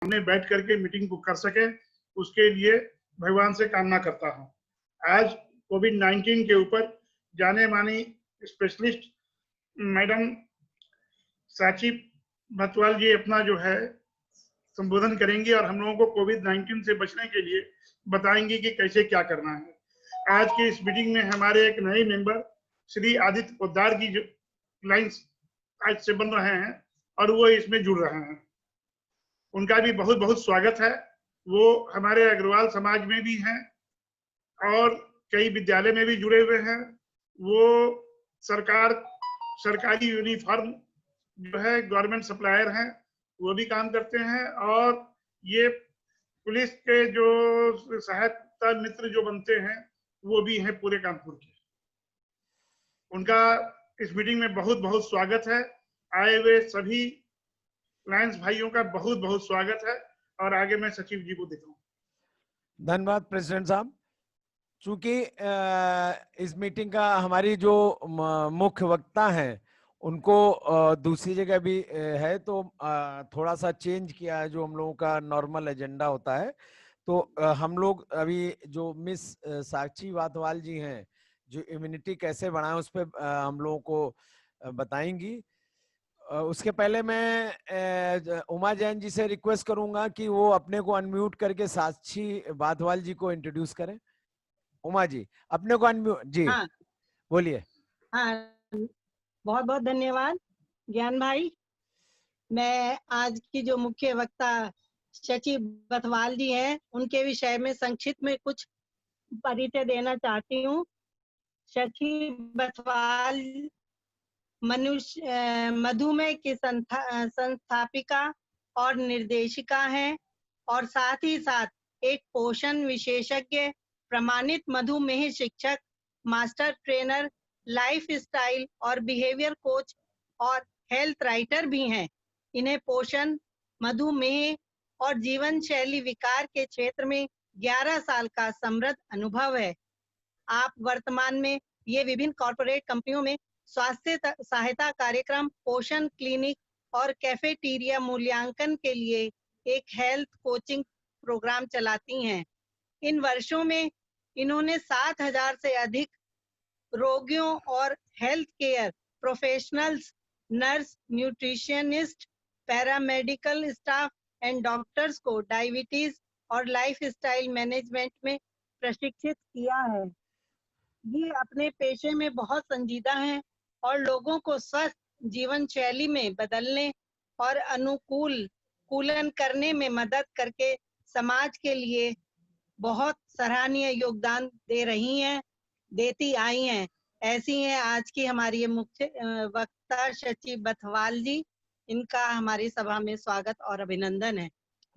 सामने बैठ करके मीटिंग को कर सके, उसके लिए भगवान से कामना करता हूँ। आज कोविड-19 के ऊपर जाने मानी स्पेशलिस्ट मैडम साक्षी बथवाल जी अपना जो है संबोधन करेंगी और हम लोगों को कोविड-19 से बचने के लिए बताएंगे कि कैसे क्या करना है। आज की इस मीटिंग में हमारे एक नए मेंबर श्री आदित्य पोद्दार की जो लाइन्स आज से बन रहे हैं और वो इसमें जुड़ रहे हैं, उनका भी बहुत बहुत स्वागत है। वो हमारे अग्रवाल समाज में भी हैं और कई विद्यालय में भी जुड़े हुए हैं। वो सरकारी यूनिफॉर्म जो है गवर्नमेंट सप्लायर हैं, वो भी काम करते हैं और ये पुलिस के जो सहायता मित्र जो बनते हैं वो भी हैं पूरे कानपुर के। उनका इस मीटिंग में बहुत बहुत स्वागत है। आए हुए सभी लायंस भाइयों का बहुत बहुत स्वागत है और आगे मैं सचिव जी को देता हूँ। धन्यवाद प्रेसिडेंट साहब। चूंकि इस मीटिंग का हमारी जो मुख्य वक्ता हैं उनको दूसरी जगह भी है, तो थोड़ा सा चेंज किया है जो हम लोगों का नॉर्मल एजेंडा होता है। तो हम लोग अभी जो मिस साक्षी वाधवाल जी हैं जो इम्यूनिटी कैसे बढ़ाएं उस पर हम लोगों को बताएंगी। उसके पहले मैं उमा जैन जी से रिक्वेस्ट करूंगा कि वो अपने को अनम्यूट करके साक्षी वाधवाल जी को इंट्रोड्यूस करें। उमा जी अपने को अनम्यूट जी। हाँ बोलिए। हाँ, बहुत बहुत धन्यवाद ज्ञान भाई। मैं आज की जो मुख्य वक्ता शची बथवाल जी हैं उनके विषय में संक्षिप्त में कुछ परिचय देना चाहती हूँ। शची बथवाल मधुमेह की संस्थापिका और निर्देशिका हैं और साथ ही साथ एक पोषण विशेषज्ञ, प्रमाणित मधुमेह शिक्षक, मास्टर ट्रेनर, लाइफ स्टाइल और बिहेवियर कोच और हेल्थ राइटर भी हैं। इन्हें पोषण, मधुमेह और जीवन शैली विकार के क्षेत्र में 11 साल का समृद्ध अनुभव है। आप वर्तमान में ये विभिन्न कॉर्पोरेट कंपनियों में स्वास्थ्य सहायता कार्यक्रम, पोषण क्लिनिक और कैफेटेरिया मूल्यांकन के लिए एक हेल्थ कोचिंग प्रोग्राम चलाती हैं। इन वर्षों में इन्होंने 7,000 से अधिक रोगियों और health care professionals, nurse, nutritionist, paramedical staff and doctors को डायबिटीज और लाइफस्टाइल मैनेजमेंट में प्रशिक्षित किया है। ये अपने पेशे में बहुत संजीदा हैं और लोगों को स्वस्थ जीवन शैली में बदलने और अनुकूलन करने में मदद करके समाज के लिए बहुत सराहनीय योगदान दे रही हैं, देती आई हैं। ऐसी हैं आज की हमारी मुख्य वक्ता शची बथवाल जी। इनका हमारी सभा में स्वागत और अभिनंदन है।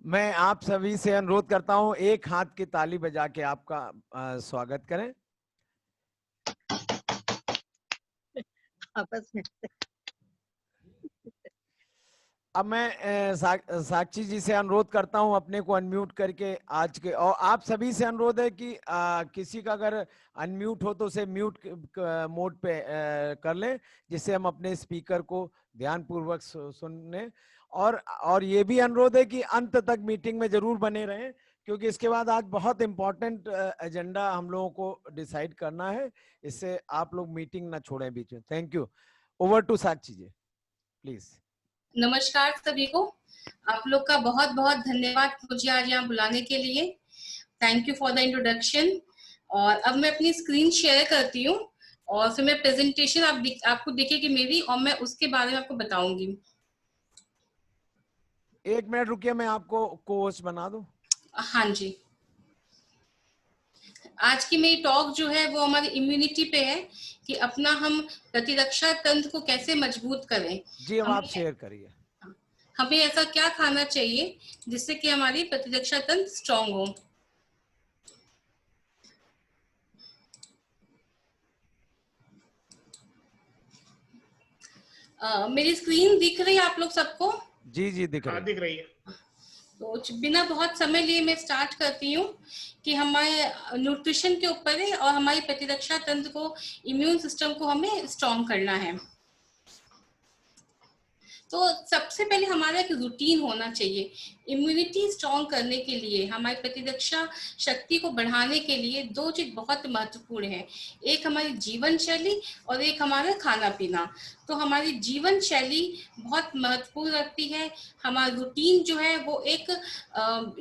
मैं आप सभी से अनुरोध करता हूं एक हाथ की ताली बजा के आपका स्वागत करें आपस में। अब मैं साक्षी जी से अनुरोध करता हूं अपने को अनम्यूट करके आज के, और आप सभी से अनुरोध है कि किसी का अगर अनम्यूट हो तो उसे म्यूट मोड पे कर लें, जिससे हम अपने स्पीकर को ध्यानपूर्वक सुनने। और ये भी अनुरोध है कि अंत तक मीटिंग में जरूर बने रहें, क्योंकि इसके बाद आज बहुत इंपॉर्टेंट एजेंडा हम लोगों को डिसाइड करना है। इससे आप लोग मीटिंग ना छोड़ें बीच में। Thank you. Over to Sakshi ji please. नमस्कार सभी को। आप लोग का बहुत बहुत धन्यवाद मुझे आज यहाँ बुलाने के लिए। Thank you for the introduction. और अब मैं अपनी स्क्रीन शेयर करती हूँ और फिर मैं प्रेजेंटेशन आपको दिखेगी मेरी, और मैं उसके बारे में आपको बताऊंगी। एक मिनट रुकिए, मैं आपको को-होस्ट बना दूं। हाँ जी। आज की मेरी टॉक जो है वो हमारी इम्यूनिटी पे है कि अपना हम प्रतिरक्षा तंत्र को कैसे मजबूत करें। जी अब आप शेयर करिए। हमें ऐसा क्या खाना चाहिए जिससे कि हमारी प्रतिरक्षा तंत्र स्ट्रांग हो। मेरी स्क्रीन दिख रही है आप लोग सबको? जी जी दिख रही है। तो बिना बहुत समय लिए मैं स्टार्ट करती हूँ कि हमारे न्यूट्रिशन के ऊपर है और हमारी प्रतिरक्षा तंत्र को, इम्यून सिस्टम को हमें स्ट्रांग करना है। तो सबसे पहले हमारा एक रूटीन होना चाहिए इम्यूनिटी स्ट्रॉन्ग करने के लिए, हमारी प्रतिरक्षा शक्ति को बढ़ाने के लिए 2 चीज बहुत महत्वपूर्ण है, एक हमारी जीवन शैली और एक हमारा खाना पीना। तो हमारी जीवन शैली बहुत महत्वपूर्ण रखती है। हमारा रूटीन जो है वो एक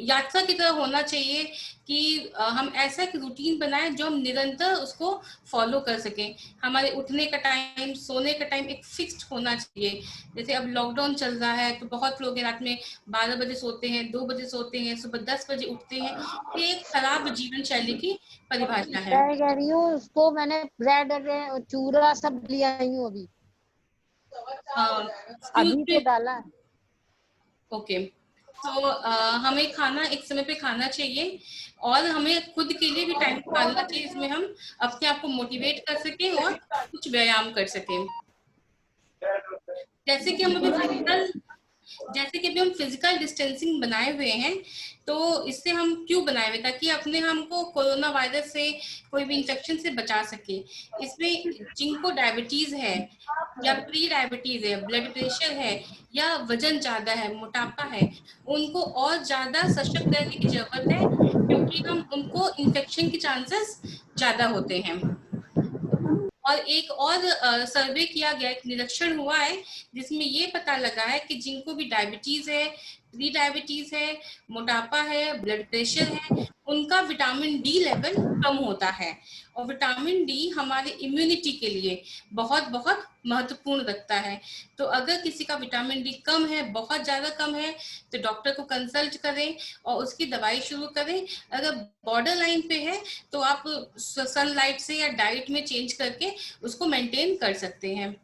यात्रा की तरह होना चाहिए कि हम ऐसा एक रूटीन बनाएं जो हम निरंतर उसको फॉलो कर सकें। हमारे उठने का टाइम, सोने का टाइम एक फिक्स्ड होना चाहिए। जैसे अब लॉकडाउन चल रहा है तो बहुत लोग रात में 12 बजे सोते हैं, 2 बजे सोते हैं, सुबह 10 बजे उठते हैं। ये एक खराब जीवन शैली की परिभाषा है। मैं कह रही हूँ उसको मैंने ब्रेड चूरा सब लिया आई हूँ अभी तो डाला है। ओके, तो हमें खाना एक समय पे खाना चाहिए और हमें खुद के लिए भी टाइम निकालना चाहिए, इसमें हम अपने आप को मोटिवेट कर सकें और कुछ व्यायाम कर सकें। जैसे कि हम फिजिकल डिस्टेंसिंग बनाए हुए हैं, तो इससे हम क्यों बनाए हुए, ताकि अपने हमको कोरोना वायरस से, कोई भी इंफेक्शन से बचा सके। इसमें जिनको डायबिटीज है या प्री डायबिटीज है, ब्लड प्रेशर है या वजन ज्यादा है, मोटापा है, उनको और ज्यादा सशक्त रहने की जरूरत है, क्योंकि हम उनको इन्फेक्शन के चांसेस ज्यादा होते हैं। और एक और सर्वे किया गया, एक निरीक्षण हुआ है जिसमें ये पता लगा है कि जिनको भी डायबिटीज है, प्री डायबिटीज है, मोटापा है, ब्लड प्रेशर है, उनका विटामिन डी लेवल कम होता है। और विटामिन डी हमारे इम्यूनिटी के लिए बहुत बहुत महत्वपूर्ण रखता है। तो अगर किसी का विटामिन डी कम है, बहुत ज्यादा कम है, तो डॉक्टर को कंसल्ट करें और उसकी दवाई शुरू करें। अगर बॉर्डर लाइन पे है तो आप सनलाइट से या डाइट में चेंज करके उसको मेंटेन कर सकते हैं।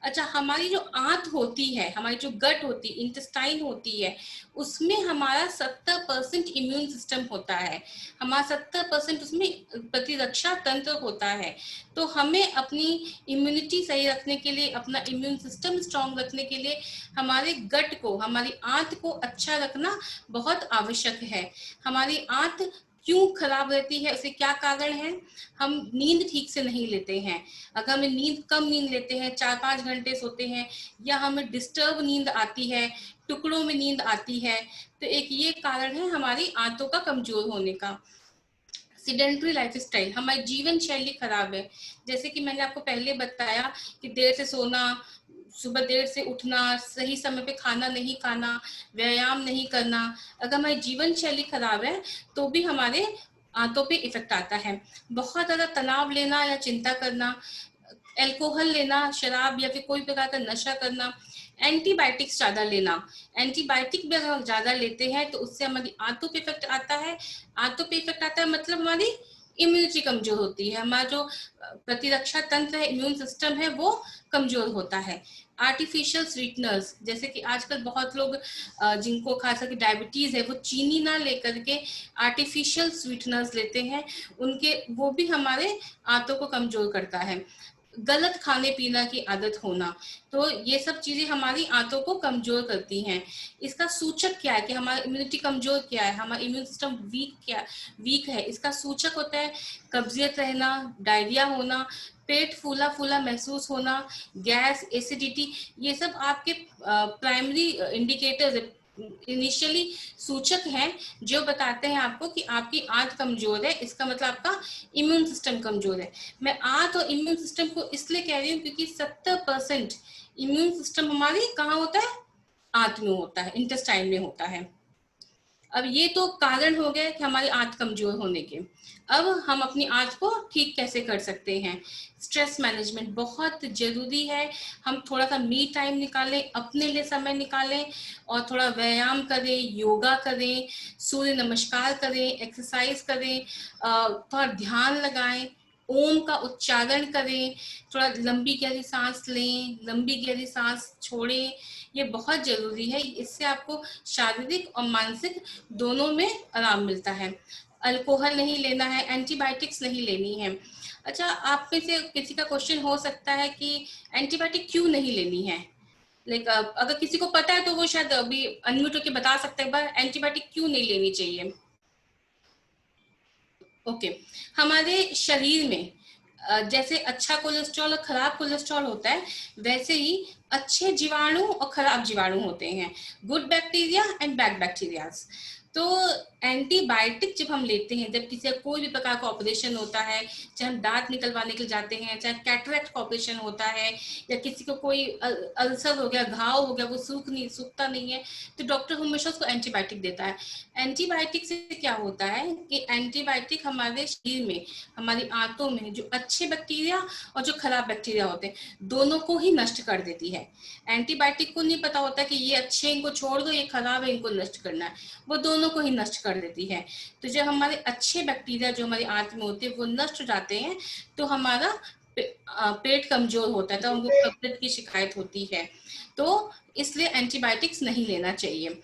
अच्छा, हमारी जो आंत होती है, हमारी जो गट होती है, इंटेस्टाइन होती है, उसमें हमारा 70% इम्यून सिस्टम होता है। हमारा 70% उसमें प्रतिरक्षा तंत्र होता है। तो हमें अपनी इम्यूनिटी सही रखने के लिए, अपना इम्यून सिस्टम स्ट्रांग रखने के लिए हमारे गट को, हमारी आंत को अच्छा रखना बहुत आवश्यक है। हमारी आंत क्यों खराब रहती है, इसके क्या कारण है? हम नींद ठीक से नहीं लेते हैं। अगर हमें नींद कम नींद लेते हैं, 4-5 घंटे सोते हैं, या हमें डिस्टर्ब नींद आती है, टुकड़ों में नींद आती है, तो एक ये कारण है हमारी आंतों का कमजोर होने का। सिडेंटरी लाइफस्टाइल, हमारी जीवन शैली खराब है। जैसे कि मैंने आपको पहले बताया कि देर से सोना, सुबह देर से उठना, सही समय पे खाना नहीं खाना, व्यायाम नहीं करना, अगर हमारी जीवन शैली खराब है तो भी हमारे आंतों पे इफेक्ट आता है। बहुत ज्यादा तनाव लेना या चिंता करना, अल्कोहल लेना, शराब या फिर कोई प्रकार का नशा करना, एंटीबायोटिक्स ज्यादा लेना। एंटीबायोटिक भी अगर हम ज्यादा लेते हैं तो उससे हमारी आंतों पे इफेक्ट आता है। आंतों पे इफेक्ट आता है मतलब हमारी इम्यूनिटी कमजोर होती है, हमारा जो प्रतिरक्षा तंत्र है, इम्यून सिस्टम है, वो कमजोर होता है। आर्टिफिशियल स्वीटनर्स, जैसे कि आजकल बहुत लोग जिनको खास करके डायबिटीज है, वो चीनी ना लेकर के आर्टिफिशियल स्वीटनर्स लेते हैं, उनके वो भी हमारे आंतों को कमजोर करता है। गलत खाने पीना की आदत होना, तो ये सब चीजें हमारी आंतों को कमजोर करती हैं। इसका सूचक क्या है कि हमारा इम्यूनिटी कमजोर क्या है, हमारा इम्यून सिस्टम वीक है, इसका सूचक होता है कब्जियत रहना, डायरिया होना, पेट फूला फूला महसूस होना, गैस, एसिडिटी। ये सब आपके प्राइमरी इंडिकेटर्स, इनिशियली सूचक हैं जो बताते हैं आपको कि आपकी आंत कमजोर है। इसका मतलब आपका इम्यून सिस्टम कमजोर है। मैं आंत और इम्यून सिस्टम को इसलिए कह रही हूँ क्योंकि 70% इम्यून सिस्टम हमारी कहाँ होता है? आंत में होता है, इंटेस्टाइन में होता है। अब ये तो कारण हो गए कि हमारी आंत कमजोर होने के। अब हम अपनी आंत को ठीक कैसे कर सकते हैं? स्ट्रेस मैनेजमेंट बहुत जरूरी है। हम थोड़ा सा मी टाइम निकालें, अपने लिए समय निकालें और थोड़ा व्यायाम करें, योगा करें, सूर्य नमस्कार करें, एक्सरसाइज करें, थोड़ा ध्यान लगाएं, ओम का उच्चारण करें, थोड़ा लंबी गहरी सांस लें, लंबी गहरी सांस छोड़ें। ये बहुत जरूरी है, इससे आपको शारीरिक और मानसिक दोनों में आराम मिलता है। अल्कोहल नहीं लेना है, एंटीबायोटिक्स नहीं लेनी है। अच्छा, आप में से किसी का क्वेश्चन हो सकता है कि एंटीबायोटिक क्यों नहीं लेनी है? अगर किसी को पता है तो वो शायद अभी अनम्यूट होकर बता सकते हैं, पर एंटीबायोटिक क्यों नहीं लेनी चाहिए? ओके, हमारे शरीर में जैसे अच्छा कोलेस्ट्रॉल और खराब कोलेस्ट्रॉल होता है, वैसे ही अच्छे जीवाणु और खराब जीवाणु होते हैं, good bacteria and bad bacterias. तो एंटीबायोटिक जब हम लेते हैं, जब किसी का कोई भी प्रकार का ऑपरेशन होता है, चाहे हम दांत निकलवाने के लिए जाते हैं, चाहे कैटरेक्ट का ऑपरेशन होता है, या किसी को कोई अल्सर हो गया, घाव हो गया, वो सूखता नहीं है, तो डॉक्टर हमेशा उसको एंटीबायोटिक देता है। एंटीबायोटिक से क्या होता है कि एंटीबायोटिक हमारे शरीर में, हमारी आंतों में जो अच्छे बैक्टीरिया और जो खराब बैक्टीरिया होते हैं, दोनों को ही नष्ट कर देती है। एंटीबायोटिक को नहीं पता होता कि ये अच्छे इनको छोड़ दो, ये खराब है इनको नष्ट करना है, वो दोनों को ही नष्ट कर देती है। तो जब हमारे अच्छे बैक्टीरिया जो हमारी आंत में होते हैं वो नष्ट हो जाते हैं, तो हमारा पेट कमजोर होता है, तो हमको कब्जियत की शिकायत होती है। तो इसलिए एंटीबायोटिक्स नहीं लेना चाहिए।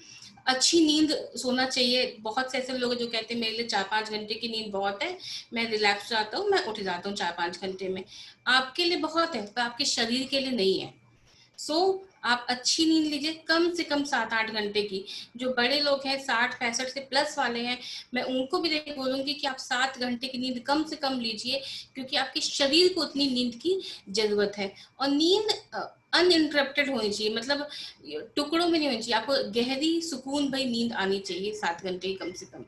अच्छी नींद सोना चाहिए। बहुत से ऐसे लोग जो कहते हैं मेरे लिए 4-5 घंटे की नींद बहुत है, मैं रिलैक्स जाता हूँ, मैं उठ जाता हूँ 4-5 घंटे में। आपके लिए बहुत है पर आपके शरीर के लिए नहीं है। सो आप अच्छी नींद लीजिए, कम से कम 7-8 घंटे की। जो बड़े लोग हैं 60-65 से प्लस वाले हैं, मैं उनको भी बोलूंगी कि आप 7 घंटे की नींद कम से कम लीजिए, क्योंकि आपके शरीर को उतनी नींद की जरूरत है। और नींद अनइंटरप्टेड होनी चाहिए, मतलब टुकड़ों में नहीं होनी चाहिए। आपको गहरी सुकून भरी नींद आनी चाहिए 7 घंटे की कम से कम।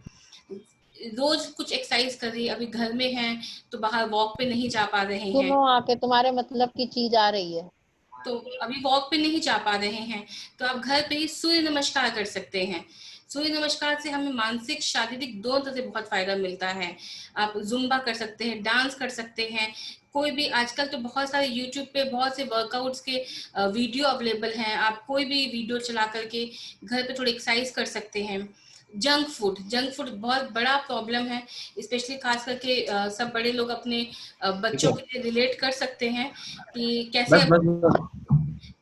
रोज कुछ एक्सरसाइज कर रही है, अभी घर में हैं तो बाहर वॉक पे नहीं जा पा रहे हैं, सुनो आके तुम्हारे मतलब की चीज आ रही है, तो अभी वॉक पे नहीं जा पा रहे हैं, तो आप घर पे ही सूर्य नमस्कार कर सकते हैं। सूर्य नमस्कार से हमें मानसिक शारीरिक दोनों तरह से बहुत फायदा मिलता है। आप जुम्बा कर सकते हैं, डांस कर सकते हैं, कोई भी आजकल तो बहुत सारे यूट्यूब पे बहुत से वर्कआउट्स के वीडियो अवेलेबल हैं, आप कोई भी वीडियो चला करके घर पे थोड़ी एक्सरसाइज कर सकते हैं। जंक फूड बहुत बड़ा प्रॉब्लम है, स्पेशली खास करके सब बड़े लोग अपने बच्चों के लिए रिलेट कर सकते हैं कि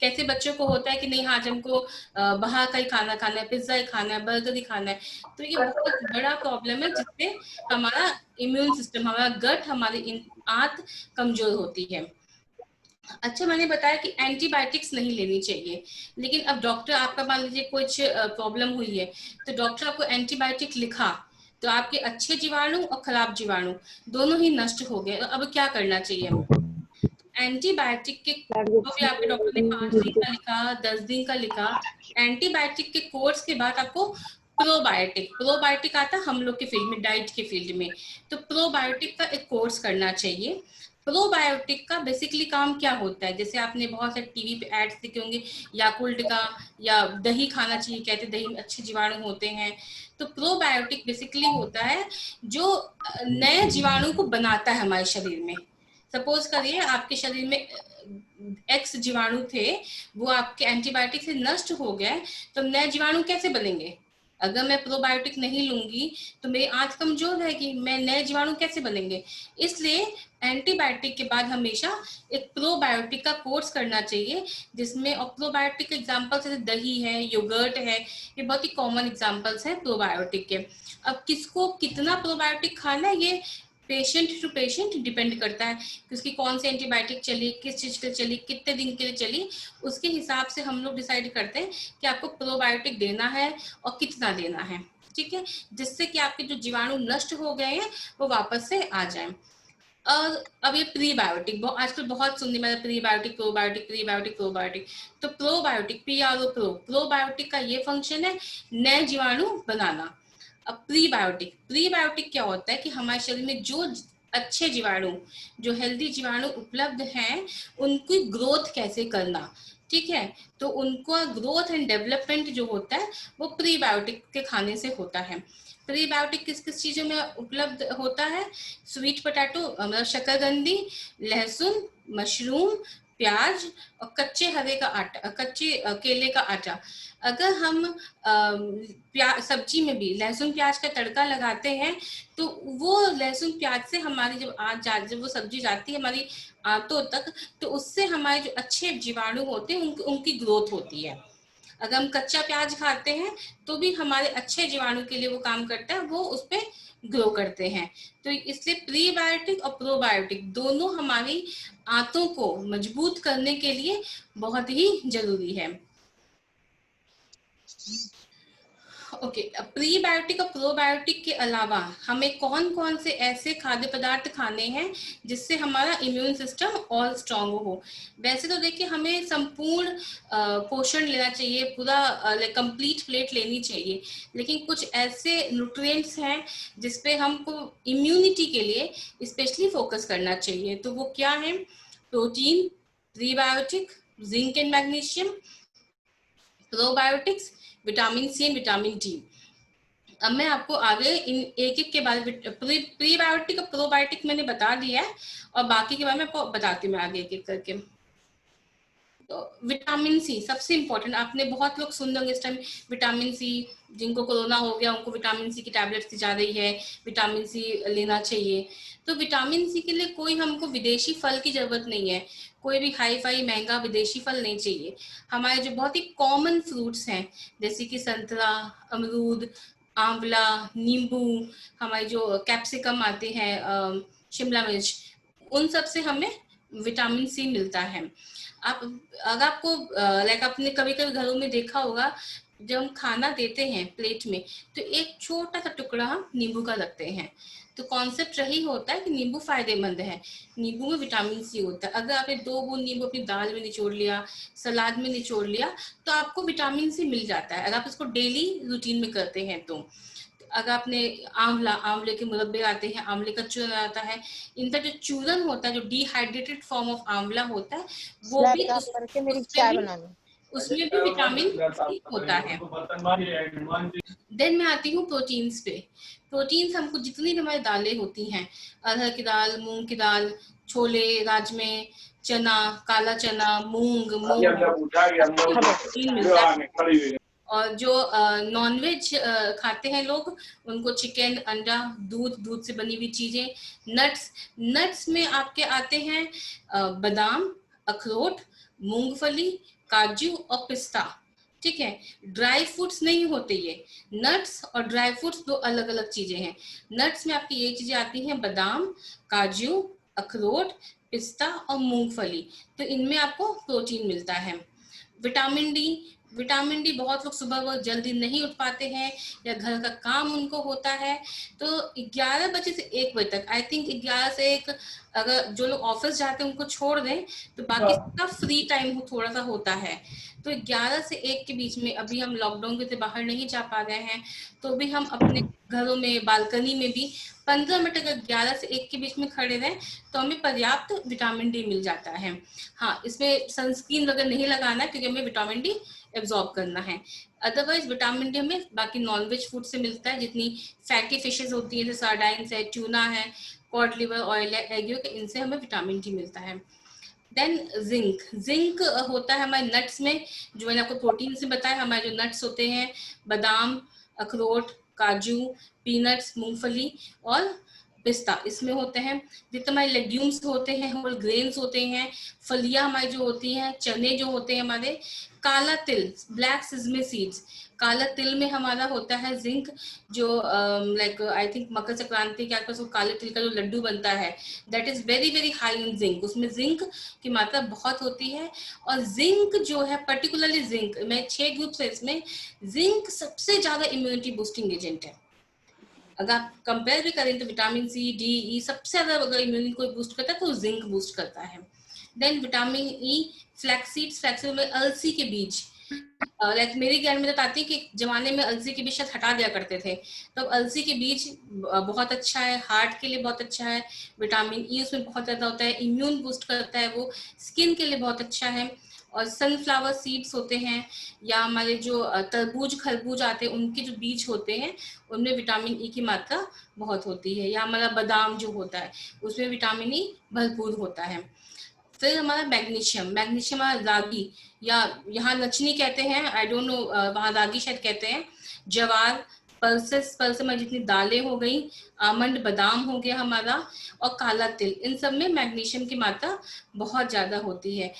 कैसे बच्चों को होता है कि नहीं आज हमको बाहर का ही खाना खाना है, पिज्जा ही खाना है, बर्गर ही खाना है। तो ये बहुत बड़ा प्रॉब्लम है जिससे हमारा इम्यून सिस्टम, हमारा गट, हमारी आंत कमजोर होती है। अच्छा, मैंने बताया कि एंटीबायोटिक्स नहीं लेनी चाहिए, लेकिन अब डॉक्टर आपका मान लीजिए कुछ प्रॉब्लम हुई है, तो डॉक्टर आपको एंटीबायोटिक लिखा, तो आपके अच्छे जीवाणु और खराब जीवाणु दोनों ही नष्ट हो गए, तो अब क्या करना चाहिए हमको? एंटीबायोटिक के जो भी आपके डॉक्टर ने 5 दिन का लिखा, 10 दिन का लिखा, एंटीबायोटिक के कोर्स के बाद आपको प्रोबायोटिक आता है हम लोग के फील्ड में, डाइट के फील्ड में, तो प्रोबायोटिक का एक कोर्स करना चाहिए। प्रोबायोटिक का बेसिकली काम क्या होता है, जैसे आपने बहुत सारे टीवी पे एड्स देखे होंगे, याकुल्ट का, या दही खाना चाहिए, कहते दही में अच्छे जीवाणु होते हैं। तो प्रोबायोटिक बेसिकली होता है जो नए जीवाणु को बनाता है हमारे शरीर में। सपोज करिए आपके शरीर में एक्स जीवाणु थे, वो आपके एंटीबायोटिक से नष्ट हो गए, तो नए जीवाणु कैसे बनेंगे? अगर मैं प्रोबायोटिक नहीं लूंगी तो मेरी आंत कमजोर रहेगी, मैं नए जीवाणु कैसे बनेंगे? इसलिए एंटीबायोटिक के बाद हमेशा एक प्रोबायोटिक का कोर्स करना चाहिए, जिसमें, और प्रोबायोटिक के एग्जांपल जैसे दही है, योगर्ट है, ये बहुत ही कॉमन एग्जांपल्स हैं प्रोबायोटिक के। अब किसको कितना प्रोबायोटिक खाना है ये पेशेंट टू पेशेंट डिपेंड करता है कि उसकी कौन सी एंटीबायोटिक चली, किस चीज के चली, कितने दिन के लिए चली, उसके हिसाब से हम लोग डिसाइड करते हैं कि आपको प्रोबायोटिक देना है और कितना देना है, ठीक है, जिससे कि आपके जो जीवाणु नष्ट हो गए हैं वो वापस से आ जाए। और अब ये प्रीबायोटिक आजकल बहुत सुनने में, प्रीबायोटिक प्रोबायोटिक, प्रीबायोटिक प्रोबायोटिक। तो प्रोबायोटिक, प्रोबायोटिक का ये फंक्शन है नए जीवाणु बनाना। अब प्रीबायोटिक क्या होता है कि हमारे शरीर में जो अच्छे जीवाणु, जो हेल्दी जीवाणु उपलब्ध हैं, उनकी ग्रोथ कैसे करना, ठीक है, तो उनको ग्रोथ एंड डेवलपमेंट जो होता है वो प्रीबायोटिक के खाने से होता है। प्रीबायोटिक किस किस चीजों में उपलब्ध होता है? स्वीट पोटैटो मतलब शकरकंदी, लहसुन, मशरूम, प्याज और कच्चे हरे का आटा, कच्चे केले का आटा। अगर हम सब्जी में भी लहसुन प्याज का तड़का लगाते हैं तो वो लहसुन प्याज से हमारी जब वो सब्जी जाती है हमारी आंतों तक, तो उससे हमारे जो अच्छे जीवाणु होते हैं उनकी ग्रोथ होती है। अगर हम कच्चा प्याज खाते हैं तो भी हमारे अच्छे जीवाणु के लिए वो काम करता है, वो उस पर ग्रो करते हैं। तो इसलिए प्रीबायोटिक और प्रोबायोटिक दोनों हमारी आंतों को मजबूत करने के लिए बहुत ही जरूरी है। ओके, प्रीबायोटिक और प्रोबायोटिक के अलावा हमें कौन कौन से ऐसे खाद्य पदार्थ खाने हैं जिससे हमारा इम्यून सिस्टम और स्ट्रांग हो। वैसे तो देखिए हमें संपूर्ण पोषण लेना चाहिए, पूरा कंप्लीट प्लेट लेनी चाहिए, लेकिन कुछ ऐसे न्यूट्रिएंट्स हैं जिसपे हमको इम्यूनिटी के लिए स्पेशली फोकस करना चाहिए। तो वो क्या है? Protein, prebiotic, zinc and magnesium, probiotics, vitamin C and vitamin D. अब मैं आपको आगे इन एक एक के बारे में, प्रीबायोटिक और प्रोबायोटिक मैंने बता दिया है और बाकी के बारे में आपको बताती हूँ मैं आगे एक एक करके। तो विटामिन सी सबसे इम्पोर्टेंट, आपने बहुत लोग सुन रहे इस टाइम विटामिन सी, जिनको कोरोना हो गया उनको विटामिन सी की टैबलेट्स दी जा रही है, विटामिन सी लेना चाहिए। तो विटामिन सी के लिए कोई हमको विदेशी फल की जरूरत नहीं है, कोई भी हाई फाई महंगा विदेशी फल नहीं चाहिए। हमारे जो बहुत ही कॉमन फ्रूट्स हैं जैसे कि संतरा, अमरूद, आंवला, नींबू, हमारे जो कैप्सिकम आते हैं, शिमला मिर्च, उन सब से हमें विटामिन सी मिलता है। आप अगर आपको लाइक आपने कभी कभी घरों में देखा होगा जब हम खाना देते हैं प्लेट में तो एक छोटा सा टुकड़ा हम नींबू का रखते हैं। तो कॉन्सेप्ट यही होता है कि नींबू फायदेमंद है, नींबू में विटामिन सी होता है। अगर आपने 2 बूंद नींबू अपनी दाल में निचोड़ लिया, सलाद में निचोड़ लिया, तो आपको विटामिन सी मिल जाता है अगर आप इसको डेली रूटीन में करते हैं। तो अगर आपने आंवले के मुरब्बे आते हैं, आंवले का चूरन आता है, इनका जो चूरन होता है, जो डिहाइड्रेटेड फॉर्म ऑफ आंवला होता है, वो भी करके मेरी चाय बनानी, उसमें भी विटामिन सी होता है। देन मैं आती हूँ प्रोटीन्स पे। प्रोटीन्स हमको जितनी भी हमारी दालें होती हैं, अरहर की दाल, मूंग की दाल, छोले, राजमे, चना, काला चना, मूंग प्रोटीन मिलता है। और जो नॉनवेज खाते हैं लोग उनको चिकन, अंडा, दूध से बनी हुई चीजें, नट्स में आपके आते हैं बादाम, अखरोट, मूंगफली, काजू और पिस्ता। ठीक है, ड्राई फ्रूट्स नहीं होते ये। नट्स और ड्राई फ्रूट्स दो अलग अलग चीजें हैं। नट्स में आपकी ये चीजें आती हैं बादाम, काजू, अखरोट, पिस्ता और मूंगफली। तो इनमें आपको प्रोटीन मिलता है। विटामिन डी बहुत लोग सुबह बहुत जल्दी नहीं उठ पाते हैं या घर का काम उनको होता है, तो 11 बजे से 1 बजे तक, आई थिंक 11 से 1, अगर जो लोग ऑफिस जाते हैं उनको छोड़ दें तो बाकी सबका फ्री टाइम थोड़ा सा होता है। तो 11 से 1 के बीच में, अभी हम लॉकडाउन के बाहर नहीं जा पा रहे हैं तो भी हम अपने घरों में बालकनी में भी 15 मिनट अगर 11 से 1 के बीच में खड़े रहें तो हमें पर्याप्त विटामिन डी मिल जाता है। हाँ, इसमें सनस्क्रीन वगैरह नहीं लगाना है क्योंकि हमें विटामिन डी एब्जॉर्ब करना है। अदरवाइज विटामिन डी हमें बाकी नॉनवेज फूड से मिलता है, जितनी फैटी फिशेस होती है जैसे सार्डाइन्स है, ट्यूना है, कॉड लिवर ऑयल है, एग यolk, इनसे हमें विटामिन डी मिलता है। देन जिंक होता है हमारे नट्स में, जो मैंने आपको प्रोटीन से बताया। हमारे जो नट्स होते हैं बादाम, अखरोट, काजू, पीनट्स, मूंगफली और पिस्ता, इसमें होते हैं। जितने हमारे लेग्यूम्स होते हैं, होल ग्रेन्स होते हैं, फलियां हमारी जो होती हैं, चने जो होते हैं हमारे, काला तिल, ब्लैक सिजमे सीड्स, काला तिल में हमारा होता है जिंक, जो like I think Makar Sankranti के आसपास काले तिल का जो लड्डू बनता है, that is very very high in zinc, उसमें जिंक की मात्रा बहुत होती है। और जिंक जो है, पर्टिकुलरली जिंक में 6 ग्रुप्स है, इसमें जिंक सबसे ज्यादा इम्यूनिटी बूस्टिंग एजेंट है। अगर आप कंपेयर भी करें तो विटामिन सी, डी, ई सबसे ज्यादा अगर इम्यूनिटी को बूस्ट करता है तो जिंक बूस्ट करता है। देन विटामिन ई, फ्लैक्सीड्स में अलसी के बीज, लाइक मेरी ज्ञान में बताती है कि जमाने में अलसी के बीज शायद हटा दिया करते थे, तो अलसी के बीज बहुत अच्छा है, हार्ट के लिए बहुत अच्छा है, विटामिन ई उसमें बहुत ज्यादा होता है, इम्यून बूस्ट करता है, वो स्किन के लिए बहुत अच्छा है। और सनफ्लावर सीड्स होते हैं, या हमारे जो तरबूज खरबूज आते हैं उनके जो बीज होते हैं उनमें विटामिन ई की मात्रा बहुत होती है, या हमारा बादाम जो होता है उसमें विटामिन ई भरपूर होता है। फिर हमारा मैग्नीशियम हमारा रागी, या यहाँ नचनी कहते हैं, आई डोंट नो, वहाँ रागी शायद कहते हैं। जवार, पल्सेस में जितनी दालें हो गई, आमंड बादाम हो गया हमारा, और काला तिल, इन सब में मैग्नीशियम की मात्रा बहुत ज्यादा होती है।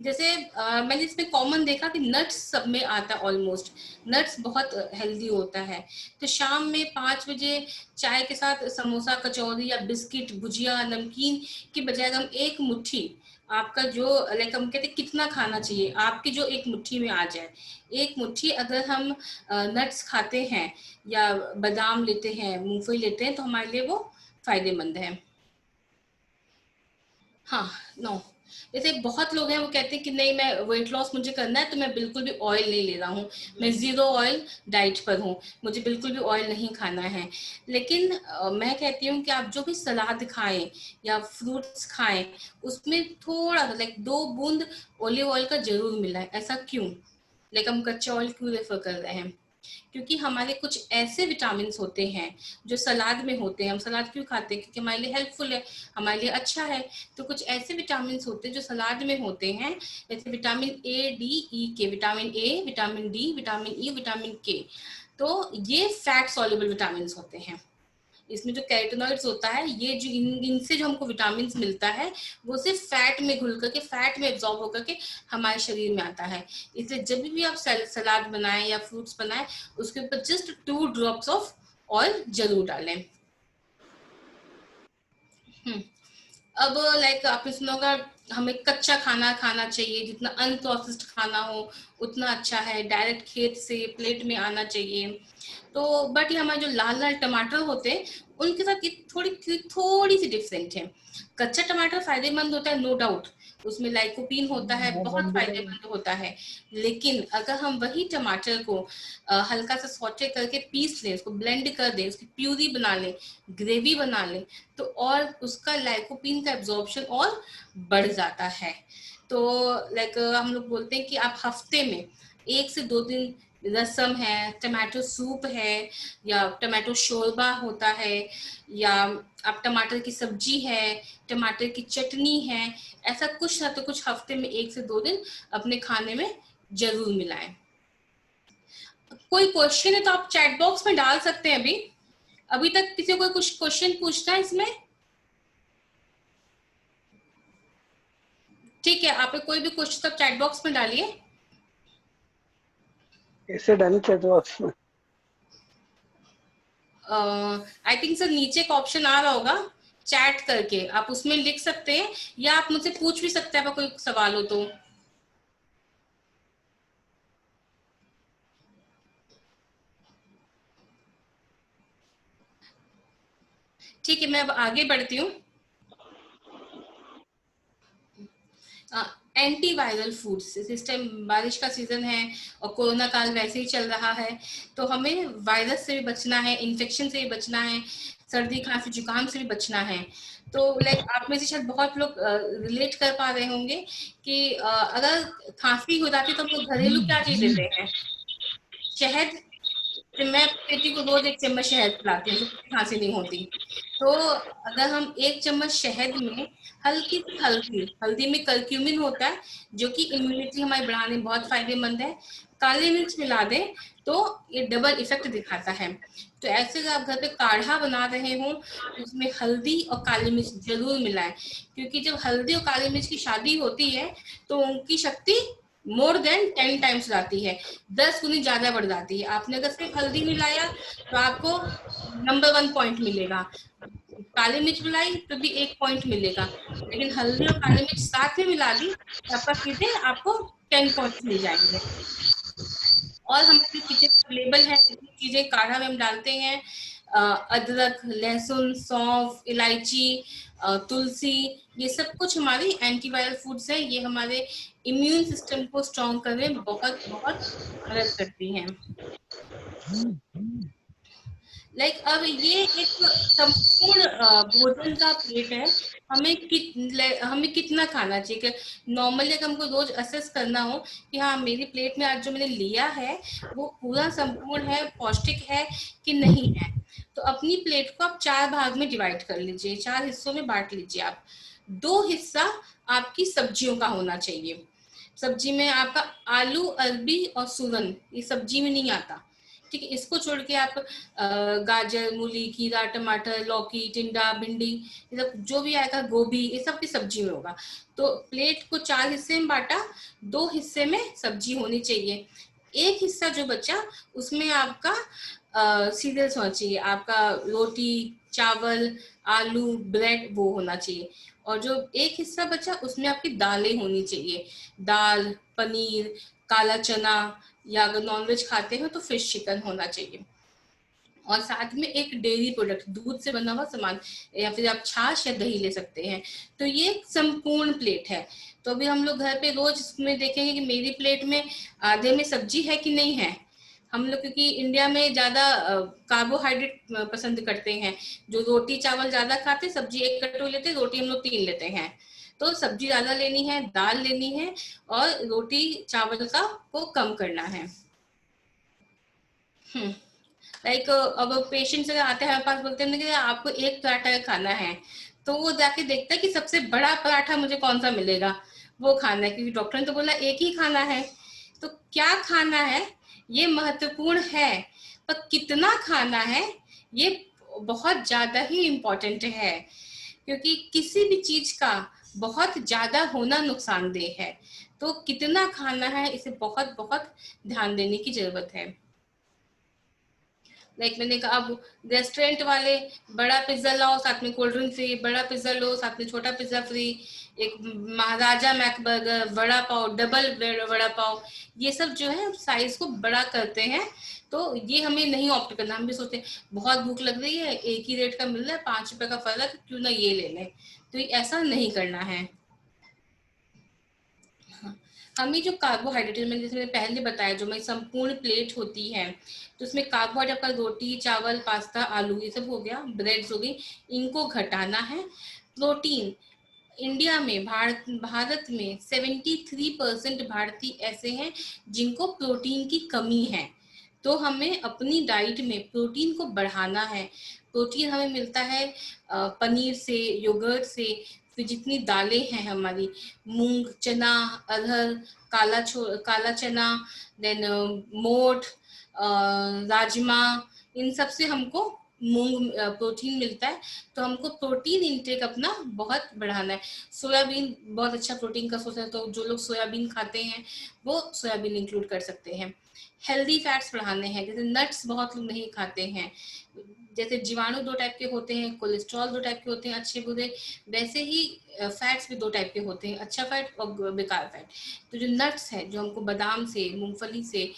जैसे मैंने इसमें कॉमन देखा कि नट्स सब में आता है ऑलमोस्ट, नट्स बहुत हेल्दी होता है। तो शाम में 5 बजे चाय के साथ समोसा, कचौरी या बिस्किट, भुजिया, नमकीन की बजाय हम एक मुट्ठी आपका जो लाइक हम कहते हैं कितना खाना चाहिए, आपकी जो एक मुट्ठी में आ जाए। एक मुट्ठी अगर हम नट्स खाते हैं या बादाम लेते हैं, मूंगफली लेते हैं, तो हमारे लिए वो फायदेमंद है। हाँ, नो, जैसे बहुत लोग हैं वो कहते हैं कि नहीं मैं वेट लॉस मुझे करना है तो मैं बिल्कुल भी ऑयल नहीं ले रहा हूँ, मैं 0 ऑयल डाइट पर हूँ, मुझे बिल्कुल भी ऑयल नहीं खाना है। लेकिन मैं कहती हूँ कि आप जो भी सलाद खाएं या फ्रूट्स खाएं, उसमें थोड़ा लाइक 2 बूंद ऑलिव ऑयल का जरूर मिला है। ऐसा क्यों? लाइक हम कच्चा ऑयल क्यों रेफर कर रहे हैं? क्योंकि हमारे कुछ ऐसे विटामिन होते हैं जो सलाद में होते हैं। हम सलाद क्यों खाते हैं? क्योंकि हमारे लिए हेल्पफुल है, हमारे लिए अच्छा है। तो कुछ ऐसे विटामिन होते हैं जो सलाद में होते हैं, जैसे विटामिन ए, डी, ई, के। Vitamin A, vitamin D, vitamin E, vitamin के। तो ये फैट सॉल्युबल विटामिन होते हैं। इसमें जो कैरोटीनॉइड्स होता है, ये जो इनसे जो हमको विटामिन मिलता है, वो सिर्फ फैट में घुल करके, फैट में एब्जॉर्ब होकर के हमारे शरीर में आता है। इसलिए जब भी आप सलाद बनाएं या फ्रूट्स बनाएं, उसके ऊपर जस्ट 2 ड्रॉप्स ऑफ ऑयल जरूर डालें। अब लाइक आपने सुना होगा हमें कच्चा खाना खाना चाहिए, जितना अनप्रोसेस्ड खाना हो उतना अच्छा है, डायरेक्ट खेत से प्लेट में आना चाहिए। तो बट ये हमारे जो लाल लाल टमाटर होते हैं उनके साथ ये थोड़ी सी डिफरेंट है। कच्चा टमाटर फायदेमंद होता है, नो डाउट, उसमें लाइकोपीन होता है, बहुत फायदेमंद होता है। लेकिन अगर हम वही टमाटर को हल्का सा सॉटे करके पीस लें, उसको ब्लेंड कर दें, उसकी प्यूरी बना लें, ग्रेवी बना लें, तो और उसका लाइकोपीन का एब्जॉर्प्शन और बढ़ जाता है। तो लाइक हम लोग बोलते हैं कि आप हफ्ते में 1 से 2 दिन रसम है, टमाटो सूप है, या टमाटो शोरबा होता है, या आप टमाटर की सब्जी है, टमाटर की चटनी है, ऐसा कुछ ना तो कुछ हफ्ते में 1 से 2 दिन अपने खाने में जरूर मिलाएं। कोई क्वेश्चन है तो आप चैट बॉक्स में डाल सकते हैं। अभी तक किसी को कुछ क्वेश्चन पूछना है इसमें? ठीक है, आप कोई भी क्वेश्चन तक चैट बॉक्स में डालिए। कैसे डालें चैट बॉक्स में? आई थिंक सर नीचे का ऑप्शन आ रहा होगा चैट करके, आप उसमें लिख सकते हैं, या आप मुझसे पूछ भी सकते हैं अगर कोई सवाल हो तो। ठीक है, मैं अब आगे बढ़ती हूँ। एंटीवायरल फूड्स, इस टाइम बारिश का सीजन है और कोरोना काल वैसे ही चल रहा है, तो हमें वायरस से भी बचना है, इन्फेक्शन से भी बचना है, सर्दी खांसी जुकाम से भी बचना है। तो लाइक आप में से शायद बहुत लोग रिलेट कर पा रहे होंगे कि अगर खांसी हो जाती है तो हम लोग घरेलू क्या चीज देते हैं? शहद। तो मैं बेटी को रोज 1 चम्मच शहद पिलाती हूँ, खांसी नहीं होती। तो अगर हम 1 चम्मच शहद में हल्की सी हल्दी में करक्यूमिन होता है जो कि इम्यूनिटी हमारी बढ़ाने में बहुत फायदेमंद है, काली मिर्च मिला दें तो ये डबल इफेक्ट दिखाता है। तो ऐसे अगर आप घर पे काढ़ा बना रहे हो तो उसमें हल्दी और काली मिर्च जरूर मिलाएं, क्योंकि जब हल्दी और काली मिर्च की शादी होती है तो उनकी शक्ति मोर देन 10 टाइम्स जाती है, 10 गुनी ज्यादा बढ़ जाती है। आपने अगर सिर्फ हल्दी मिलाया तो आपको नंबर 1 पॉइंट मिलेगा, काली मिर्च मिलाई तो भी 1 पॉइंट मिलेगा, लेकिन हल्दी और काली मिर्च साथ में मिला दी तो आपका सीधे आपको 10 पॉइंट मिल जाएंगे। और हमारे जो किचन अवेलेबल है, जितनी चीजें काढ़ा में हम डालते हैं, अदरक, लहसुन, सौंफ, इलायची, तुलसी, ये सब कुछ हमारी एंटीवायरल फूड्स है। ये हमारे इम्यून सिस्टम को स्ट्रॉन्ग करने में बहुत बहुत मदद करती हैं। लाइक अब ये एक संपूर्ण भोजन का प्लेट है, हमें कितना खाना चाहिए। नॉर्मली अगर हमको रोज असेस करना हो कि हाँ मेरी प्लेट में आज जो मैंने लिया है वो पूरा संपूर्ण है, पौष्टिक है कि नहीं है, तो अपनी प्लेट को आप 4 भाग में डिवाइड कर लीजिए, 4 हिस्सों में बांट लीजिए आप। 2 हिस्सा आपकी सब्जियों का होना चाहिए। सब्जी में आपका आलू, अरबी और सूरन, ये सब्जी में नहीं आता, ठीक है। इसको छोड़ के आप गाजर, मूली, खीरा, टमाटर, लौकी, टिंडा, भिंडी, ये सब जो भी आएगा, गोभी, ये सब की सब्जी में होगा। तो प्लेट को 4 हिस्से में बांटा, 2 हिस्से में सब्जी होनी चाहिए, 1 हिस्सा जो बचा उसमें आपका सीरियल्स होना चाहिए, आपका रोटी, चावल, आलू, ब्रेड वो होना चाहिए, और जो एक हिस्सा बचा उसमें आपकी दालें होनी चाहिए, दाल, पनीर, काला चना, या अगर नॉनवेज खाते हैं तो फिश चिकन होना चाहिए। और साथ में एक डेयरी प्रोडक्ट, दूध से बना हुआ सामान, या फिर आप छाछ या दही ले सकते हैं। तो ये एक संपूर्ण प्लेट है। तो अभी हम लोग घर पे रोज इसमें देखेंगे कि मेरी प्लेट में आधे में सब्जी है कि नहीं है। हम लोग क्योंकि इंडिया में ज्यादा कार्बोहाइड्रेट पसंद करते हैं, जो रोटी चावल ज्यादा खाते, सब्जी एक कटोरी लेते, रोटी हम लोग 3 लेते हैं। तो सब्जी ज्यादा लेनी है, दाल लेनी है, और रोटी चावल का को कम करना है। लाइक अब पेशेंट्स अगर आते हैं हमारे पास, बोलते हैं कि आपको एक पराठा खाना है, तो वो जाके देखता है कि सबसे बड़ा पराठा मुझे कौन सा मिलेगा, वो खाना है, क्योंकि डॉक्टर ने तो बोला एक ही खाना है। तो क्या खाना है ये महत्वपूर्ण है, पर कितना खाना है ये बहुत ज्यादा ही इम्पोर्टेंट है, क्योंकि किसी भी चीज का बहुत ज्यादा होना नुकसानदेह है। तो कितना खाना है इसे बहुत बहुत ध्यान देने की जरूरत है। लाइक मैंने कहा, अब रेस्टोरेंट वाले बड़ा पिज्जा लाओ साथ में कोल्ड ड्रिंक फ्री, बड़ा पिज्जा लो साथ में छोटा पिज्जा फ्री, एक महाराजा मैक बर्गर, बड़ा पाव, डबल बड़ा पाव, ये सब जो है साइज को बड़ा करते हैं। तो ये हमें नहीं ऑप्ट करना। हम भी सोचते हैं बहुत भूख लग रही है, एक ही रेट का मिल रहा है, 5 रुपए का फर्क, क्यों ना ये ले लें। तो ऐसा नहीं करना है। हमें जो कार्बोहाइड्रेट, मैंने जैसे मैंने पहले बताया, जो मेरी संपूर्ण प्लेट होती है, तो उसमें कार्बोहाइड्रेट का रोटी, चावल, पास्ता, आलू, ये सब हो गया, ब्रेड्स हो गई, इनको घटाना है। प्रोटीन, इंडिया में भारत में 73% भारतीय ऐसे हैं जिनको प्रोटीन की कमी है। तो हमें अपनी डाइट में प्रोटीन को बढ़ाना है। प्रोटीन हमें मिलता है पनीर से, योगर्ट से, फिर जितनी दालें हैं हमारी, मूंग, चना, अरहर, काला चना, देन मोठ, राजमा, इन सब से हमको प्रोटीन मिलता है। तो हमको प्रोटीन इंटेक अपना बहुत बढ़ाना है। सोयाबीन बहुत अच्छा प्रोटीन का सोर्स है, तो जो लोग सोयाबीन खाते हैं वो सोयाबीन इंक्लूड कर सकते हैं। हेल्दी फैट्स बढ़ाने हैं, जैसे नट्स बहुत लोग नहीं खाते हैं। जैसे जीवाणु 2 टाइप के होते हैं, कोलेस्ट्रॉल 2 टाइप के होते हैं, अच्छे बुरे, वैसे ही फैट्स भी 2 टाइप के होते हैं, अच्छा फैट और बेकार फैट। तो जो नट्स है, जो हमको बादाम से, मूंगफली से,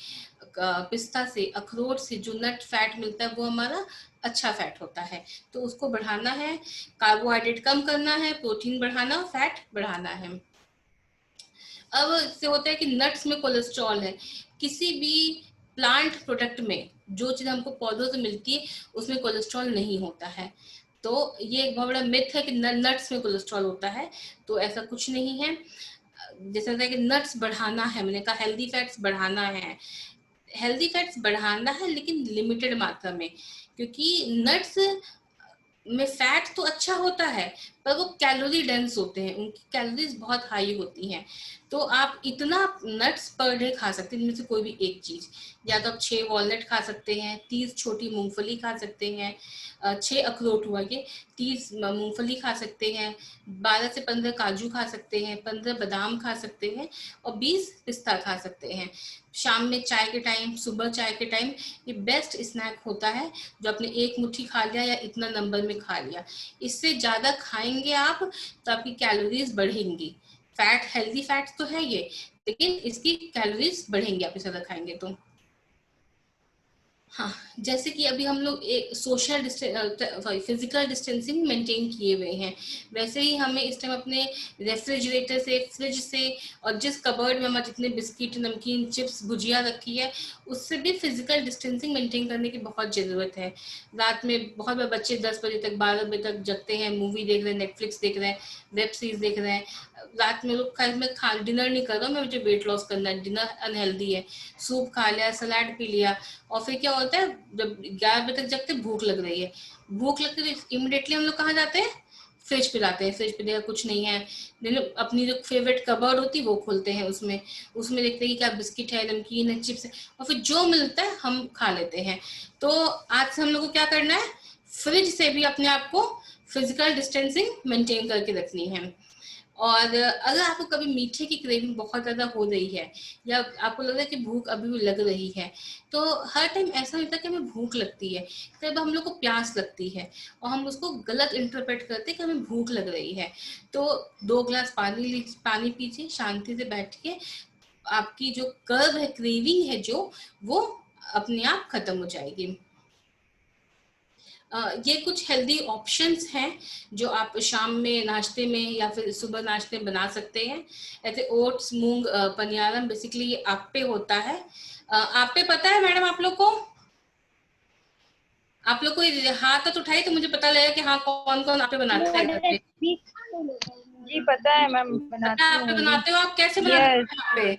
पिस्ता से, अखरोट से जो नट फैट मिलता है वो हमारा अच्छा फैट होता है। तो उसको बढ़ाना है, कार्बोहाइड्रेट कम करना है, प्रोटीन बढ़ाना, फैट बढ़ाना है। अब इससे होता है कि नट्स में कोलेस्ट्रॉल है। किसी भी प्लांट प्रोडक्ट में जो चीज हमको पौधों से मिलती है उसमें कोलेस्ट्रॉल नहीं होता है। तो ये एक बहुत बड़ा मिथ है कि नट्स में कोलेस्ट्रॉल होता है, तो ऐसा कुछ नहीं है। जैसे होता है कि नट्स बढ़ाना है, मैंने कहा हेल्दी फैट्स बढ़ाना है। हेल्दी फैट्स बढ़ाना है लेकिन लिमिटेड मात्रा में, क्योंकि नट्स में फैट तो अच्छा होता है पर वो कैलोरी डेंस होते हैं, उनकी कैलोरीज बहुत हाई होती हैं। तो आप इतना नट्स पर डे खा सकते हैं, इनमें से कोई भी एक चीज, या तो आप 6 वॉलनट खा सकते हैं, 30 छोटी मूंगफली खा सकते हैं, 6 अखरोट हुआ के 30 मूंगफली खा सकते हैं, 12 से 15 काजू खा सकते हैं, 15 बादाम खा सकते हैं, और 20 पिस्ता खा सकते हैं। शाम में चाय के टाइम, सुबह चाय के टाइम, ये बेस्ट स्नैक होता है जो आपने एक मुट्ठी खा लिया या इतना नंबर में खा लिया। इससे ज्यादा खाएंगे आप तो आपकी कैलोरीज बढ़ेंगी। फैट, हेल्दी फैट तो है ये, लेकिन इसकी कैलोरीज बढ़ेंगी आप ज्यादा खाएंगे तो। हाँ, जैसे कि अभी हम लोग एक सोशल फिजिकल डिस्टेंसिंग मेंटेन किए हुए हैं, वैसे ही हमें इस टाइम अपने रेफ्रिजरेटर से, फ्रिज से, और जिस कबर्ड में हमारे जितने बिस्किट, नमकीन, चिप्स, भुजिया रखी है, उससे भी फिजिकल डिस्टेंसिंग मेंटेन करने की बहुत जरूरत है। रात में बहुत बार बच्चे 10 बजे तक, 12 बजे तक जगते हैं, मूवी देख रहे हैं, नेटफ्लिक्स देख रहे हैं, वेब सीरीज देख रहे हैं। रात में लोग खा डिनर नहीं कर रहा हूँ मैं, मुझे वेट लॉस करना है, डिनर अनहेल्दी है, सूप खा लिया, सलाद पी लिया, और फिर क्या होता है जब 11 बजे तक जगते, भूख लग रही है, भूख लगती है तो इमिडिएटली हम लोग कहाँ जाते हैं, फ्रिज पे जाते हैं। फ्रिज पे देखा कुछ नहीं है, अपनी जो फेवरेट कबर्ड होती है वो खोलते हैं, उसमें देखते हैं कि क्या बिस्किट है, नमकीन है, चिप्स है, और फिर जो मिलता है हम खा लेते हैं। तो आज से हम लोग को क्या करना है, फ्रिज से भी अपने आप को फिजिकल डिस्टेंसिंग मेंटेन करके रखनी है। और अगर आपको कभी मीठे की क्रेविंग बहुत ज्यादा हो रही है या आपको लग रहा है कि भूख अभी भी लग रही है, तो हर टाइम ऐसा होता है कि हमें भूख लगती है, तब हम लोग को प्यास लगती है और हम उसको गलत इंटरप्रेट करते हैं कि हमें भूख लग रही है। तो 2 ग्लास पानी पीजिए, शांति से बैठ के, आपकी जो कर्व है, क्रेविंग है जो, वो अपने आप खत्म हो जाएगी। ये कुछ हेल्दी ऑप्शंस हैं जो आप शाम में नाश्ते में या फिर सुबह नाश्ते में बना सकते हैं। ऐसे ओट्स, मूंग, पनियारम, बेसिकली ये आप्पे होता है। आप्पे पता है मैडम आप लोग को? आप लोग को हाथ तो उठाइए तो मुझे पता लगेगा कि हाँ कौन कौन आप्पे बनाते हैं घर पे। जी पता है मैम, बनाती हूँ। आप्पे बनाते हो आप? कैसे बनाते हैं आप्पे?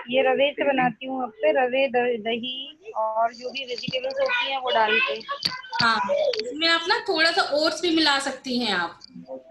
ये रवे से बनाती हूँ आप्पे, रवे, दही और जो भी वेजिटेबल्स होती हैं वो डाल के। हाँ, इसमें आप ना थोड़ा सा ओट्स भी मिला सकती हैं आप।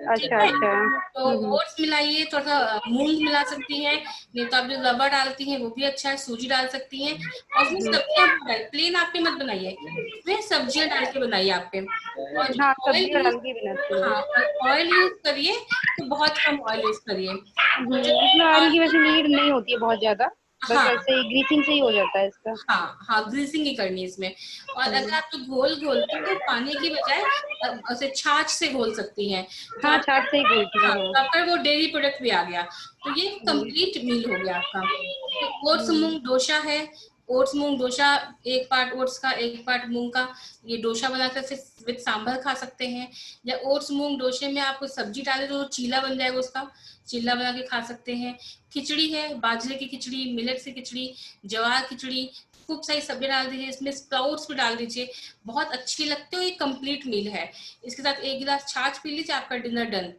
अच्छा अच्छा। तो ओट्स मिलाइए, थोड़ा सा मूंग मिला सकती हैं, नहीं तो आप जो रवा डालती हैं वो भी अच्छा है, सूजी डाल सकती हैं। और उसमें सब्जियां प्लेन आप्पे मत बनाइए, उसमें सब्जियां डाल के बनाइए आप्पे। और हाँ, ऑयल सब्जियां यूज, डाल के बनाती हूँ। हाँ, और ऑयल यूज करिए तो बहुत कम ऑयल यूज करिए। इसमें ऑयल की वैसे नीड नहीं होती है बहुत ज्यादा, बस हाँ ऐसे ही ग्रीसिंग से ही हो जाता है इसका। हाँ हाँ, ग्रीसिंग ही करनी है इसमें। और अगर आप तो घोल घोलती तो पानी की बजाय उसे छाछ से घोल सकती हैं। तो हाँ, आप, छाछ से ही घोलती हाँ, हूँ। प्रॉपर वो डेयरी प्रोडक्ट भी आ गया, तो ये कंप्लीट मील हो गया आपका। तो ओट्स मूंग डोसा है, ओट्स मूंग डोसा, 1 पार्ट ओट्स का 1 पार्ट मूंग का, ये डोसा बनाकर फिर विद सांभर खा सकते हैं। या ओट्स मूंग डोसे में आपको सब्जी डाले तो चीला बन जाएगा, उसका चीला बना के खा सकते हैं। खिचड़ी है, बाजरे की खिचड़ी, मिलेट की खिचड़ी, ज्वार खिचड़ी, खूब सारी सब्जी डाल दीजिए, इसमें स्प्राउट्स भी डाल दीजिए, बहुत अच्छी लगती है। ये कंप्लीट मील है। इसके साथ 1 गिलास छाछ पी लीजिए, आपका डिनर डन।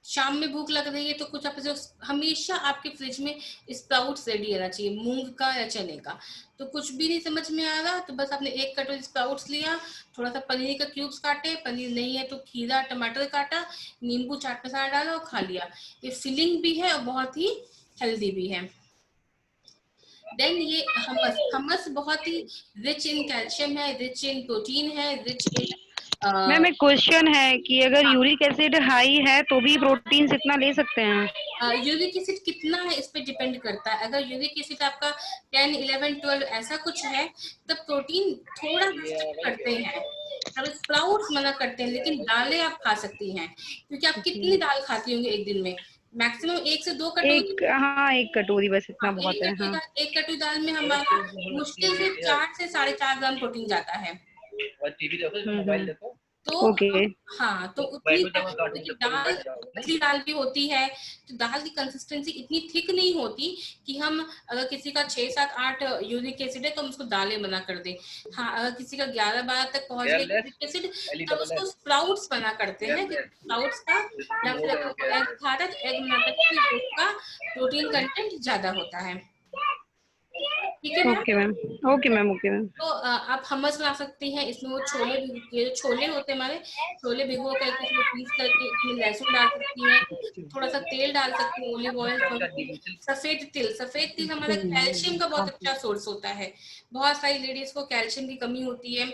शाम में भूख लग रही है तो कुछ आप जो, हमेशा आपके फ्रिज में स्प्राउट्स रेडी रहना चाहिए, मूंग का या चने का। तो कुछ भी नहीं समझ में आ रहा तो बस आपने 1 कटोरी स्प्राउट्स लिया, थोड़ा सा पनीर का क्यूब्स काटे, पनीर नहीं है तो खीरा टमाटर काटा, नींबू चाट मसाला डाला और खा लिया। ये फिलिंग भी है और बहुत ही हेल्दी भी है। देन ये हमस बहुत ही रिच इन कैल्शियम है, रिच इन प्रोटीन है, रिच इन मैम एक क्वेश्चन है कि अगर यूरिक एसिड हाई है तो भी प्रोटीन इतना ले सकते हैं? यूरिक एसिड कितना है इस पे डिपेंड करता है। अगर यूरिक एसिड आपका 10, 11, 12 ऐसा कुछ है तब प्रोटीन थोड़ा रिस्ट्रिक्ट करते हैं, तब स्प्राउट्स मना करते हैं, लेकिन दालें आप खा सकती हैं। क्योंकि आप कितनी दाल खाती होंगी एक दिन में? मैक्सिमम 1 से 2 कटोरी। हाँ, 1 कटोरी बस इतना हाँ, बहुत है। हाँ। 1 कटोरी दाल में हमारा मुश्किल से 4 से 4.5 ग्राम प्रोटीन जाता है। तो ओके। हाँ, तो उतनी दाल, पतली दाल भी होती है, तो दाल की कंसिस्टेंसी इतनी थिक नहीं होती कि हम, अगर किसी का 6, 7, 8 यूरिक एसिड है तो हम उसको दालें मना कर दें। हाँ, अगर किसी का 11, 12 तक पहुंच गया यूरिक एसिड तब उसको स्प्राउट्स मना करते हैं, कि स्प्राउट्स का, या फिर अगर वो एग खा रहा है तो एग मना करते हैं, उसका प्रोटीन कंटेंट ज्यादा होता है। ठीक है ma'am? Okay ma'am, okay ma'am, okay ma'am. तो आप हमस बना सकती हैं। इसमें वो छोले होते हैं हमारे, छोले भिगो करके इसमें पीस करके इसमें लहसुन डाल सकती हैं, थोड़ा सा तेल डाल सकती हैं, ऑलिव ऑयल, सफेद तिल। सफेद तिल हमारा कैल्शियम का बहुत अच्छा सोर्स होता है। बहुत सारी लेडीज को कैल्शियम की कमी होती है,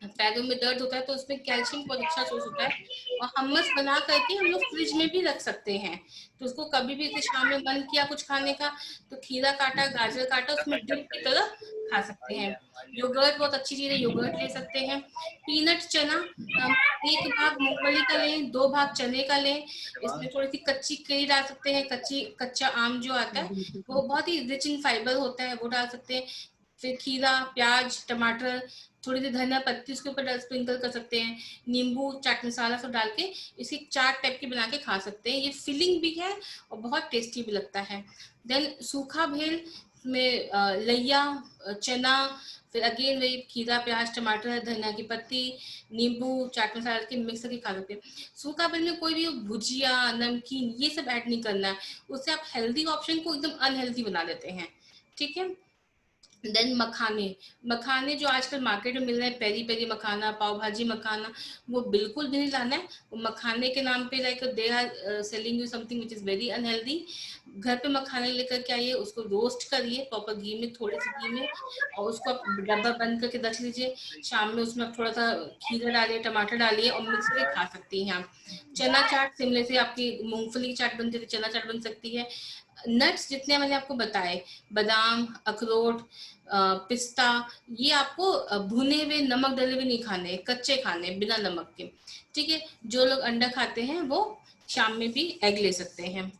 पैरों में दर्द होता है, तो उसमें कैल्शियम बहुत अच्छा सोर्स होता है। और हमस बना करके हम लोग फ्रिज में भी रख सकते हैं, तो उसको कभी भी शाम में मन किया कुछ खाने का तो खीरा काटा, गाजर काटा, उसमें डिप की तरह खा सकते हैं। योगर्ट बहुत अच्छी चीज है, योगर्ट ले सकते हैं। पीनट चना, 1 भाग मूंगफली का लें, 2 भाग चने का लें, इसमें थोड़ी सी कच्ची केरी डाल सकते हैं, कच्चा आम जो आता है वो बहुत ही रिच इन फाइबर होता है, वो डाल सकते हैं। फिर खीरा, प्याज, टमाटर, थोड़ी सी धनिया पत्ती उसके ऊपर स्प्रिंकल कर सकते हैं, नींबू, चाट मसाला सब डाल के इसकी चाट टाइप की बना के खा सकते हैं। ये फिलिंग भी है और बहुत टेस्टी भी लगता है। देन सूखा भेल में लैया, चना, फिर अगेन वही खीरा, प्याज, टमाटर, धनिया की पत्ती, नींबू, चाट मसाला के मिक्स करके खा सकते हैं। सूखा भेल में कोई भी भुजिया, नमकीन ये सब ऐड नहीं करना है, उससे आप हेल्दी ऑप्शन को एकदम अनहेल्दी बना देते हैं। ठीक है? देन मखाने जो आजकल मार्केट में मिल रहे हैं, पेरी पेरी मखाना, पाव भाजी मखाना, वो बिल्कुल भी नहीं लाना है। वो मखाने के नाम पे like they are selling you something which is very unhealthy. घर पे मखाने लेकर के आइए, उसको रोस्ट करिए प्रॉपर घी में, थोड़े से घी में, और उसको आप डब्बा बंद करके रख लीजिए। शाम में उसमें आप थोड़ा सा खीरा डालिए, टमाटर डालिए और मिक्स करके खा सकती हैं आप। चना चाट सिमले से आपकी मूंगफली की चाट बनती है, चना चाट बन सकती है। नट्स जितने मैंने आपको बताए, बादाम, अखरोट, पिस्ता, ये आपको भुने हुए नमक डले हुए नहीं खाने, कच्चे खाने बिना नमक के, ठीक है। जो लोग अंडा खाते हैं वो शाम में भी एग ले सकते हैं।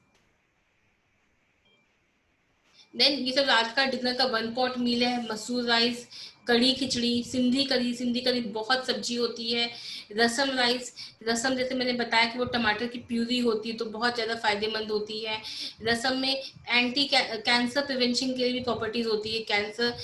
देन ये सब रात का डिनर का 1 पॉट मील है। मसूर राइस, कढ़ी खिचड़ी, सिंधी कढ़ी बहुत सब्जी होती है। रसम राइस, रसम जैसे मैंने बताया कि वो टमाटर की प्यूरी होती है तो बहुत ज़्यादा फायदेमंद होती है। रसम में एंटी कैंसर प्रिवेंशन के लिए भी प्रॉपर्टीज होती है, कैंसर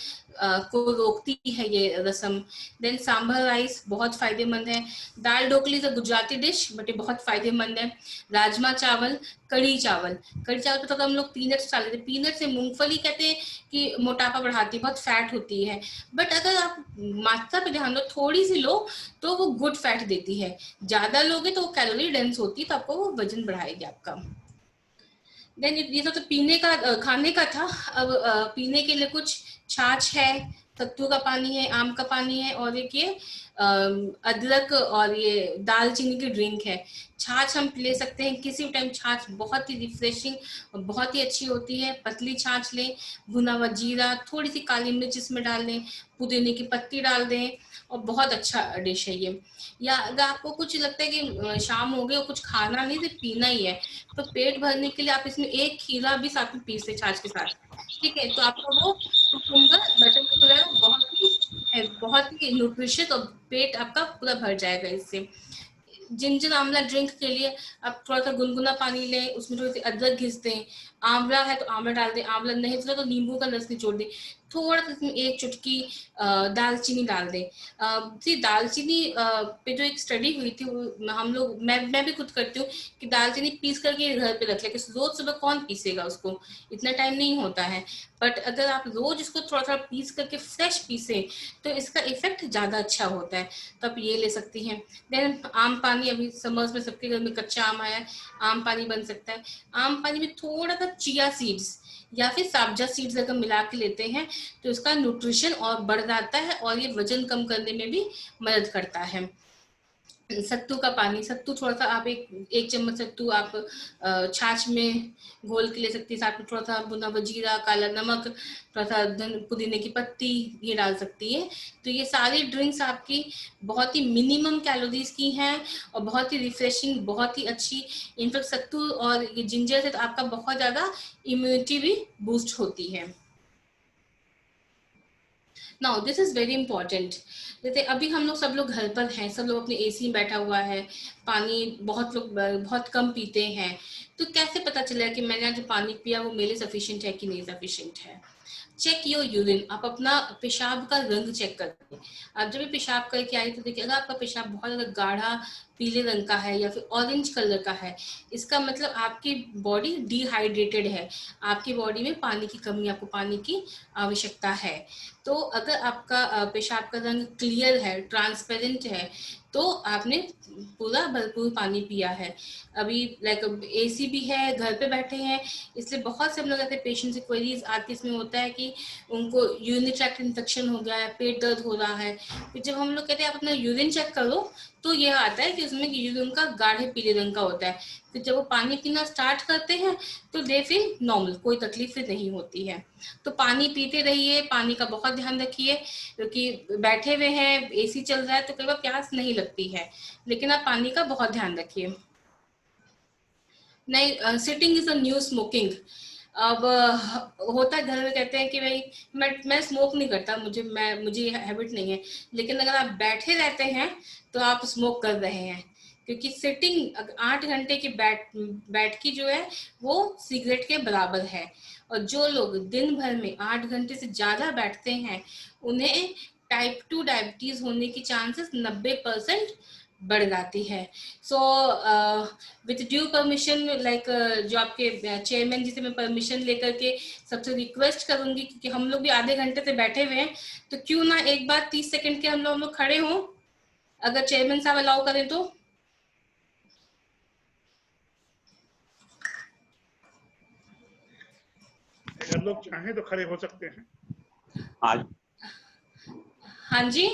को रोकती है ये रसम। देन सांभर राइस बहुत फायदेमंद है। Dal dhokli is a Gujarati dish but ये बहुत फायदेमंद है। राजमा चावल, कढ़ी चावल पे तो हम लोग पीनट्स डाल देते हैं। पीनट से मूंगफली कहते हैं कि मोटापा बढ़ाती है, बहुत फैट होती है, बट अगर आप मात्रा पे ध्यान दो, थोड़ी सी लो तो वो गुड फैट देती है। ज्यादा लोगे तो वो कैलोरी डेंस होती है, तो आपको वो वजन बढ़ाएगी आपका। देन ये तो पीने का खाने का था। अब पीने के लिए कुछ छाछ है, सत्तू का पानी है, आम का पानी है, और एक ये अदरक और ये दालचीनी की ड्रिंक है। छाछ हम ले सकते हैं किसी भी टाइम। छाछ बहुत ही रिफ्रेशिंग और बहुत ही अच्छी होती है। पतली छाछ लें, भुना हुआ जीरा, थोड़ी सी काली मिर्च इसमें डाल दें, पुदीने की पत्ती डाल दें, और बहुत अच्छा डिश है ये। या अगर आपको कुछ लगता है कि शाम हो गई और कुछ खाना नहीं, सिर्फ पीना ही है, तो पेट भरने के लिए आप इसमें एक खीरा भी साथ में पीस लें छाछ के साथ, ठीक है। तो आपका वो कुकुम्बर बटर बहुत ही न्यूट्रिशियस, और पेट आपका पूरा भर जाएगा इससे। जिंजर आंवला ड्रिंक के लिए आप थोड़ा सा गुनगुना पानी लें, उसमें थोड़ी सी अदरक घिस दें। आंवला है तो आंवला डाल दें, आंवला नहीं तो नींबू का रस निचोड़ दें। थोड़ा सा इसमें एक चुटकी दालचीनी डाल दें। दालचीनी पे जो एक स्टडी हुई थी, हम लोग मैं भी खुद करती हूँ कि दालचीनी पीस करके घर पे रख ले, रोज सुबह कौन पीसेगा उसको, इतना टाइम नहीं होता है। बट अगर आप रोज इसको थोड़ा थोड़ा पीस करके फ्रेश पीसे तो इसका इफेक्ट ज्यादा अच्छा होता है, तो आप ये ले सकती हैं। देन आम पानी, अभी समर्स में सबके घर में कच्चा आम आया है, आम पानी बन सकता है। आम पानी में थोड़ा सा चिया सीड्स या फिर सब्जा सीड्स अगर मिला के लेते हैं तो इसका न्यूट्रिशन और बढ़ जाता है, और ये वजन कम करने में भी मदद करता है। सत्तू का पानी, सत्तू थोड़ा सा आप एक चम्मच सत्तू आप छाछ में घोल के ले सकती है, साथ में थोड़ा सा भुना हुआ जीरा, काला नमक, थोड़ा सा पुदीने की पत्ती, ये डाल सकती है। तो ये सारी ड्रिंक्स आपकी बहुत ही मिनिमम कैलोरीज की हैं और बहुत ही रिफ्रेशिंग, बहुत ही अच्छी। इनफैक्ट सत्तू और ये जिंजर से तो आपका बहुत ज्यादा इम्यूनिटी भी बूस्ट होती है। Now this is very important. जैसे अभी हम लोग सब लोग घर पर हैं, सब लोग अपने एसी में बैठा हुआ है, पानी बहुत लोग बहुत कम पीते हैं, तो कैसे पता चला कि मैंने आज जो पानी पिया वो मेरे सफिशिएंट है कि नहीं सफिशिएंट है। चेक योर यूरिन, आप अपना पेशाब का रंग चेक करते हैं। आप जब भी पेशाब करके आए तो देखिए, अगर आपका पेशाब बहुत ज्यादा गाढ़ा पीले रंग का है या फिर ऑरेंज कलर का है, इसका मतलब आपकी बॉडी डिहाइड्रेटेड है, आपकी बॉडी में पानी की कमी, आपको पानी की आवश्यकता है। तो अगर आपका पेशाब का रंग क्लियर है, ट्रांसपेरेंट है, तो आपने पूरा भरपूर पानी पिया है। अभी लाइक एसी भी है, घर पे बैठे हैं, इसलिए बहुत से हम लोग ऐसे पेशेंट से क्वेरीज आती, इसमें होता है कि उनको यूरिन ट्रैक्ट इन्फेक्शन हो गया है, पेट दर्द हो रहा है। तो जब हम लोग कहते हैं आप अपना यूरिन चेक करो, तो यह आता है कि उसमें यूरिन का गाढ़े पीले रंग का होता है। फिर जब वो पानी पीना स्टार्ट करते हैं तो दे फील नॉर्मल, कोई तकलीफ नहीं होती है। तो पानी पीते रहिए, पानी का बहुत ध्यान रखिए, क्योंकि बैठे हुए हैं, एसी चल रहा है, तो कई बार प्यास नहीं लगती है, लेकिन आप पानी का बहुत ध्यान रखिए। नहीं, sitting is a new smoking. अब होता है घर में, कहते हैं कि भाई मैं स्मोक नहीं करता, मुझे हैबिट नहीं है, लेकिन अगर आप बैठे रहते हैं तो आप स्मोक कर रहे हैं, क्योंकि सिटिंग 8 घंटे की बैठकी जो है वो सिगरेट के बराबर है। और जो लोग दिन भर में 8 घंटे से ज्यादा बैठते हैं उन्हें टाइप 2 डायबिटीज होने की चांसेस 90% बढ़ जाती है। So with due permission, like जो आपके चेयरमैन जी से मैं परमिशन लेकर के सबसे रिक्वेस्ट करूंगी, क्योंकि हम लोग भी आधे घंटे से बैठे हुए हैं, तो क्यों ना एक बार 30 सेकंड के हम लोग खड़े हों, अगर चेयरमैन साहब अलाउ करें तो। अगर लोग चाहें तो खड़े हो सकते हैं। आज हाँ जी,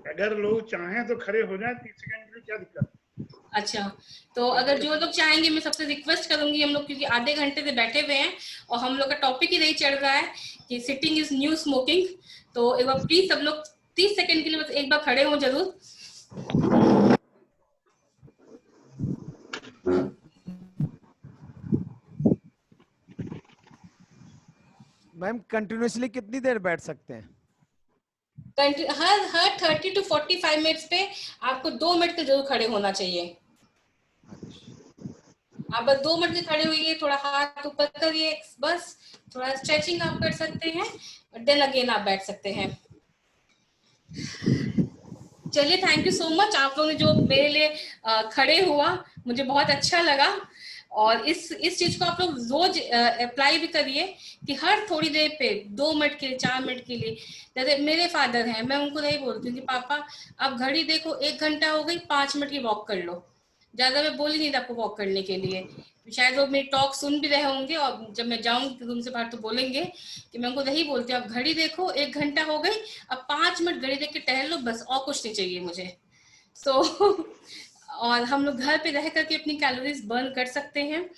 अगर लोग चाहें तो खड़े हो जाएं 30 सेकंड के लिए, क्या दिक्कत है? अच्छा, तो अगर जो लोग चाहेंगे, मैं सबसे रिक्वेस्ट करूंगी, हम लोग क्योंकि आधे घंटे से बैठे हुए हैं और हम लोग का टॉपिक ही नहीं चल रहा है कि सिटिंग इज न्यू स्मोकिंग, तो एक बार प्लीज सब लोग 30 सेकंड के लिए बस एक बार खड़े हो जरूर। मैम कंटिन्यूअसली कितनी देर बैठ सकते हैं? हर 30 to 45 मिनट्स पे आपको 2 मिनट के जरूर खड़े होना चाहिए। आप बस 2 मिनट के खड़े हुइए, थोड़ा हाथ ऊपर करिए, बस थोड़ा स्ट्रेचिंग आप कर सकते हैं, देन अगेन आप बैठ सकते हैं। चलिए, थैंक यू सो मच, आप लोगों ने जो मेरे लिए खड़े हुआ, मुझे बहुत अच्छा लगा। और इस चीज को आप लोग रोज अप्लाई भी करिए कि हर थोड़ी देर पे 2 मिनट के लिए, 4 मिनट के लिए, जैसे मेरे फादर हैं, मैं उनको नहीं बोलती हूँ कि पापा आप घड़ी देखो 1 घंटा हो गई, 5 मिनट की वॉक कर लो। ज्यादा मैं बोली नहीं था आपको वॉक करने के लिए, शायद वो मेरी टॉक सुन भी रहे होंगे और जब मैं जाऊंगी रूम से बाहर तो बोलेंगे कि मैं उनको नहीं बोलती, आप घड़ी देखो 1 घंटा हो गई, अब 5 मिनट घड़ी देख के टहल लो, बस और कुछ नहीं चाहिए मुझे। सो और हम लोग घर पे रह करके अपनी कैलोरीज बर्न कर सकते हैं,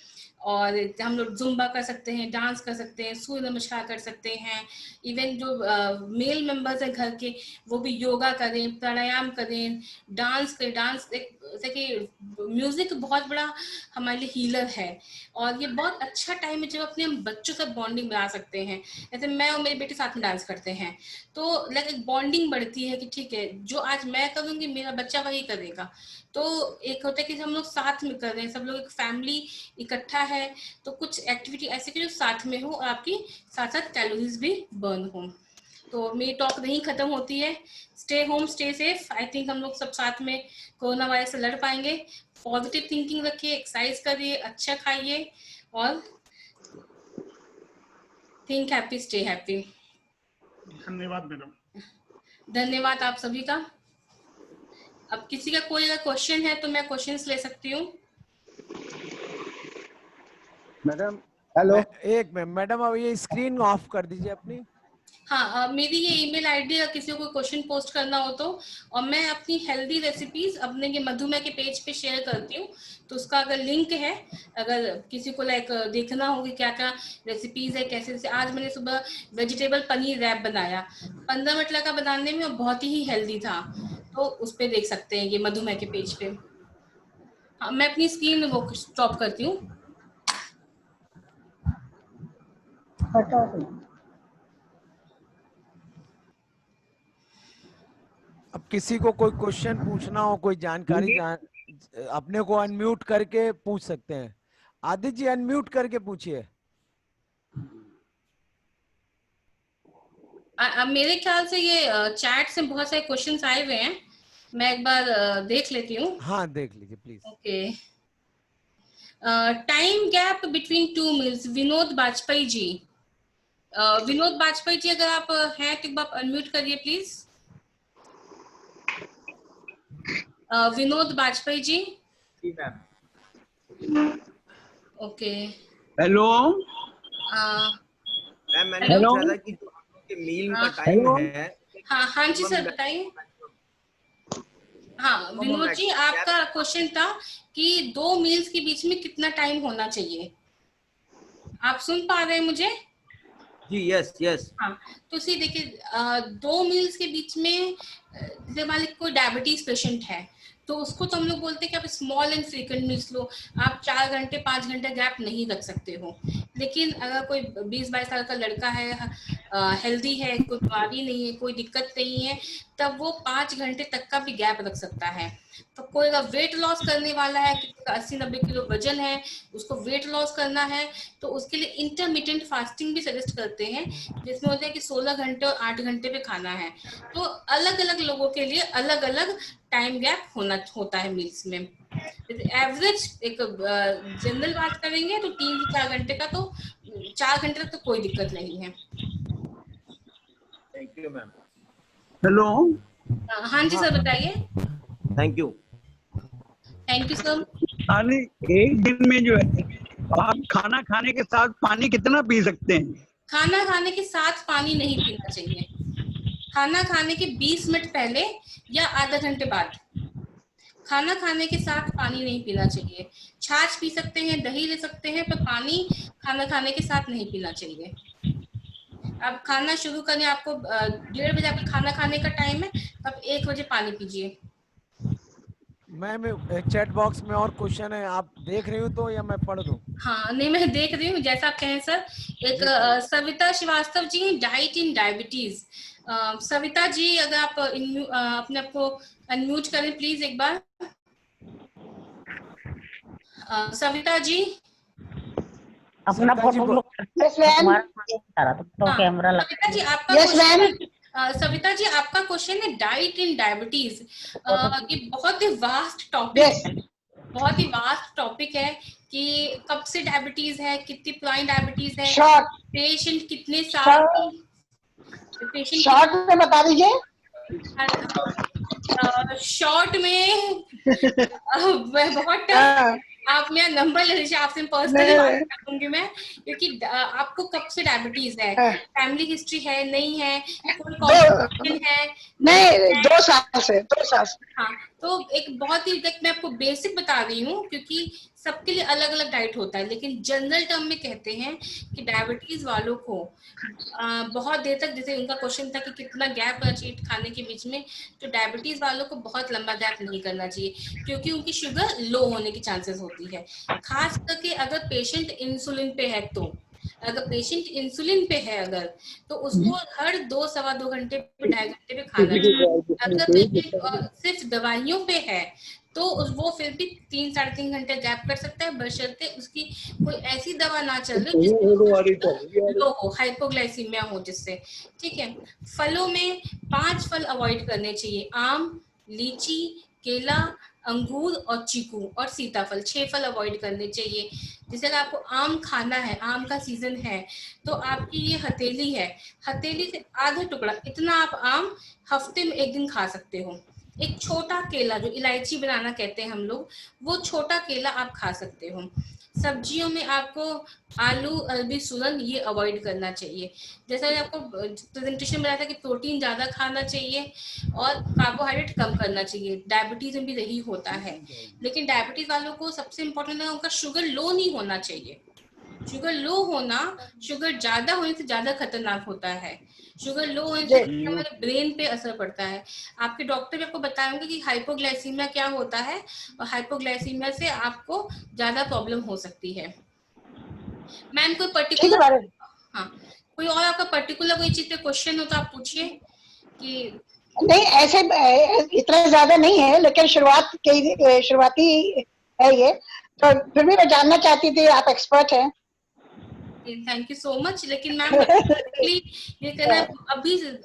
और हम लोग जुम्बा कर सकते हैं, डांस कर सकते हैं, सूर्य नमस्कार कर सकते हैं। इवन जो मेल मेंबर्स हैं घर के, वो भी योगा करें, प्राणायाम करें, डांस करें। डांस जैसे कि म्यूजिक बहुत बड़ा हमारे लिए हीलर है, और ये बहुत अच्छा टाइम है जब अपने हम बच्चों से बॉन्डिंग बना सकते हैं। जैसे मैं और मेरी बेटी साथ में डांस करते हैं, तो लाइक एक बॉन्डिंग बढ़ती है कि ठीक है, जो आज मैं करूंगी मेरा बच्चा वही करेगा। तो एक होता है कि हम लोग साथ में कर रहे हैं, सब लोग एक फैमिली इकट्ठा है, तो कुछ एक्टिविटी ऐसे की जो साथ में हो और आपकी साथ साथ कैलोरीज भी बर्न हो। तो मेरी टॉक नहीं खत्म होती है। Stay home, stay safe. I think हम लोग सब साथ में कोरोना वायरस से लड़ पाएंगे। पॉजिटिव थिंकिंग रखिए, एक्सरसाइज करिए, अच्छा खाइए, और थिंक हैप्पी, स्टे हैप्पी। धन्यवाद मैडम। धन्यवाद आप सभी का। अब किसी का कोई अगर क्वेश्चन है तो मैं क्वेश्चंस ले सकती हूँ। मैडम हेलो, एक मिनट मैडम, अब ये स्क्रीन ऑफ कर दीजिए अपनी। हाँ, मेरी ये ईमेल आईडी है, किसी को क्वेश्चन पोस्ट करना हो तो, और मैं अपनी हेल्दी रेसिपीज अपने ये मधुमेह के पेज पे शेयर करती हूँ, तो उसका अगर लिंक है, अगर किसी को लाइक देखना हो कि क्या क्या रेसिपीज है, कैसे जैसे आज मैंने सुबह वेजिटेबल पनीर रैप बनाया, 15 मिनट लगा बनाने में और बहुत ही हेल्दी था, तो उस पर देख सकते हैं ये मधुमेह के पेज पे। हाँ, मैं अपनी स्क्रीन वो स्टॉप करती हूँ। अब किसी को कोई क्वेश्चन पूछना हो, कोई जानकारी अपने को अनम्यूट करके पूछ सकते हैं। आदित्य जी अनम्यूट करके पूछिए। मेरे ख्याल से ये चैट से बहुत सारे क्वेश्चंस आए हुए हैं, मैं एक बार देख लेती हूँ। हाँ देख लीजिए please. Okay. Time gap between 2 meals, Vinod Bajpayee ji. Vinod Bajpayee ji अगर आप हैं तो एक बार अनम्यूट करिए प्लीज। विनोद बाजपेयी जी। जी मैम। ओके। हेलो मैम, मैंने हेलो। पूछा था कि जो आप लोग के मील का टाइम है। हाँ जी सर, बताइए। हाँ विनोद जी, आपका क्वेश्चन था कि 2 मील्स के बीच में कितना टाइम होना चाहिए। आप सुन पा रहे हैं मुझे? जी यस यस। हाँ, तो सी देखिए, 2 मील्स के बीच में जैसे मान लीजिए कोई डायबिटीज पेशेंट है, तो उसको तो हम लोग बोलते हैं कि आप स्मॉल एंड फ्रीक्वेंट मील्स लो, आप 4 घंटे 5 घंटे गैप नहीं रख सकते हो। लेकिन अगर कोई 20-22 साल का लड़का है, हेल्दी है, कोई बीमारी नहीं है, कोई दिक्कत नहीं है, तब वो 5 घंटे तक का भी गैप रख सकता है। तो कोई अगर वेट लॉस करने वाला है, किसी का 80-90 किलो वजन है, उसको वेट लॉस करना है, तो उसके लिए इंटरमिटेंट फास्टिंग भी सजेस्ट करते हैं, जिसमें होता है कि 16 घंटे और 8 घंटे पे खाना है। तो अलग अलग लोगों के लिए अलग अलग टाइम गैप होता है मील्स में। एवरेज एक जनरल बात करेंगे तो 3 से 4 घंटे का, तो 4 घंटे तक तो कोई दिक्कत नहीं है। Thank you ma'am. हेलो, हाँ जी सर बताइए। Thank you. Thank you sir. अरे एक दिन में जो है आप खाना खाने के साथ पानी कितना पी सकते हैं? खाना खाने के साथ पानी नहीं पीना चाहिए। खाना खाने के 20 मिनट पहले या आधा घंटे बाद। खाना खाने के साथ पानी नहीं पीना चाहिए। छाछ पी सकते हैं, दही ले सकते हैं, पर पानी खाना खाने के साथ नहीं पीना चाहिए। अब खाना शुरू करें, आपको 1:30 बजे आपका खाना खाने का टाइम है, तो आप 1 बजे पानी पीजिए। मैम चैट बॉक्स में और क्वेश्चन है, आप देख रही हो तो या मैं पढ़ दूं? हाँ नहीं, मैं देख रही हूँ, जैसा आप कहें सर। एक Savita Srivastava ji, diet in diabetes. Savita ji अगर आप अपने आप को अनम्यूट करें प्लीज एक बार। सविता जी अपना फोटो कैमरा लगा। सविता जी आपका क्वेश्चन, सविता जी आपका क्वेश्चन है डाइट इन डायबिटीज। ये बहुत ही वास्ट टॉपिक है, बहुत ही वास्ट टॉपिक है कि कब से डायबिटीज है, कितनी पुरानी डायबिटीज है, पेशेंट कितने साल की, पेशेंट शॉर्ट में बता दीजिए। शॉर्ट में बहुत टफ। आप मेरा नंबर ले लीजिए, आपसे पर्सनली बात करूंगी मैं, क्योंकि आपको कब से डायबिटीज है, फैमिली हिस्ट्री है, नहीं है, कोई कॉम्प्लिकेशन है? नहीं, 2 साल से 2 साल से। हाँ, तो एक बहुत ही मैं आपको बेसिक बता रही हूँ, क्योंकि सबके लिए अलग अलग डाइट होता है, लेकिन जनरल टर्म में कहते हैं कि डायबिटीज वालों को बहुत देर तक, जैसे उनका क्वेश्चन था कि कितना गैप होना चाहिए खाने के बीच में, तो डायबिटीज वालों को बहुत लंबा गैप नहीं करना चाहिए, क्योंकि उनकी शुगर लो होने की चांसेस होती है। खास करके अगर पेशेंट इंसुलिन पे है, तो अगर पेशेंट इंसुलिन पे है अगर, तो उसको हर 2-2.25 घंटे पे, 2.5 घंटे पे खाना चाहिए। अगर पेशेंट सिर्फ दवाइयों पे है तो वो फिर भी 3-3.5 घंटे गैप कर सकता है, बशर्ते उसकी कोई ऐसी दवा ना चल रही जिससे लो हो, हाइपोग्लाइसीमिया हो जिससे। ठीक है। फलों में 5 फल अवॉइड करने चाहिए: आम, लीची, केला, अंगूर और चीकू, और सीताफल। 6 फल अवॉइड करने चाहिए। जैसे अगर आपको आम खाना है, आम का सीजन है, तो आपकी ये हथेली है, हथेली से आधा टुकड़ा इतना आप आम हफ्ते में 1 दिन खा सकते हो। एक छोटा केला, जो इलायची बनाना कहते हैं हम लोग, वो छोटा केला आप खा सकते हो। सब्जियों में आपको आलू, अरबी, सूरन ये अवॉइड करना चाहिए। जैसा आपको प्रेजेंटेशन में बताया था कि प्रोटीन ज्यादा खाना चाहिए और कार्बोहाइड्रेट कम करना चाहिए। डायबिटीज में भी यही होता है, लेकिन डायबिटीज वालों को सबसे इम्पोर्टेंट है उनका शुगर लो नहीं होना चाहिए। शुगर लो होना, शुगर ज्यादा होने से ज्यादा खतरनाक होता है। शुगर लो होने से हमारे ब्रेन पे असर पड़ता है। आपके डॉक्टर भी आपको बताएंगे कि हाइपोग्लाइसीमिया क्या होता है, और हाइपोग्लाइसीमिया से आपको ज्यादा प्रॉब्लम हो सकती है। मैम कोई पर्टिकुलर, हाँ, कोई और आपका पर्टिकुलर कोई चीज पे क्वेश्चन हो तो आप पूछिए। कि नहीं, ऐसे इतना ज्यादा नहीं है, लेकिन शुरुआती है ये, तो फिर भी मैं जानना चाहती थी, आप एक्सपर्ट हैं। Thank you so much. लेकिन मैम ये कहना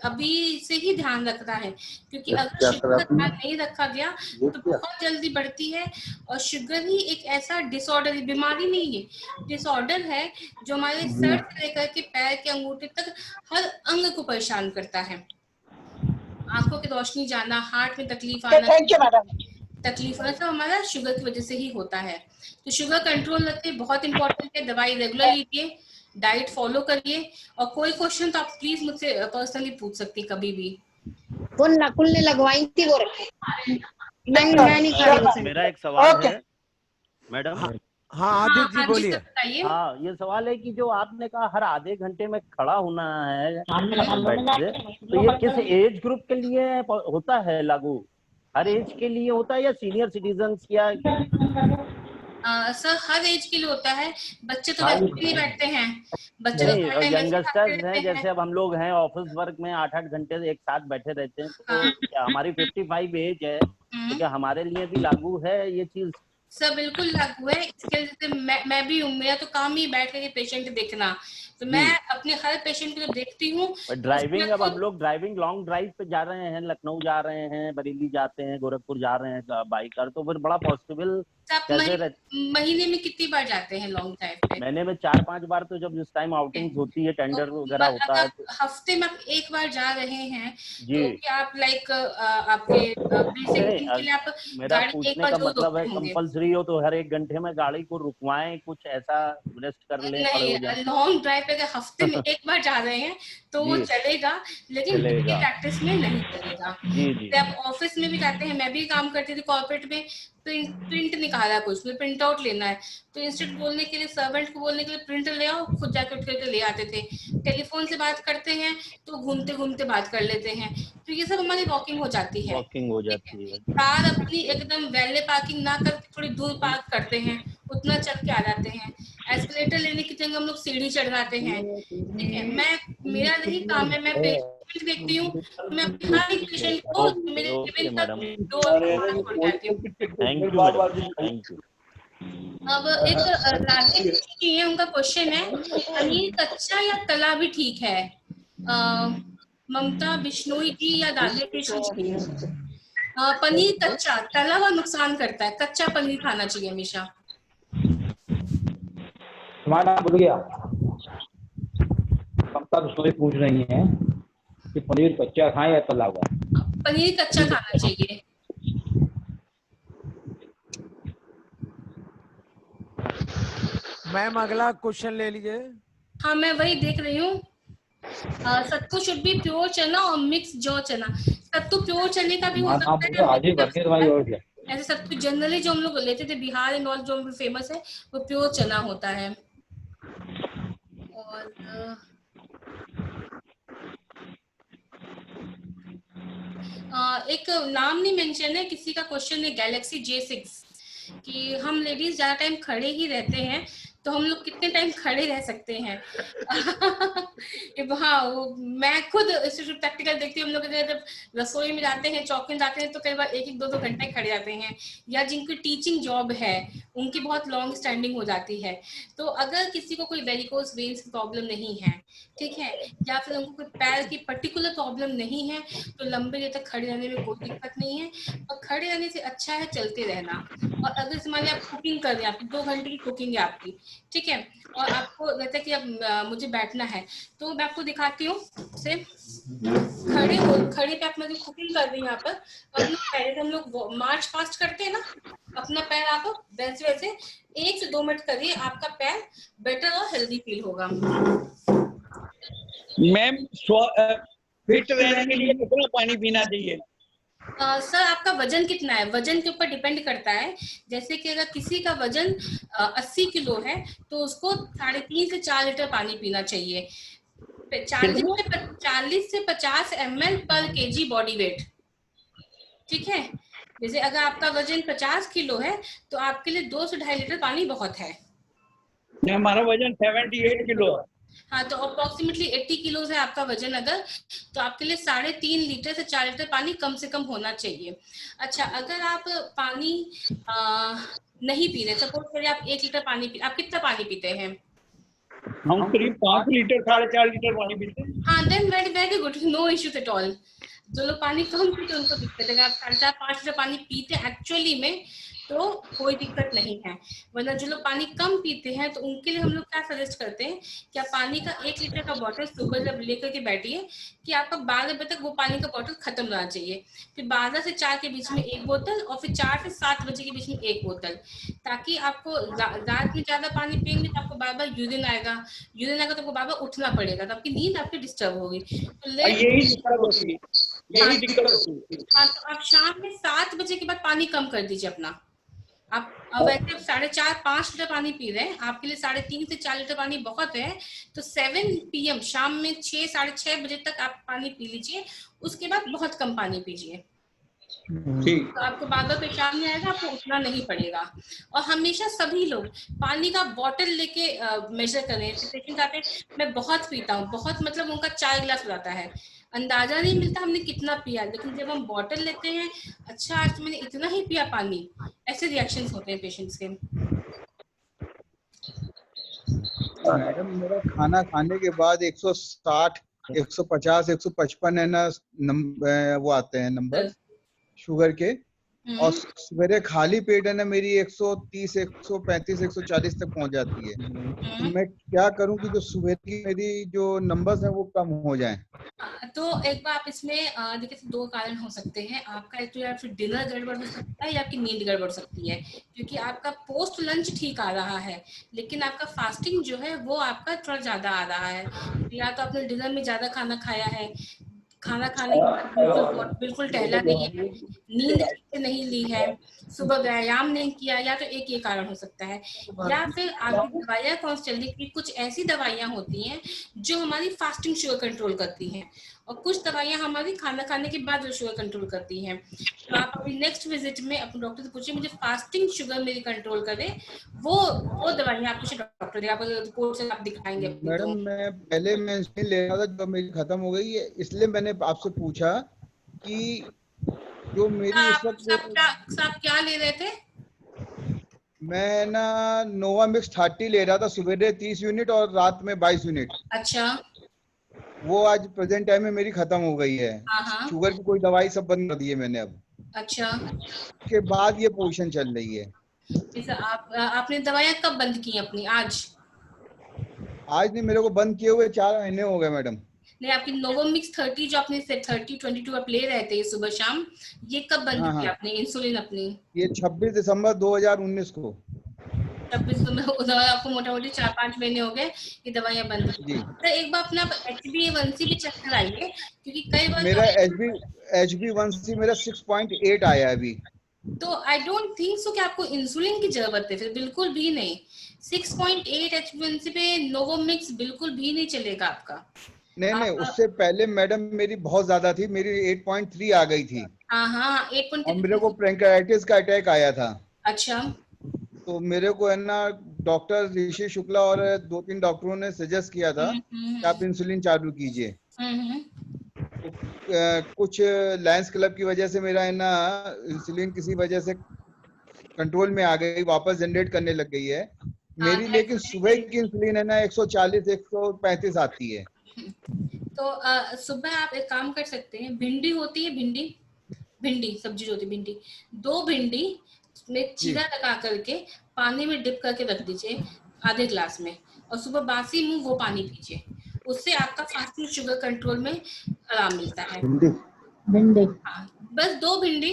अभी से ही ध्यान रखना है, क्योंकि अगर शुगर का ध्यान नहीं रखा गया तो बहुत जल्दी बढ़ती है। और शुगर ही एक ऐसा डिसऑर्डर, बीमारी नहीं है, डिसऑर्डर है जो हमारे सर से लेकर के पैर के अंगूठे तक हर अंग को परेशान करता है। आंखों की रोशनी जाना, हार्ट में तकलीफ आना, तकलीफ सब हमारा शुगर की वजह से ही होता है। तो शुगर कंट्रोल रखिए, बहुत इंपॉर्टेंट है। दवाई रेगुलर लीजिए, डाइट फॉलो करिए, और कोई क्वेश्चन तो आप प्लीज मुझसे पर्सनली पूछ सकती कभी भी। वो नकुल ने लगवाई थी, वो रखे। नहीं, मैं नहीं खा रही। मेरा एक सवाल है मैडम। हाँ आदित्य जी बोलिए। हाँ, ये सवाल है कि जो आपने कहा हर आधे घंटे में खड़ा होना है बेड से, तो ये किस एज ग्रुप के लिए होता है लागू? हर एज के लिए होता है या सीनियर सिटीजन्स या? सर हर एज के लिए होता है। बच्चे तो वैसे नहीं बैठते हैं, बच्चे तो यंगस्टर्स हैं, जैसे अब हम लोग हैं ऑफिस वर्क में 8-8 घंटे एक साथ बैठे रहते हैं, तो क्या हमारी 55 एज है, तो क्या हमारे लिए भी लागू है ये चीज? सर बिल्कुल लागू है। इसके जैसे मैं भी हूँ, मेरा तो काम ही बैठ के पेशेंट देखना, तो मैं अपने हर पेशेंट को देखती हूँ। ड्राइविंग, अब हम लोग ड्राइविंग लॉन्ग ड्राइव पे जा रहे हैं, लखनऊ जा रहे हैं, बरेली जाते हैं, गोरखपुर जा रहे हैं बाइकर, तो फिर बड़ा पॉसिबल कैसे महीने में कितनी बार जाते हैं लॉन्ग ड्राइव पे? महीने में 4-5 बार, तो जब जिस टाइम आउटिंग होती है, टेंडर वगैरह होता है, तो हफ्ते में आप एक बार जा रहे हैं जी, तो क्या आप लाइक आपके बेसिक के लिए आप मेरा गाड़ी पूछने एक बार का जरूर मतलब है रोकते होंगे। कंपलसरी हो तो हर 1 घंटे में गाड़ी को रुकवाएं, कुछ ऐसा रेस्ट कर ले, खड़े हो जाए। लॉन्ग ड्राइव पे अगर हफ्ते में एक बार जा रहे हैं तो वो चलेगा, लेकिन डेली प्रैक्टिस में नहीं चलेगा। आप ऑफिस में भी जाते हैं, मैं भी काम करती थी कॉर्पोरेट में, प्रिंट निकाला कुछ, प्रिंट आउट लेना है, तो इंस्टेंट बोलने के लिए, सर्वेंट को बोलने के लिए प्रिंट ले आओ, खुद जाकर उठ करके ले आते थे। टेलीफोन से बात करते हैं तो घूमते घूमते बात कर लेते हैं, तो ये सब हमारी वॉकिंग हो जाती है। कार अपनी एकदम वैले पार्किंग ना करके थोड़ी दूर पार्क करते हैं, उतना चल के आ जाते हैं। एस्केलेटर लेने की जगह हम लोग सीढ़ी चढ़ जाते हैं। ठीक है, मेरा नहीं काम है, मैं पेशेंट देखती हूँ, मैं हर एक पेशेंट को मेरे केबिन तक डोर खोल जाती हूँ। Thank you. अब एक राधे जी है, उनका क्वेश्चन है, पनीर कच्चा या तला भी ठीक है? ममता बिश्नोई जी या राधे कृष्ण जी? पनीर कच्चा, तला हुआ नुकसान करता है, कच्चा पनीर खाना चाहिए हमेशा। तुम्हारा नाम भूल गया। ममता बिश्नोई पूछ रही है कि पनीर कच्चा खाएं या तला हुआ? पनीर कच्चा खाना चाहिए। मैम अगला क्वेश्चन ले लीजिए। हाँ मैं वही देख रही हूँ। सत्तू शुड बी प्योर चना और मिक्स जौ चना। सत्तू प्योर चने का भी हो सकता है, ऐसे सत्तू जनरली जो हम लोग लेते थे बिहार एंड ऑल जो फेमस है वो प्योर चना होता है। और एक नाम नहीं मेंशन है, किसी का क्वेश्चन है गैलेक्सी J6 कि हम लेडीज ज्यादा टाइम खड़े ही रहते हैं, तो हम लोग कितने टाइम खड़े रह सकते हैं? हाँ, मैं खुद प्रैक्टिकल देखती हूँ। हम लोग जब रसोई में जाते हैं, चौक में जाते हैं, तो कई बार 1-2 घंटे खड़े जाते हैं, या जिनकी टीचिंग जॉब है उनकी बहुत लॉन्ग स्टैंडिंग हो जाती है। तो अगर किसी को कोई वेरिकोज वेन्स की प्रॉब्लम नहीं है, ठीक है, या फिर उनको कोई पैर की पर्टिकुलर प्रॉब्लम नहीं है, तो लंबे देर तक खड़े रहने में कोई दिक्कत नहीं है, और खड़े रहने से अच्छा है चलते रहना। और अगर मान लीजिए आप कुकिंग कर रहे हैं, आपकी 2 घंटे की कुकिंग है आपकी, ठीक है, और आपको लगता है कि अब मुझे बैठना है, तो मैं आपको दिखाती हूँ से खड़े पे आप मतलब कुकिंग कर रही हैं यहाँ पर, अपना पैर हम लोग मार्च पास्ट करते हैं ना, अपना पैर आप वैसे 1 से 2 मिनट करिए, आपका पैर बेटर और हेल्दी फील होगा। मैम फिट रहने के लिए कितना पानी पीना चाहिए? सर आपका वजन कितना है, वजन के ऊपर डिपेंड करता है। जैसे कि अगर किसी का वजन 80 किलो है तो उसको 3.5 से 4 लीटर पानी पीना चाहिए। 40 से 50 ml पर kg बॉडी वेट, ठीक है। जैसे अगर आपका वजन 50 किलो है तो आपके लिए 2 से 2.5 लीटर पानी बहुत है। हमारा वजन 78 किलो है। हाँ, तो अप्रोक्सीमेटली 80 किलो है आपका वजन, अगर तो आपके लिए 3.5 लीटर से 4 लीटर पानी कम से कम होना चाहिए। अच्छा, अगर आप पानी नहीं पी रहे, सपोज करिए आप 1 लीटर पानी आप कितना पानी पीते हैं? हम करीब 5 लीटर 4.5 लीटर पानी पीते हैं। हाँ, then very good, no issues at all. जो लोग पानी कम पीते हैं उनको दिक्कत है। आप 4.5-5 लीटर पानी पीते हैं एक्चुअली में तो कोई दिक्कत नहीं है, वरना जो लोग पानी कम पीते हैं तो उनके लिए हम लोग क्या सजेस्ट करते हैं कि आप पानी का 1 लीटर का बॉटल सुबह जब लेकर के बैठिए कि आपका 12 बजे तक वो पानी का बॉटल खत्म होना चाहिए, फिर 12 से 4 के बीच में 1 बोतल और फिर 4 से 7 बजे के बीच में 1 बोतल, ताकि आपको रात में ज्यादा पानी पियेंगे तो आपको बार बार यूरिन आएगा तो आपको बार बार उठना पड़ेगा, तो आपकी नींद आपकी डिस्टर्ब होगी। तो हाँ, तो आप शाम में 7 बजे के बाद पानी कम कर दीजिए अपना। आप अब वैसे 4.5-5 लीटर पानी पी रहे हैं, आपके लिए 3.5 से 4 लीटर पानी बहुत है, तो 7 PM शाम में 6-6:30 बजे तक आप पानी पी लीजिए, उसके बाद बहुत कम पानी पीजिए, तो आपको बार-बार पेशाब नहीं आएगा, आपको उठना नहीं पड़ेगा। और हमेशा सभी लोग पानी का बॉटल लेके मेजर करें। पेशेंट आते हैं मैं बहुत पीता हूँ, बहुत मतलब उनका 4 गिलास हो जाता है, अंदाजा नहीं मिलता हमने कितना पिया, लेकिन जब हम बॉटल लेते हैं, अच्छा आज मैंने इतना ही पिया पानी, ऐसे रिएक्शंस होते हैं पेशेंट्स के। मैडम मेरा खाना खाने के बाद 160, 150, 155 है ना वो आते हैं नंबर शुगर के, और सवेरे खाली पेट है ना मेरी 130, 135, 140 तक पहुंच जाती है। तो मैं क्या करूं कि जो सुबह की मेरी जो नंबर्स हैं वो कम हो जाएं? तो एक बार आप इसमें देखिए 2 कारण हो सकते हैं। आपका एक तो या फिर डिनर गड़बड़ हो सकता है या आपकी नींद गड़बड़ सकती है, क्योंकि आपका पोस्ट लंच ठीक आ रहा है लेकिन आपका फास्टिंग जो है वो आपका थोड़ा ज्यादा आ रहा है। या तो आपने डिनर में ज्यादा खाना खाया है, खाना खाने के बाद बिल्कुल टहला नहीं है, नींद ठीक से नहीं ली है, सुबह व्यायाम नहीं किया, या तो एक ये कारण हो सकता है। या फिर आपकी दवाइयाँ कौन सी चल रही है, कुछ ऐसी दवाइयाँ होती हैं जो हमारी फास्टिंग शुगर कंट्रोल करती हैं और कुछ दवाइयाँ हमारी खाना खाने के बाद जो शुगर कंट्रोल करती हैं। तो आप अभी नेक्स्ट विजिट में अपने डॉक्टर से पूछिए मुझे फास्टिंग शुगर मेरी कंट्रोल करे, वो दवाइयाँ आपको डॉक्टर दे, आप रिपोर्ट से आप दिखाएंगे। मैडम मैं पहले मैं इंसुलिन ले रहा था जो मेरी खत्म हो गई है, इसलिए मैंने आपसे पूछा कि जो मेरी इस वक्त आप क्या ले रहे थे? मैं ना नोवामिक्स 30 ले रहा था, सुबह 30 यूनिट और रात में 22 यूनिट। अच्छा। वो आज प्रेजेंट टाइम में मेरी खत्म हो गई है। शुगर की कोई दवाई सब बंद कर दी है मैंने अब। अच्छा। के बाद ये पोजीशन चल रही है। आपने दवाइयाँ कब बंद की अपनी? आज नहीं, मेरे को बंद किए हुए 4 महीने हो गए मैडम। नहीं, आपकी नोवोमिक्स 30 जो आपने 30-22 आप ले रहे थे सुबह शाम, ये कब बंद किया आपने इंसुलिन अपनी? ये 26 दिसंबर 2019 को। 26 तो आपको मोटा मोटी 4-5 महीने हो गए ये दवाइयाँ बंद की। तो एक बार अपना HbA1c भी चेक कराइए, क्योंकि कई बार मेरा HbA1c मेरा 6.8 आया अभी। तो आई डोंट थिंक सो कि आपको इंसुलिन की जरूरत है, फिर बिल्कुल भी नहीं। 6.8 HbA1c पे नोवोमिक्स बिल्कुल भी नहीं चलेगा आपका। नहीं, उससे पहले मैडम मेरी बहुत ज्यादा थी, मेरी 8.3 आ गई थी। हाँ 8.3। और मेरे को पैंक्रियाटिस का अटैक आया था। अच्छा। तो मेरे को है ना डॉक्टर ऋषि शुक्ला और 2-3 डॉक्टरों ने सजेस्ट किया था कि आप इंसुलिन चालू कीजिए। तो कुछ लायंस क्लब की वजह से मेरा है ना इंसुलिन किसी वजह से कंट्रोल में आ गई, वापस जनरेट करने लग गई है मेरी। लेकिन सुबह की इंसुलिन है ना 140, 135 आती है। तो सुबह आप एक काम कर सकते हैं, भिंडी होती है, भिंडी सब्जी जो होती है, भिंडी 2 भिंडी में चीरा लगा करके पानी में डिप करके रख दीजिए आधे ग्लास में, और सुबह बासी मुंह वो पानी पीजिए। उससे आपका फास्टिंग शुगर कंट्रोल में आराम मिलता है। भिंडी बस 2 भिंडी,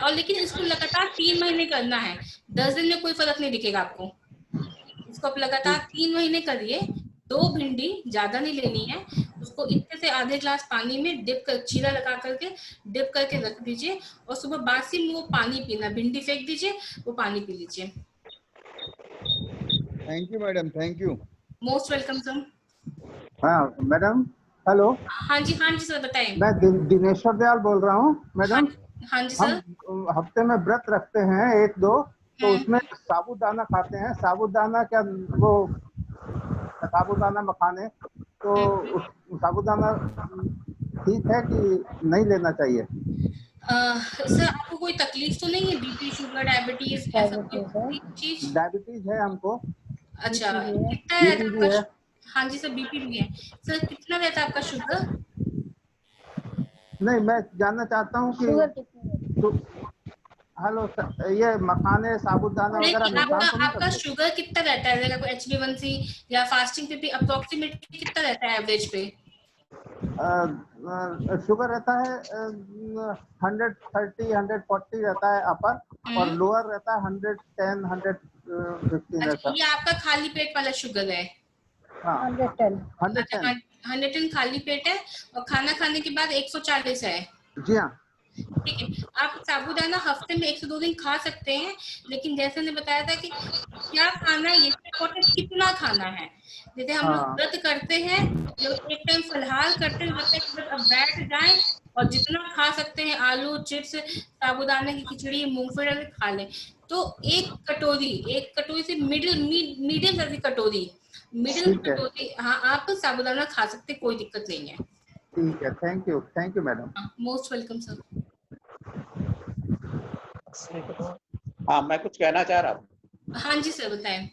और लेकिन इसको लगातार 3 महीने करना है। 10 दिन में कोई फर्क नहीं दिखेगा आपको। इसको आप लगातार 3 महीने करिए। 2 भिंडी, ज्यादा नहीं लेनी है, उसको इतने से आधे ग्लास पानी में डिप कर, चीरा लगा करके डिप करके रख दीजिए, और सुबह बासी में वो पानी पीना, भिंडी फेंक दीजिए, वो पानी पी लीजिए। Thank you madam, thank you. Most welcome sir. हाँ मैडम, हेलो। हाँ जी सर बताइए। मैं दिनेश्वर दयाल बोल रहा हूँ मैडम। हाँ जी सर। हम हफ्ते में व्रत रखते हैं 1-2, तो उसमें साबूदाना खाते हैं। साबूदाना क्या वो साबूदाना मखाने, तो साबूदाना ठीक है कि नहीं लेना चाहिए? सर आपको कोई तकलीफ तो नहीं है, बीपी, शुगर, डायबिटीज, ऐसा कोई चीज? डायबिटीज है हमको। अच्छा, कितना रहता है? हाँ जी सर, बीपी भी है। सर कितना रहता है आपका शुगर? नहीं, मैं जानना चाहता हूँ कि हेलो सर, ये मखाने साबूदाना वगैरह आपका शुगर कितना रहता है? आपको HbA1c या फास्टिंग पे भी अप्रोक्सीमेटली कितना रहता है एवरेज पे? शुगर रहता है 130, 140 रहता है अपर, और लोअर रहता है 110, 115 ऐसा। ये आपका खाली पेट वाला शुगर है? हाँ, 110 खाली पेट है, और खाना खाने के बाद 140 है। जी हाँ, ठीक है। आप साबूदाना हफ्ते में 1 से 2 दिन खा सकते हैं, लेकिन जैसे ने बताया था कि क्या खाना है, ये कितना खाना है। जैसे हम लोग व्रत करते हैं, जो एक टाइम फलहार करते हैं, अब बैठ जाएं और जितना खा सकते हैं, आलू चिप्स, साबूदाने की खिचड़ी, मूंगफली खा लें। तो एक कटोरी से मीडियम साइज की कटोरी, हाँ आप साबूदाना खा सकते, कोई दिक्कत नहीं है। ठीक है, thank you madam. Most welcome sir. हाँ, मैं कुछ कहना चाह रहा था। हाँ जी सर बताएं।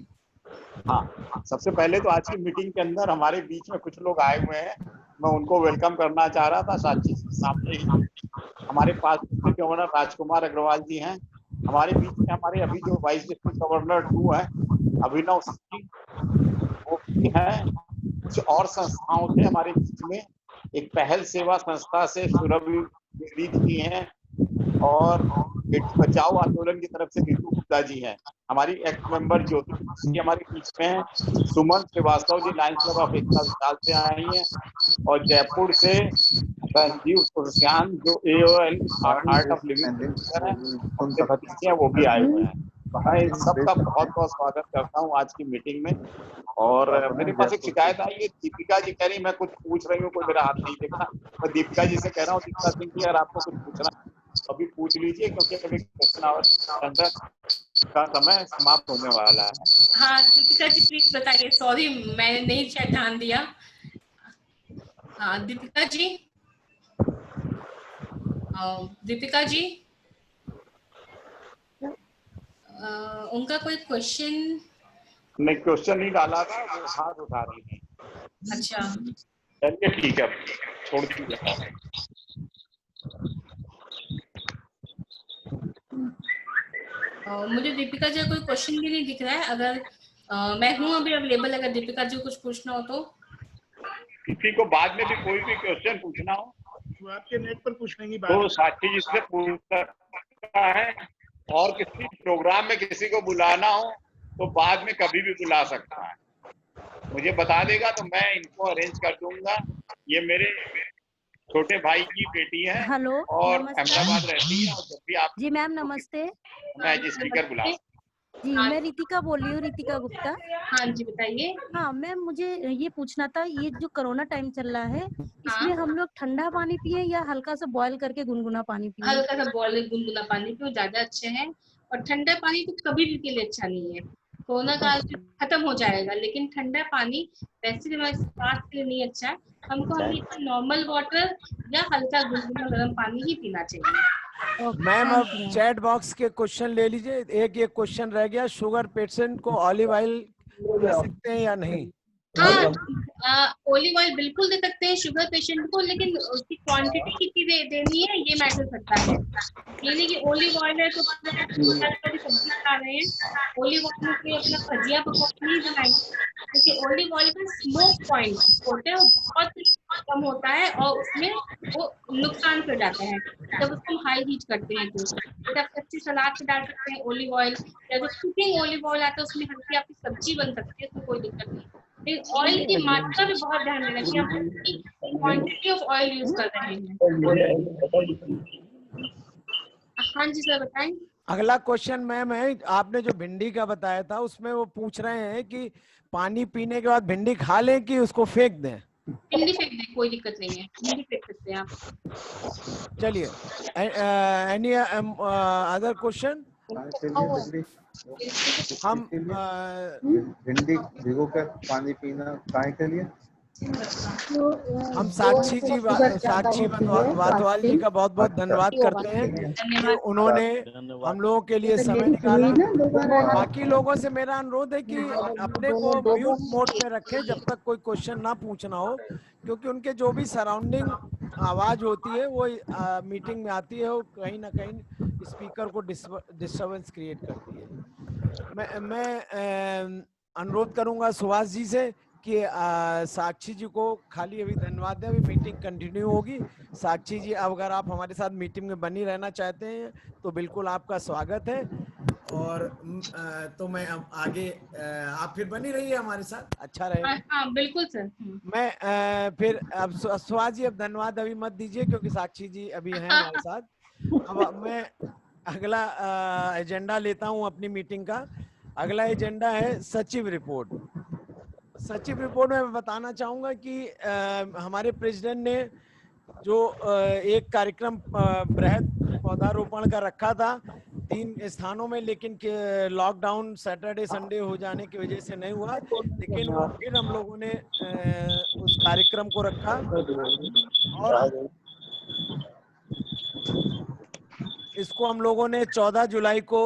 हाँ, सबसे पहले तो आज की मीटिंग के अंदर हमारे बीच में कुछ लोग आए हुए हैं, मैं उनको वेलकम करना चाह रहा था। साक्षी सामने ही हमारे पास डिस्ट्रिक्ट गवर्नर राजकुमार अग्रवाल जी हैं, हमारे बीच में हमारे अभी जो वाइस डिस्ट्रिक्ट गवर्नर 2 हैं अभिनव सिंह वो भी हैं। कुछ और संस्थाओं से हमारे बीच में एक पहल सेवा संस्था से सुरभि जी हैं और बेटी बचाओ आंदोलन की तरफ से नीतू गुप्ता जी हैं। हमारी एक्ट मेंबर ज्योति हमारे बीच में है। सुमन Srivastava ji Lions club of एकता विशाल से आई हैं और जयपुर से संजीव सुरस्यान जो AOL आर्ट ऑफ लिविंग है उनके भतीजे हैं वो भी आए हुए हैं। मैं इन सबका बहुत बहुत स्वागत करता हूँ आज की मीटिंग में। और मेरे पास एक शिकायत आई है, दीपिका जी कह रही मैं कुछ पूछ रही हूँ, कोई मेरा हाथ नहीं देखा। मैं दीपिका जी से कह रहा हूँ, दीपिका सिंह जी अगर आपको कुछ पूछना अभी पूछ लीजिए, क्योंकि अभी क्वेश्चन आवर का समय समाप्त होने वाला है। हाँ दीपिका जी प्लीज बताइए, सॉरी मैंने नहीं शायद ध्यान दिया। हाँ दीपिका जी, दीपिका जी उनका कोई क्वेश्चन नहीं, क्वेश्चन नहीं डाला था, वो हाथ उठा रही थी। अच्छा चलिए ठीक है, छोड़ दीजिए। मुझे दीपिका जी कोई क्वेश्चन भी नहीं दिख रहा है। अगर मैं हूँ अभी अवेलेबल, अगर दीपिका जी कुछ पूछना हो तो। किसी को बाद में भी कोई भी क्वेश्चन पूछना हो वो आपके नेट पर पूछ लेंगी तो साक्षी जी से पूछ सकता है, और किसी प्रोग्राम में किसी को बुलाना हो तो बाद में कभी भी बुला सकता है, मुझे बता देगा तो मैं इनको अरेंज कर दूंगा। ये मेरे छोटे भाई की बेटी है। हेलो और अहमदाबाद रहती है, और जब भी आप जी मैम नमस्ते। मैं एज स्पीकर बुला जी मैं रितिका बोल रही हूँ, रितिका गुप्ता। हाँ जी बताइए। हाँ मैम मुझे ये पूछना था, ये जो कोरोना टाइम चल रहा है इसमें हम लोग ठंडा पानी पिए या हल्का सा बॉयल करके गुनगुना पानी पिए? हल्का सा बॉयल गुनगुना पानी पियो, ज्यादा अच्छे हैं। और ठंडा पानी तो कभी भी के लिए अच्छा नहीं है, कोरोना काल खत्म हो जाएगा, लेकिन ठंडा पानी वैसे हमारे स्वास्थ्य के लिए नहीं अच्छा है। हमको हमेशा नॉर्मल वाटर या हल्का गुनगुना गर्म पानी ही पीना चाहिए। मैम अब चैट बॉक्स के क्वेश्चन ले लीजिए। एक ये क्वेश्चन रह गया, शुगर पेशेंट को ऑलिव ऑयल दे सकते हैं या नहीं? हाँ ओलिव ऑयल बिल्कुल दे सकते हैं शुगर पेशेंट को, लेकिन उसकी क्वांटिटी कितनी देनी है ये मैटर करता है। ये नहीं कि ओलिव ऑयल है तो सब्जी खा रहे हैं, ओलिव ऑयल में कोई अपना भजिया पकौड़ा नहीं बनाएंगे, क्योंकि ओलिव ऑयल का स्मोक पॉइंट होता है वो बहुत कम होता है और उसमें वो नुकसान कर जाता है जब उसको हम हाई हीट करते हैं। तो आप कच्ची सलाद पे डाल सकते हैं ओलिव ऑयल, या जो कुकिंग ओलिव ऑयल आता है उसमें हल्की आपकी सब्जी बन सकती है, उसमें कोई दिक्कत नहीं। ऑयल की मात्रा भी बहुत ध्यान देना कि हम क्वांटिटी ऑफ ऑयल यूज कर रहे हैं। हाँ जी सर बताएं। अगला क्वेश्चन मैम है, आपने जो भिंडी का बताया था उसमें वो पूछ रहे हैं कि पानी पीने के बाद भिंडी खा लें कि उसको फेंक दें? भिंडी फेंक दें, कोई दिक्कत नहीं है, भिंडी फेंक सकते हैं आप। चलिए एनी अदर क्वेश्चन? हम भिंडी भिगो कर पानी पीना काहे के लिए? हम साक्षी वातवाल जी का बहुत बहुत धन्यवाद करते हैं कि उन्होंने हम लोगों के लिए समय निकाला। बाकी लोगों से मेरा अनुरोध है कि अपने को म्यूट मोड पे रखें जब तक कोई क्वेश्चन ना पूछना हो, क्योंकि उनके जो भी सराउंडिंग आवाज होती है वो मीटिंग में आती है, वो कहीं ना कहीं स्पीकर को डिस्टर्बेंस क्रिएट करती है। मैं अनुरोध करूंगा सुभाष जी से कि साक्षी जी को खाली अभी धन्यवाद दें, अभी मीटिंग कंटिन्यू होगी। साक्षी जी अब अगर आप हमारे साथ मीटिंग में बनी रहना चाहते हैं तो बिल्कुल आपका स्वागत है। और तो मैं अब आगे आप फिर बनी रहिए हमारे साथ, अच्छा रहेगा। हाँ बिल्कुल सर। मैं फिर अब सुभाष जी अब धन्यवाद अभी मत दीजिए क्योंकि साक्षी जी अभी हैं हमारे साथ। अब मैं अगला एजेंडा लेता हूं अपनी मीटिंग का। अगला एजेंडा है सचिव रिपोर्ट। सचिव रिपोर्ट में मैं बताना चाहूंगा कि हमारे प्रेसिडेंट ने जो एक कार्यक्रम बृहद पौधारोपण का रखा था 3 स्थानों में, लेकिन लॉकडाउन सैटरडे संडे हो जाने की वजह से नहीं हुआ, लेकिन वो फिर हम लोगों ने उस कार्यक्रम को रखा। और इसको हम लोगों ने 14 जुलाई को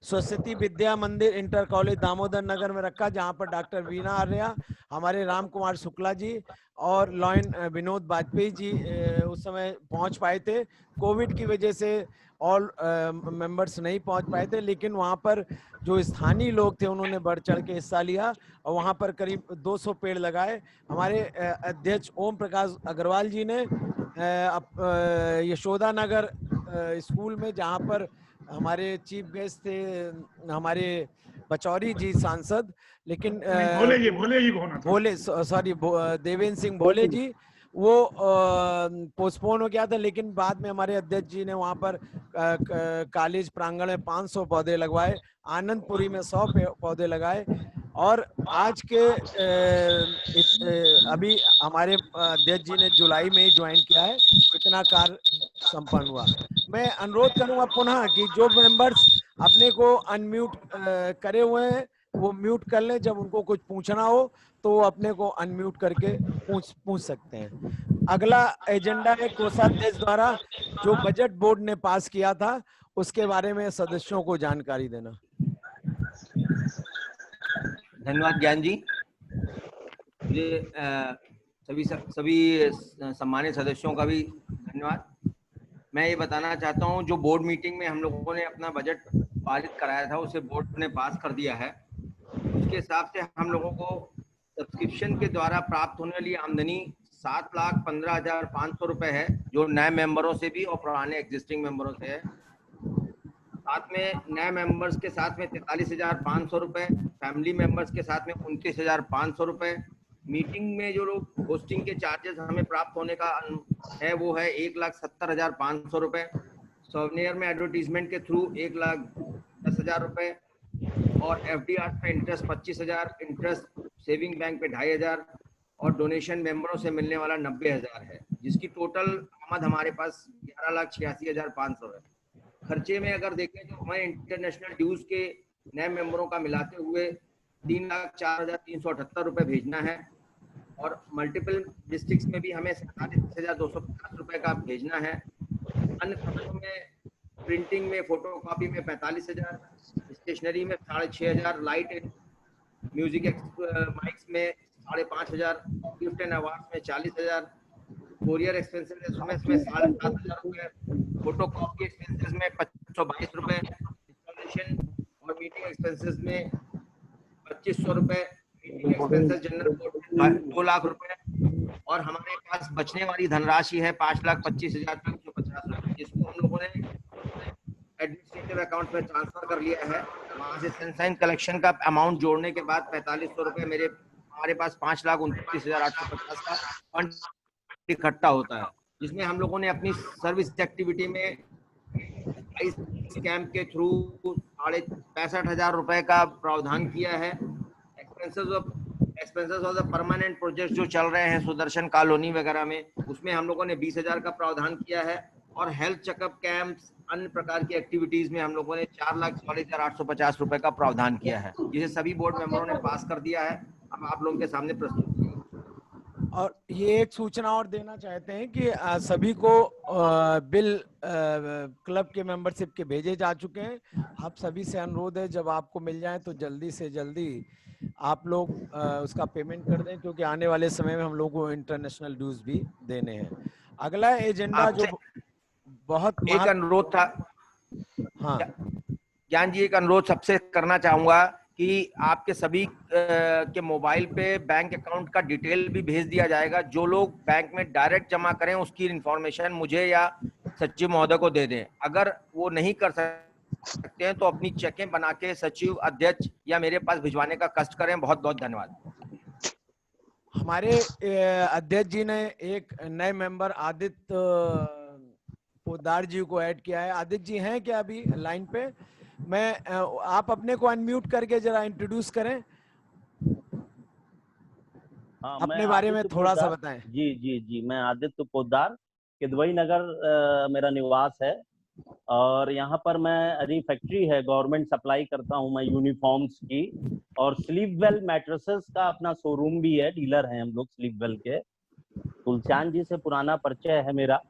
सरस्वती विद्या मंदिर इंटर कॉलेज दामोदर नगर में रखा, जहां पर डॉक्टर वीणा आर्या, हमारे राम कुमार शुक्ला जी और लॉयन विनोद वाजपेयी जी उस समय पहुंच पाए थे। कोविड की वजह से ऑल मेंबर्स नहीं पहुंच पाए थे, लेकिन वहां पर जो स्थानीय लोग थे उन्होंने बढ़ चढ़ के हिस्सा लिया और वहां पर करीब 200 पेड़ लगाए। हमारे अध्यक्ष ओम प्रकाश अग्रवाल जी ने यशोदा नगर स्कूल में, जहां पर हमारे चीफ गेस्ट थे हमारे पचौरी जी सांसद, लेकिन भोले सॉरी देवेंद्र सिंह भोले जी, वो पोस्टपोन हो गया था, लेकिन बाद में हमारे अध्यक्ष जी ने वहां पर कॉलेज प्रांगण में 500 पौधे लगवाए, आनंदपुरी में 100 पौधे लगाए। और आज के अभी हमारे अध्यक्ष जी ने जुलाई में ही ज्वाइन किया है, इतना कार्य संपन्न हुआ। मैं अनुरोध करूंगा पुनः कि जो मेंबर्स अपने को अनम्यूट करे हुए हैं वो म्यूट कर लें, जब उनको कुछ पूछना हो तो वो अपने को अनम्यूट करके पूछ सकते हैं। अगला एजेंडा है कोषाध्यक्ष द्वारा जो बजट बोर्ड ने पास किया था उसके बारे में सदस्यों को जानकारी देना। धन्यवाद ज्ञान जी। मुझे सभी सम्मानित सदस्यों का भी धन्यवाद। मैं ये बताना चाहता हूँ, जो बोर्ड मीटिंग में हम लोगों ने अपना बजट पारित कराया था उसे बोर्ड ने पास कर दिया है। उसके हिसाब से हम लोगों को सब्सक्रिप्शन के द्वारा प्राप्त होने वाली आमदनी 7,15,500 रुपए है, जो नए मेंबरों से भी और पुराने एग्जिस्टिंग मेंबरों से है। साथ में नए मेंबर्स के साथ में 43,500 रुपए, फैमिली मेंबर्स के साथ में 29,500 रुपए। मीटिंग में जो लोग होस्टिंग के चार्जेस हमें प्राप्त होने का है वो है 1,70,500 रुपए। सॉवनियर में एडवर्टीजमेंट के थ्रू 1,10,000 रुपए और FDR पे इंटरेस्ट 25,000, इंटरेस्ट सेविंग बैंक पे 2,500 और डोनेशन मेंबरों से मिलने वाला 90,000 है, जिसकी टोटल आमद हमारे पास 11,86,500 है। खर्चे में अगर देखें तो हमें इंटरनेशनल ड्यूज के नए मेंबरों का मिलाते हुए 3,04,378 रुपए भेजना है और मल्टीपल डिस्ट्रिक्ट्स में भी हमें 47,250 रुपए का भेजना है। अन्य खर्चों में प्रिंटिंग में, फोटोकॉपी में 45,000, स्टेशनरी में 6,500, लाइट एंड म्यूजिक माइक्स में 5,500, गिफ्ट एंड अवार्ड में 40,000, कोरियर एक्सपेंसेस में 7,500 रुपए, फोटोकॉपी एक्सपेंसेस में 522 रुपए, इंस्टॉलेशन और मीटिंग एक्सपेंसेस में 2,500 रुपए, meeting expenses general board 2 lakh रुपए और हमारे पास बचने वाली धनराशि है 5,25,350 रुपए, जिसको हम लोगों ने एडमिनिस्ट्रेटिव अकाउंट में ट्रांसफर कर लिया है। वहां से सनसाइन कलेक्शन का अमाउंट जोड़ने के बाद 4,500 रुपए हमारे पास 5,29,850 का फंड इकट्ठा होता है, जिसमें हम लोगों ने अपनी सर्विस एक्टिविटी में इस कैंप के थ्रू 65,000 रुपए का प्रावधान किया है। Expenses of the permanent project जो चल रहे हैं सुदर्शन कॉलोनी वगैरह में, उसमें हम लोगों ने 20,000 का प्रावधान किया है और हेल्थ चेकअप कैंप्स, अन्य प्रकार की एक्टिविटीज में हम लोगों ने 4,44,850 रुपए का प्रावधान किया है, जिसे सभी बोर्ड मेंबरों ने पास कर दिया है। अब आप लोगों के सामने प्रस्तुत किया। और ये एक सूचना और देना चाहते हैं कि सभी को बिल क्लब के मेंबरशिप के भेजे जा चुके हैं। आप सभी से अनुरोध है जब आपको मिल जाए तो जल्दी से जल्दी आप लोग उसका पेमेंट कर दें, क्योंकि आने वाले समय में हम लोग को इंटरनेशनल ड्यूज भी देने हैं। अगला एजेंडा जो बहुत एक अनुरोध था, हाँ ज्ञान जी, एक अनुरोध सबसे करना चाहूंगा कि आपके सभी के मोबाइल पे बैंक अकाउंट का डिटेल भी भेज दिया जाएगा। जो लोग बैंक में डायरेक्ट जमा करें उसकी इंफॉर्मेशन मुझे या सचिव महोदय को दे दें। अगर वो नहीं कर सकते हैं तो अपनी चेकें बना के सचिव, अध्यक्ष या मेरे पास भिजवाने का कष्ट करें। बहुत बहुत धन्यवाद। हमारे अध्यक्ष जी ने एक नए मेंबर आदित्य पोद्दार जी को ऐड किया है। आदित्य जी हैं क्या अभी लाइन पे? आप अपने को अनम्यूट करके जरा इंट्रोड्यूस करें। हाँ, अपने बारे में थोड़ा सा बताएं। जी जी जी, मैं आदित्य पोद्दार, किदवई नगर मेरा निवास है और यहाँ पर मैं रिफैक्ट्री है, गवर्नमेंट सप्लाई करता हूँ मैं यूनिफॉर्म्स की, और स्लीपवेल मैट्रेसेस का अपना शोरूम भी है, डीलर हैं हम लोग स्लीपवेल के। तुलसियान जी से पुराना परिचय है मेरा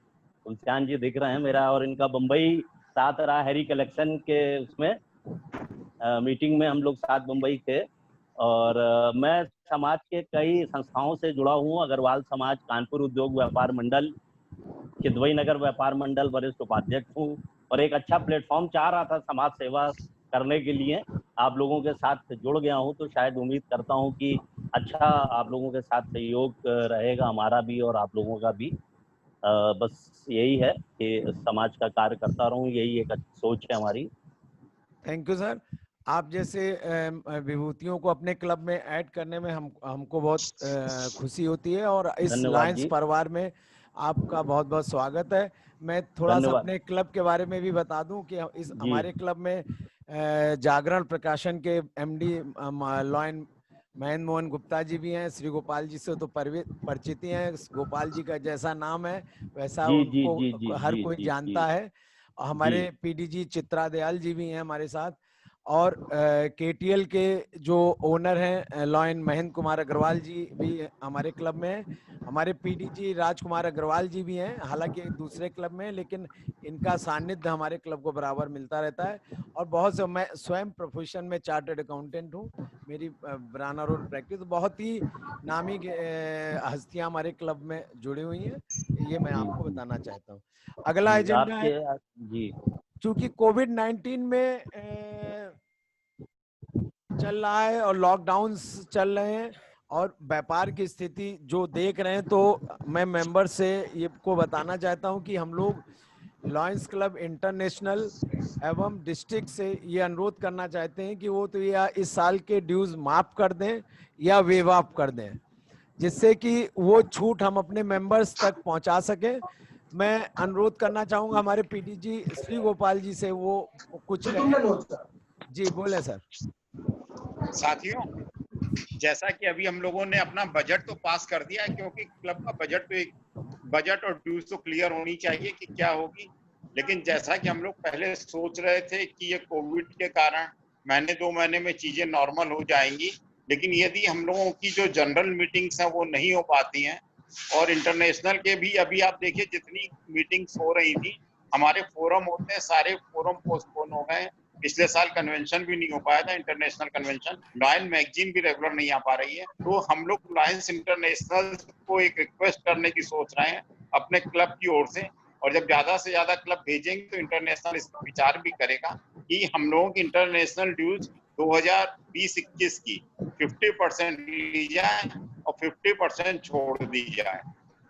तुलसियान जी दिख रहे हैं मेरा और इनका बम्बई साथ रहा हैरी कलेक्शन के उसमें मीटिंग में हम लोग साथ मुंबई थे। और मैं समाज के कई संस्थाओं से जुड़ा हूँ। अग्रवाल समाज, कानपुर उद्योग व्यापार मंडल, चिदवई नगर व्यापार मंडल वरिष्ठ उपाध्यक्ष हूँ और एक अच्छा प्लेटफॉर्म चाह रहा था समाज सेवा करने के लिए। आप लोगों के साथ जुड़ गया हूँ तो शायद उम्मीद करता हूँ कि अच्छा आप लोगों के साथ सहयोग रहेगा, हमारा भी और आप लोगों का भी। बस यही है कि समाज का कार्य करता रहूं, यही एक सोच है हमारी। Thank you sir. आप जैसे विभूतियों को अपने क्लब में ऐड करने में हमको बहुत खुशी होती है और इस लायंस परिवार में आपका बहुत बहुत स्वागत है। मैं थोड़ा सा अपने क्लब के बारे में भी बता दूं कि इस हमारे क्लब में जागरण प्रकाशन के MD लॉयन महेंद्र मोहन गुप्ता जी भी हैं। श्री गोपाल जी से तो परिचित ही हैं। गोपाल जी का जैसा नाम है वैसा उनको हर कोई जानता है। हमारे PDG चित्रा दयाल जी भी हैं हमारे साथ और KTL के जो ओनर हैं लॉयन महेंद्र कुमार अग्रवाल जी भी हमारे क्लब में हैं। हमारे PDG राजकुमार अग्रवाल जी भी हैं, हालांकि दूसरे क्लब में, लेकिन इनका सानिध्य हमारे क्लब को बराबर मिलता रहता है। और बहुत से मैं स्वयं प्रोफेशन में चार्टर्ड अकाउंटेंट हूँ, मेरी ब्राना रोड प्रैक्टिस। बहुत ही नामी हस्तियां हमारे क्लब में जुड़ी हुई हैं, ये मैं आपको बताना चाहता हूँ। अगला एजेंडा है जी, चूंकि कोविड-19 में चल रहा है और लॉकडाउन चल रहे हैं और व्यापार की स्थिति जो देख रहे हैं, तो मैं मेंबर से ये को बताना चाहता हूं कि हम लोग लॉयंस क्लब इंटरनेशनल एवं डिस्ट्रिक्ट से ये अनुरोध करना चाहते हैं कि वो तो या इस साल के ड्यूज माफ कर दें या वेव ऑफ कर दें, जिससे कि वो छूट हम अपने मेंबर्स तक पहुंचा सकें। मैं अनुरोध करना चाहूंगा हमारे PDG श्री गोपाल जी से, वो कुछ कहें। जी बोले सर। साथियों, जैसा कि अभी हम लोगों ने अपना बजट तो पास कर दिया है, क्योंकि क्लब का बजट और ड्यूज तो क्लियर होनी चाहिए कि क्या होगी। लेकिन जैसा कि हम लोग पहले सोच रहे थे कि ये कोविड के कारण महीने 2 महीने में चीजें नॉर्मल हो जाएंगी, लेकिन यदि हम लोगों की जो जनरल मीटिंग्स हैं वो नहीं हो पाती हैं और इंटरनेशनल के भी अभी आप देखिए जितनी मीटिंग्स हो रही थी, हमारे फोरम होते हैं सारे फोरम पोस्टपोन हो गए। पिछले साल कन्वेंशन भी नहीं हो पाया था, इंटरनेशनल कन्वेंशन। लॉयन मैगजीन भी रेगुलर नहीं आ पा रही है। तो हम लोग लॉयंस इंटरनेशनल को एक रिक्वेस्ट करने की सोच रहे हैं अपने क्लब की ओर से, और जब ज्यादा से ज्यादा क्लब भेजेंगे तो इंटरनेशनल इस पर विचार भी करेगा कि हम लोगों की इंटरनेशनल ड्यूज 2020-21 की 50% ली जाए और 50% छोड़ दी जाए।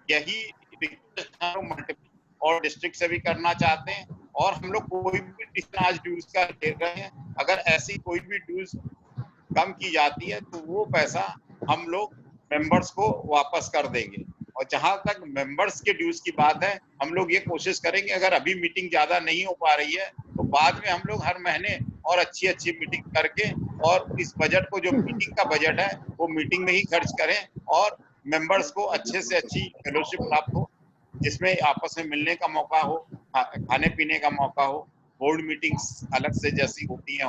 यही रिक्वेस्ट और डिस्ट्रिक्ट से भी करना चाहते हैं। और हम लोग कोई भी आज ड्यूज का ले रहे हैं, अगर ऐसी कोई भी ड्यूज कम की जाती है तो वो पैसा हम लोग मेंबर्स को वापस कर देंगे। और जहां तक मेंबर्स के ड्यूज की बात है, हम लोग ये कोशिश करेंगे अगर अभी मीटिंग ज्यादा नहीं हो पा रही है तो बाद में हम लोग हर महीने और अच्छी मीटिंग करके और इस बजट को, जो मीटिंग का बजट है, वो मीटिंग में ही खर्च करें और मेंबर्स को अच्छे से अच्छी फेलोशिप प्राप्त हो, जिसमें आपस में मिलने का मौका हो, खाने पीने का मौका हो, बोर्ड मीटिंग्स अलग से जैसी होती हैं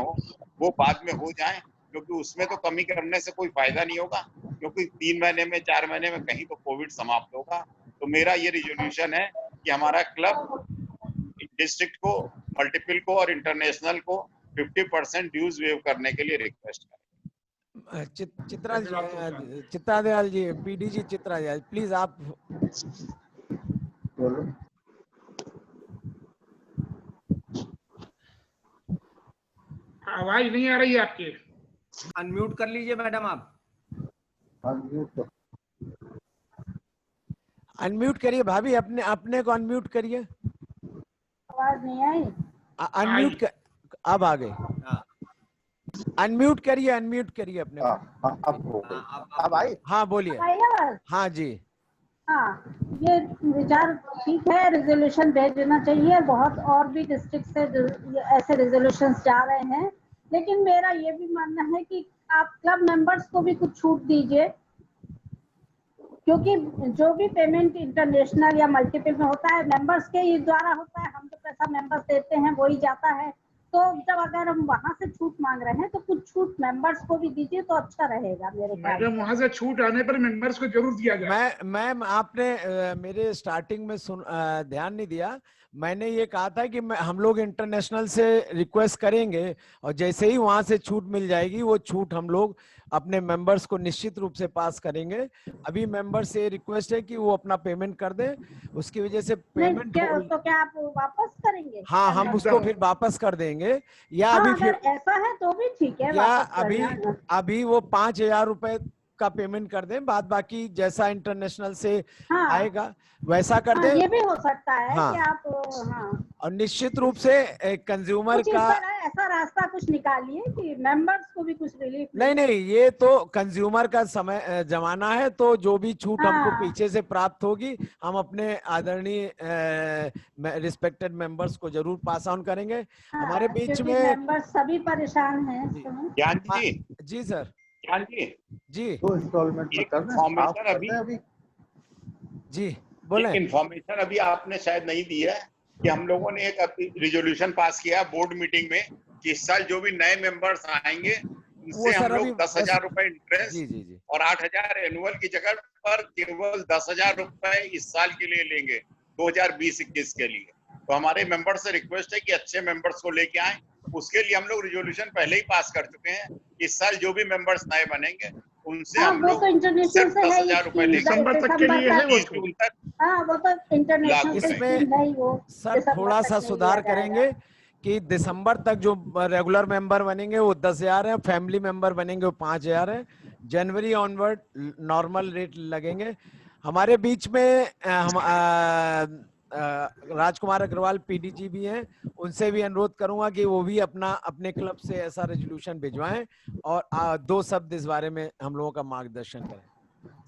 वो बाद में हो जाएं, क्योंकि उसमें तो कमी करने से कोई फायदा नहीं होगा, क्योंकि 3 महीने में 4 महीने में कहीं तो कोविड समाप्त होगा। तो मेरा ये रिजोल्यूशन है कि हमारा क्लब डिस्ट्रिक्ट को, मल्टीपल को और इंटरनेशनल को 50% ड्यूज वेव करने के लिए रिक्वेस्ट करें। चित्रा दयाल जी, PDG चित्रा दयाल, प्लीज आप आवाज नहीं आ रही है आपकी। अनम्यूट कर लीजिए मैडम आप। अनम्यूट करिए भाभी, अपने को अनम्यूट करिए। आवाज नहीं आई। अनम्यूट अब आ गए। अनम्यूट करिए अपने को। अब आई। हाँ बोलिए। हाँ जी। हाँ, ये विचार ठीक है, रिजोल्यूशन भेजना चाहिए। बहुत और भी डिस्ट्रिक्ट से ऐसे रिजोल्यूशन जा रहे हैं, लेकिन मेरा ये भी मानना है कि आप क्लब मेंबर्स को भी कुछ छूट दीजिए, क्योंकि जो भी पेमेंट इंटरनेशनल या मल्टीपल में होता है मेंबर्स के ही द्वारा होता है। हम तो पैसा मेंबर्स देते हैं, वही जाता है। तो जब अगर हम वहाँ से छूट मांग रहे हैं तो कुछ छूट मेंबर्स को भी दीजिए तो अच्छा रहेगा मेरे ख्याल से। मैडम, वहाँ से छूट आने पर मेंबर्स को जरूर दिया जाए। मैम आपने मेरे स्टार्टिंग में ध्यान नहीं दिया। मैंने ये कहा था कि हम लोग इंटरनेशनल से रिक्वेस्ट करेंगे और जैसे ही वहां से छूट मिल जाएगी वो छूट हम लोग अपने मेंबर्स को निश्चित रूप से पास करेंगे। अभी मेंबर से रिक्वेस्ट है कि वो अपना पेमेंट कर दें, उसकी वजह से पेमेंट तो क्या आप वापस करेंगे? हाँ, हम उसको फिर वापस कर देंगे या हाँ, अभी अगर फिर ऐसा है तो भी ठीक है, या वापस करना। अभी वो 5,000 रुपए का पेमेंट कर दें, बाद बाकी जैसा इंटरनेशनल से आएगा वैसा कर दें। ये भी हो सकता है हाँ, कि आप और निश्चित रूप से कंज्यूमर कुछ का ऐसा रास्ता कुछ निकालिए कि मेंबर्स को भी कुछ रिलीफ। नहीं, ये तो कंज्यूमर का समय जमाना है, तो जो भी छूट हमको पीछे से प्राप्त होगी हम अपने आदरणीय रिस्पेक्टेड मेंबर्स को जरूर पास ऑन करेंगे। हमारे बीच में मेंबर्स सभी परेशान हैं। ज्ञान जी। जी सर। ज्ञान जी, तो इंस्टॉलमेंट में करना इन्फॉर्मेशन अभी जी बोले। एक इन्फॉर्मेशन अभी आपने शायद नहीं दी है कि हम लोगों ने एक रिजोल्यूशन पास किया बोर्ड मीटिंग में कि इस साल जो भी नए मेंबर्स आएंगे उनसे हम लोग 10,000 रुपए इंटरेस्ट और 8,000 एनुअल की जगह पर केवल 10,000 रुपए इस साल के लिए लेंगे 2020-21 के लिए। तो हमारे मेंबर से रिक्वेस्ट है कि अच्छे मेंबर्स को लेके आए। उसके लिए हम लोग रिजोल्यूशन पहले ही पास कर चुके हैं। इस साल जो भी मेंबर्स नए बनेंगे उनसे हम लोग सिर्फ 10,000 रुपए लेंगे। दिसंबर तक के लिए है वो जून तक। वो तो इंटरनेशनल इसमें सर थोड़ा सा सुधार करेंगे कि दिसंबर तक जो रेगुलर मेंबर बनेंगे वो 10,000 है, फैमिली मेंबर बनेंगे वो 5,000 है। जनवरी ऑनवर्ड नॉर्मल रेट लगेंगे। हमारे बीच में राजकुमार अग्रवाल पीडीजी भी हैं, उनसे भी अनुरोध करूंगा कि वो भी अपने क्लब से ऐसा रेजोल्यूशन भिजवाएं और 2 शब्द इस बारे में हम लोगों का मार्गदर्शन करें।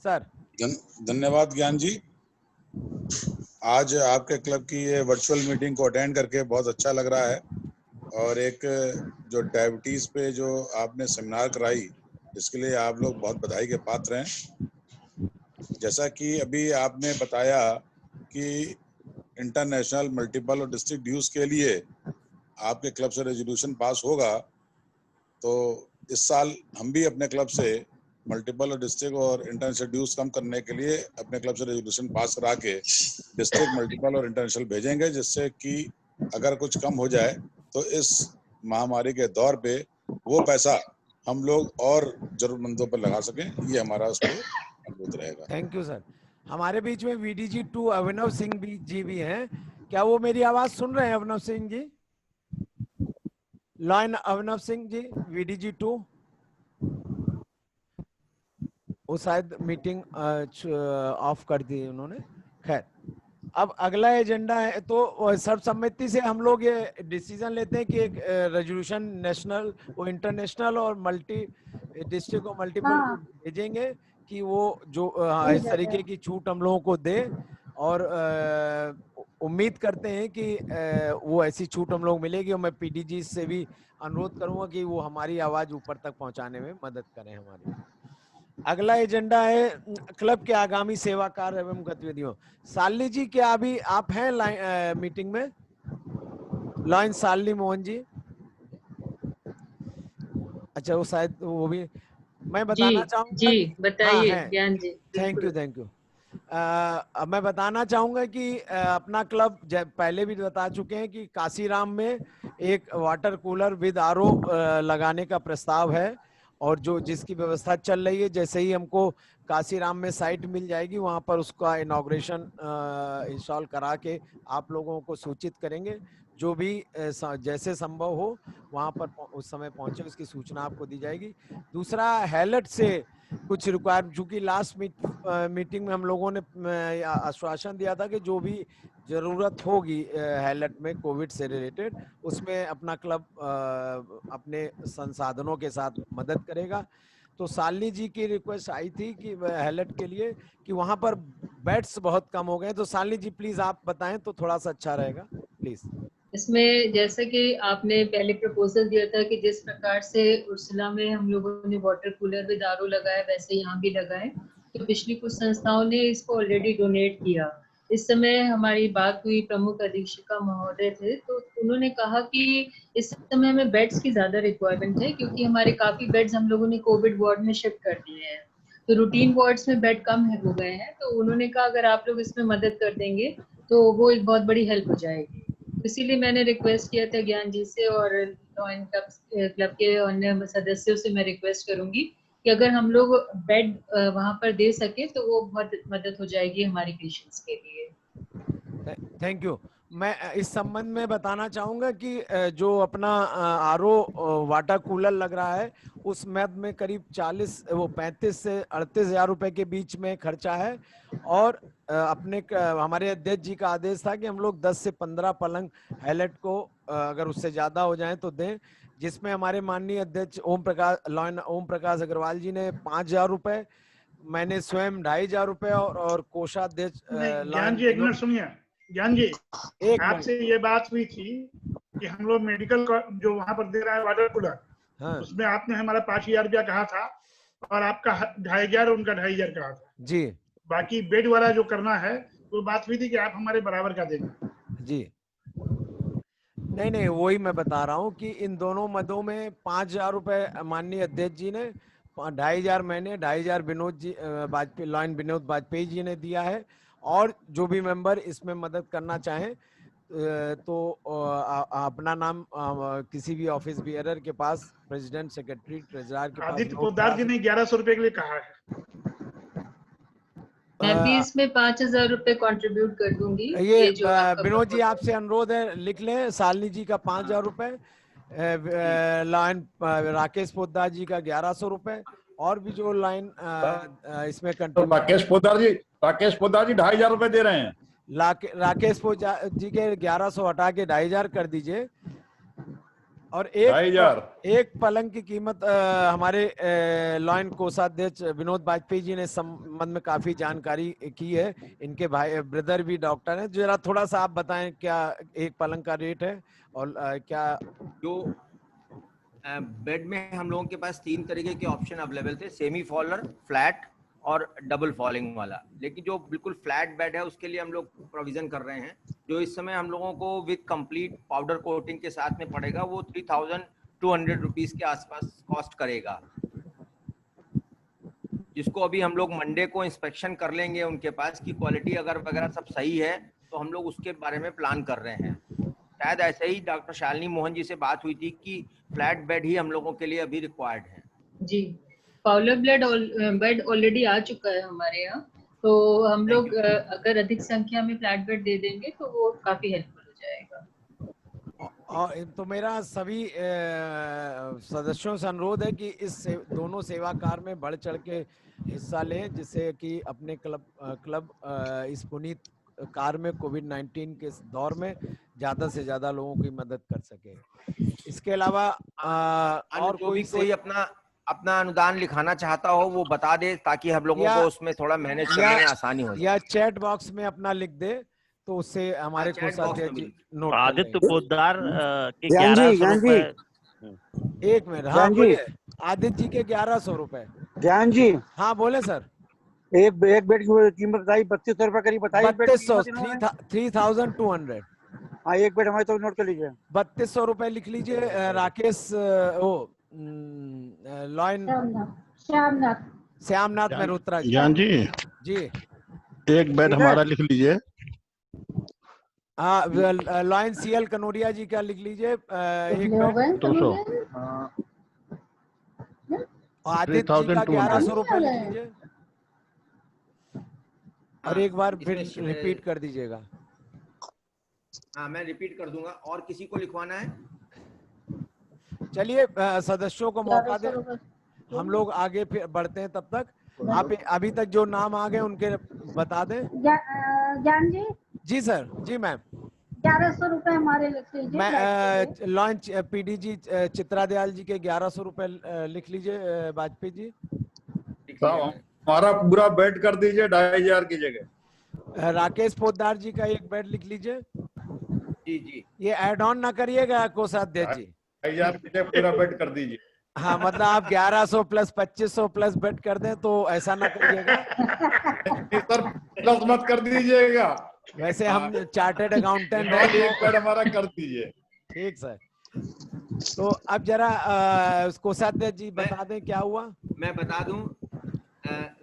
सर धन्यवाद ज्ञान जी। आज आपके क्लब की ये वर्चुअल मीटिंग को अटेंड करके बहुत अच्छा लग रहा है और एक जो डायबिटीज पे जो आपने सेमिनार कराई इसके लिए आप लोग बहुत बधाई के पात्र हैं। जैसा कि अभी आपने बताया कि इंटरनेशनल, मल्टीपल और डिस्ट्रिक्ट ड्यूज के लिए आपके क्लब से रेजोल्यूशन पास होगा, तो इस साल हम भी अपने क्लब से मल्टीपल और डिस्ट्रिक्ट और इंटरनेशनल ड्यूज कम करने के लिए अपने क्लब से रेजोल्यूशन पास करा के डिस्ट्रिक्ट, मल्टीपल और इंटरनेशनल भेजेंगे, जिससे कि अगर कुछ कम हो जाए तो इस महामारी के दौर पे वो पैसा हम लोग और जरूरतमंदों पर लगा सकें। ये हमारा उस पर अनुरोध रहेगा। Thank you sir. हमारे बीच में वीडीजी 2 अभिनव सिंह जी भी हैं। क्या वो मेरी आवाज सुन रहे हैं अभिनव सिंह जी? लाइन अभिनव सिंह जी, वीडीजी 2। वो शायद मीटिंग ऑफ कर दी उन्होंने। खैर, अब अगला एजेंडा है तो सर्वसम्मति से हम लोग ये डिसीजन लेते हैं कि एक रेजोल्यूशन नेशनल वो इंटरनेशनल और मल्टी डिस्ट्रिक्ट और मल्टीपल भेजेंगे कि वो जो इस तरीके की छूट हम लोगों को दे और उम्मीद करते हैं कि वो ऐसी छूट हम लोग मिलेगी। और मैं पीडीजी से भी अनुरोध करूंगा कि वो हमारी आवाज ऊपर तक पहुंचाने में मदद करें हमारी। अगला एजेंडा है क्लब के आगामी सेवा कार्य एवं गतिविधियों। शालिनी जी, क्या अभी आप हैं मीटिंग में? लाइन शालिनी मोहन जी। अच्छा, वो शायद वो भी मैं बताना चाहूंगा। जी बताइए ज्ञान जी। Thank you. मैं बताना चाहूंगा कि अपना क्लब पहले भी बता चुके हैं कि काशीराम में एक वाटर कूलर विद आरओ लगाने का प्रस्ताव है और जिसकी व्यवस्था चल रही है। जैसे ही हमको काशीराम में साइट मिल जाएगी वहां पर उसका इनॉग्रेशन इंस्टॉल करा के आप लोगों को सूचित करेंगे। जो भी जैसे संभव हो वहां पर उस समय पहुंचे उसकी सूचना आपको दी जाएगी। दूसरा, हैलट से कुछ रिक्वायरमेंट, चूंकि लास्ट मीटिंग में हम लोगों ने आश्वासन दिया था कि जो भी जरूरत होगी हैलट में कोविड से रिलेटेड उसमें अपना क्लब अपने संसाधनों के साथ मदद करेगा। तो शालिनी जी की रिक्वेस्ट आई थी कि हैलट के लिए कि वहां पर बेड्स बहुत कम हो गए। तो शालिनी जी प्लीज आप बताएं तो थोड़ा सा अच्छा रहेगा प्लीज। इसमें जैसे कि आपने पहले प्रपोजल दिया था कि जिस प्रकार से उर्सुला में हम लोगों ने वाटर कूलर विद आरओ लगाया वैसे यहाँ भी लगाए, तो पिछली कुछ संस्थाओं ने इसको ऑलरेडी डोनेट किया। इस समय हमारी बात हुई, प्रमुख अधीक्षिका महोदय थे, तो उन्होंने कहा कि इस समय हमें बेड्स की ज्यादा रिक्वायरमेंट है, क्योंकि हमारे काफी बेड्स हम लोगों ने कोविड वार्ड में शिफ्ट कर दिए हैं, तो रूटीन वार्ड्स में बेड कम हो गए हैं। तो उन्होंने कहा अगर आप लोग इसमें मदद कर देंगे तो वो एक बहुत बड़ी हेल्प हो जाएगी। इसीलिए मैंने रिक्वेस्ट किया था ज्ञान जी से, और लॉयन क्लब के अन्य सदस्यों से मैं रिक्वेस्ट करूंगी कि अगर हम लोग बेड वहां पर दे सके तो वो बहुत मदद हो जाएगी हमारे पेशेंट्स के लिए। Thank you. मैं इस संबंध में बताना चाहूंगा कि जो अपना आरओ वाटर कूलर लग रहा है उस मैप में करीब 35 से 38 हजार रुपए के बीच में खर्चा है, और अपने हमारे अध्यक्ष जी का आदेश था कि हम लोग 10 से 15 पलंग हाईलाइट को अगर उससे ज्यादा हो जाए तो दें, जिसमें हमारे माननीय अध्यक्ष ओम प्रकाश अग्रवाल जी ने 5,000 रुपए, मैंने स्वयं 2,500 रुपए और कोषाध्यक्ष ज्ञान जी एक मिनट सुनिए। ज्ञान जी आपसे ये बात हुई थी कि हम लोग मेडिकल जो वहां पर दे रहा है वाटर कूलर, हाँ। उसमें आपने हमारा 5,000 रुपया कहा था और आपका 2,500 उनका 2,500 कहा था जी। बाकी बेड वाला जो करना है वो बात हुई थी कि आप हमारे बराबर का देंगे जी। नहीं वही मैं बता रहा हूँ कि इन दोनों मदों में 5,000 रुपए माननीय अध्यक्ष जी ने, 2,500 मैंने, 2,500 विनोद जी वाजपेयी लॉयन विनोद वाजपेयी जी ने दिया है, और जो भी मेंबर इसमें मदद करना चाहें तो अपना नाम किसी भी ऑफिस बियरर के पास, प्रेसिडेंट, सेक्रेटरी, ट्रेजरर के पास। आदित्य पोद्दार जी ने 1,100 रुपए के लिए कहा है। मैं भी इसमें 5,000 रुपए कंट्रीब्यूट कर दूंगी। ये जो विनोद जी आपसे अनुरोध है, लिख लें। शालिनी जी का 5,000 रुपए, लाइन राकेश पोद्दार जी का 1,100 रुपए, और भी जो लाइन इसमें तो राकेश पोद्दार जी 2,500 रुपए दे रहे हैं। राकेश पोद्दार जी के 1,100 हटा के 2,500 कर दीजिए, और एक पलंग की कीमत हमारे लॉयन कोषाध्यक्ष विनोद वाजपेयी जी ने संबंध में काफी जानकारी की है, इनके भाई ब्रदर भी डॉक्टर हैं। जरा थोड़ा सा आप बताएं क्या एक पलंग का रेट है, और क्या जो बेड में हम लोगों के पास 3 तरीके के ऑप्शन अवेलेबल थे, सेमी फॉलर, फ्लैट और डबल फॉलिंग वाला। लेकिन जो बिल्कुल फ्लैट बेड है उसके लिए हम लोग प्रोविजन कर रहे हैं, जो इस समय हम लोगों को विद कंप्लीट पाउडर कोटिंग के साथ में पड़ेगा, वो 3,200 रुपीज के आसपास कॉस्ट करेगा, जिसको अभी हम लोग मंडे को इंस्पेक्शन कर लेंगे उनके पास की क्वालिटी अगर वगैरह सब सही है तो हम लोग उसके बारे में प्लान कर रहे हैं। शायद ऐसे ही डॉक्टर शालिनी मोहन जी से बात हुई थी कि फ्लैट बेड ही हम लोगों के लिए अभी रिक्वायर्ड है। जी, पाउलर बेड ऑलरेडी आ चुका है हमारे यहाँ, तो हम लोग अगर अधिक संख्या में फ्लैट बेड दे देंगे तो वो काफी हेल्पफुल हो जाएगा। और तो मेरा सभी सदस्यों से अनुरोध है कि इस दोनों सेवा कार्य में बढ़ चढ़ के हिस्सा लें, जिससे कि अपने क्लब इस पुनीत कार्य में कोविड-19 के दौर में ज्यादा से ज्यादा लोगों की मदद कर सके। इसके अलावा और कोई अपना अनुदान लिखाना चाहता हो वो बता दे, ताकि हम लोगों को उसमें थोड़ा मैनेज करने में आसानी हो जाए। या चैट बॉक्स में अपना लिख दे तो उससे हमारे कोषाध्यक्ष नोट। आदित्य पोद्दार के 1,100 रुपए। एक मिनट, हाँ बोलिए। आदित्य जी के 1,100 रुपए। ज्ञान जी, हाँ बोले सर। एक बेड की कीमत बताई 3,200 रुपए करीब बताई। 3,200। हाँ, एक बेड हमारे तो नोट कर लीजिए। 3,200 रुपए लिख लीजिए। राकेश लॉयन श्यामनाथ मेहरोत्रा ज्ञान जी एक बेड हमारा लिख लीजिए। हाँ, लॉयन सीएल कनोरिया जी का लिख लीजिए। एक बेड 200। आदित्य जी का 1,100 रुपए लिख लीजिए, और एक बार फिर रिपीट कर दीजिएगा। हाँ, मैं रिपीट कर दूंगा। और किसी को लिखवाना है? चलिए सदस्यों को मौका दें, हम लोग आगे फिर बढ़ते हैं। तब तक आप अभी तक जो नाम आ गए उनके बता दें। ज्ञान जी। जी सर। जी मैम। 1,100 रुपए हमारे लिख लीजिए। मैं लॉन्च पीडीजी चित्रा दयाल जी के 1,100 रुपए लिख लीजिए। वाजपेयी जी हमारा पूरा बेड कर दीजिए 2,500 की जगह। राकेश पोद्दार जी का एक बेड लिख लीजिए। जी ये एड ऑन ना करिएगा कोषाध्यक्ष जी। 2,500 पूरा बेड कर दीजिए। हाँ, मतलब आप 1,100 प्लस 2,500 प्लस बेड कर दें तो ऐसा ना करिएगा। सर प्लस मत कर दीजिएगा, वैसे हम चार्टर्ड अकाउंटेंट हैं एक बेड हमारा कर दीजिए। ठीक सर। तो अब जरा कोषाध्यक्ष जी बता दें क्या हुआ। मैं बता दूं,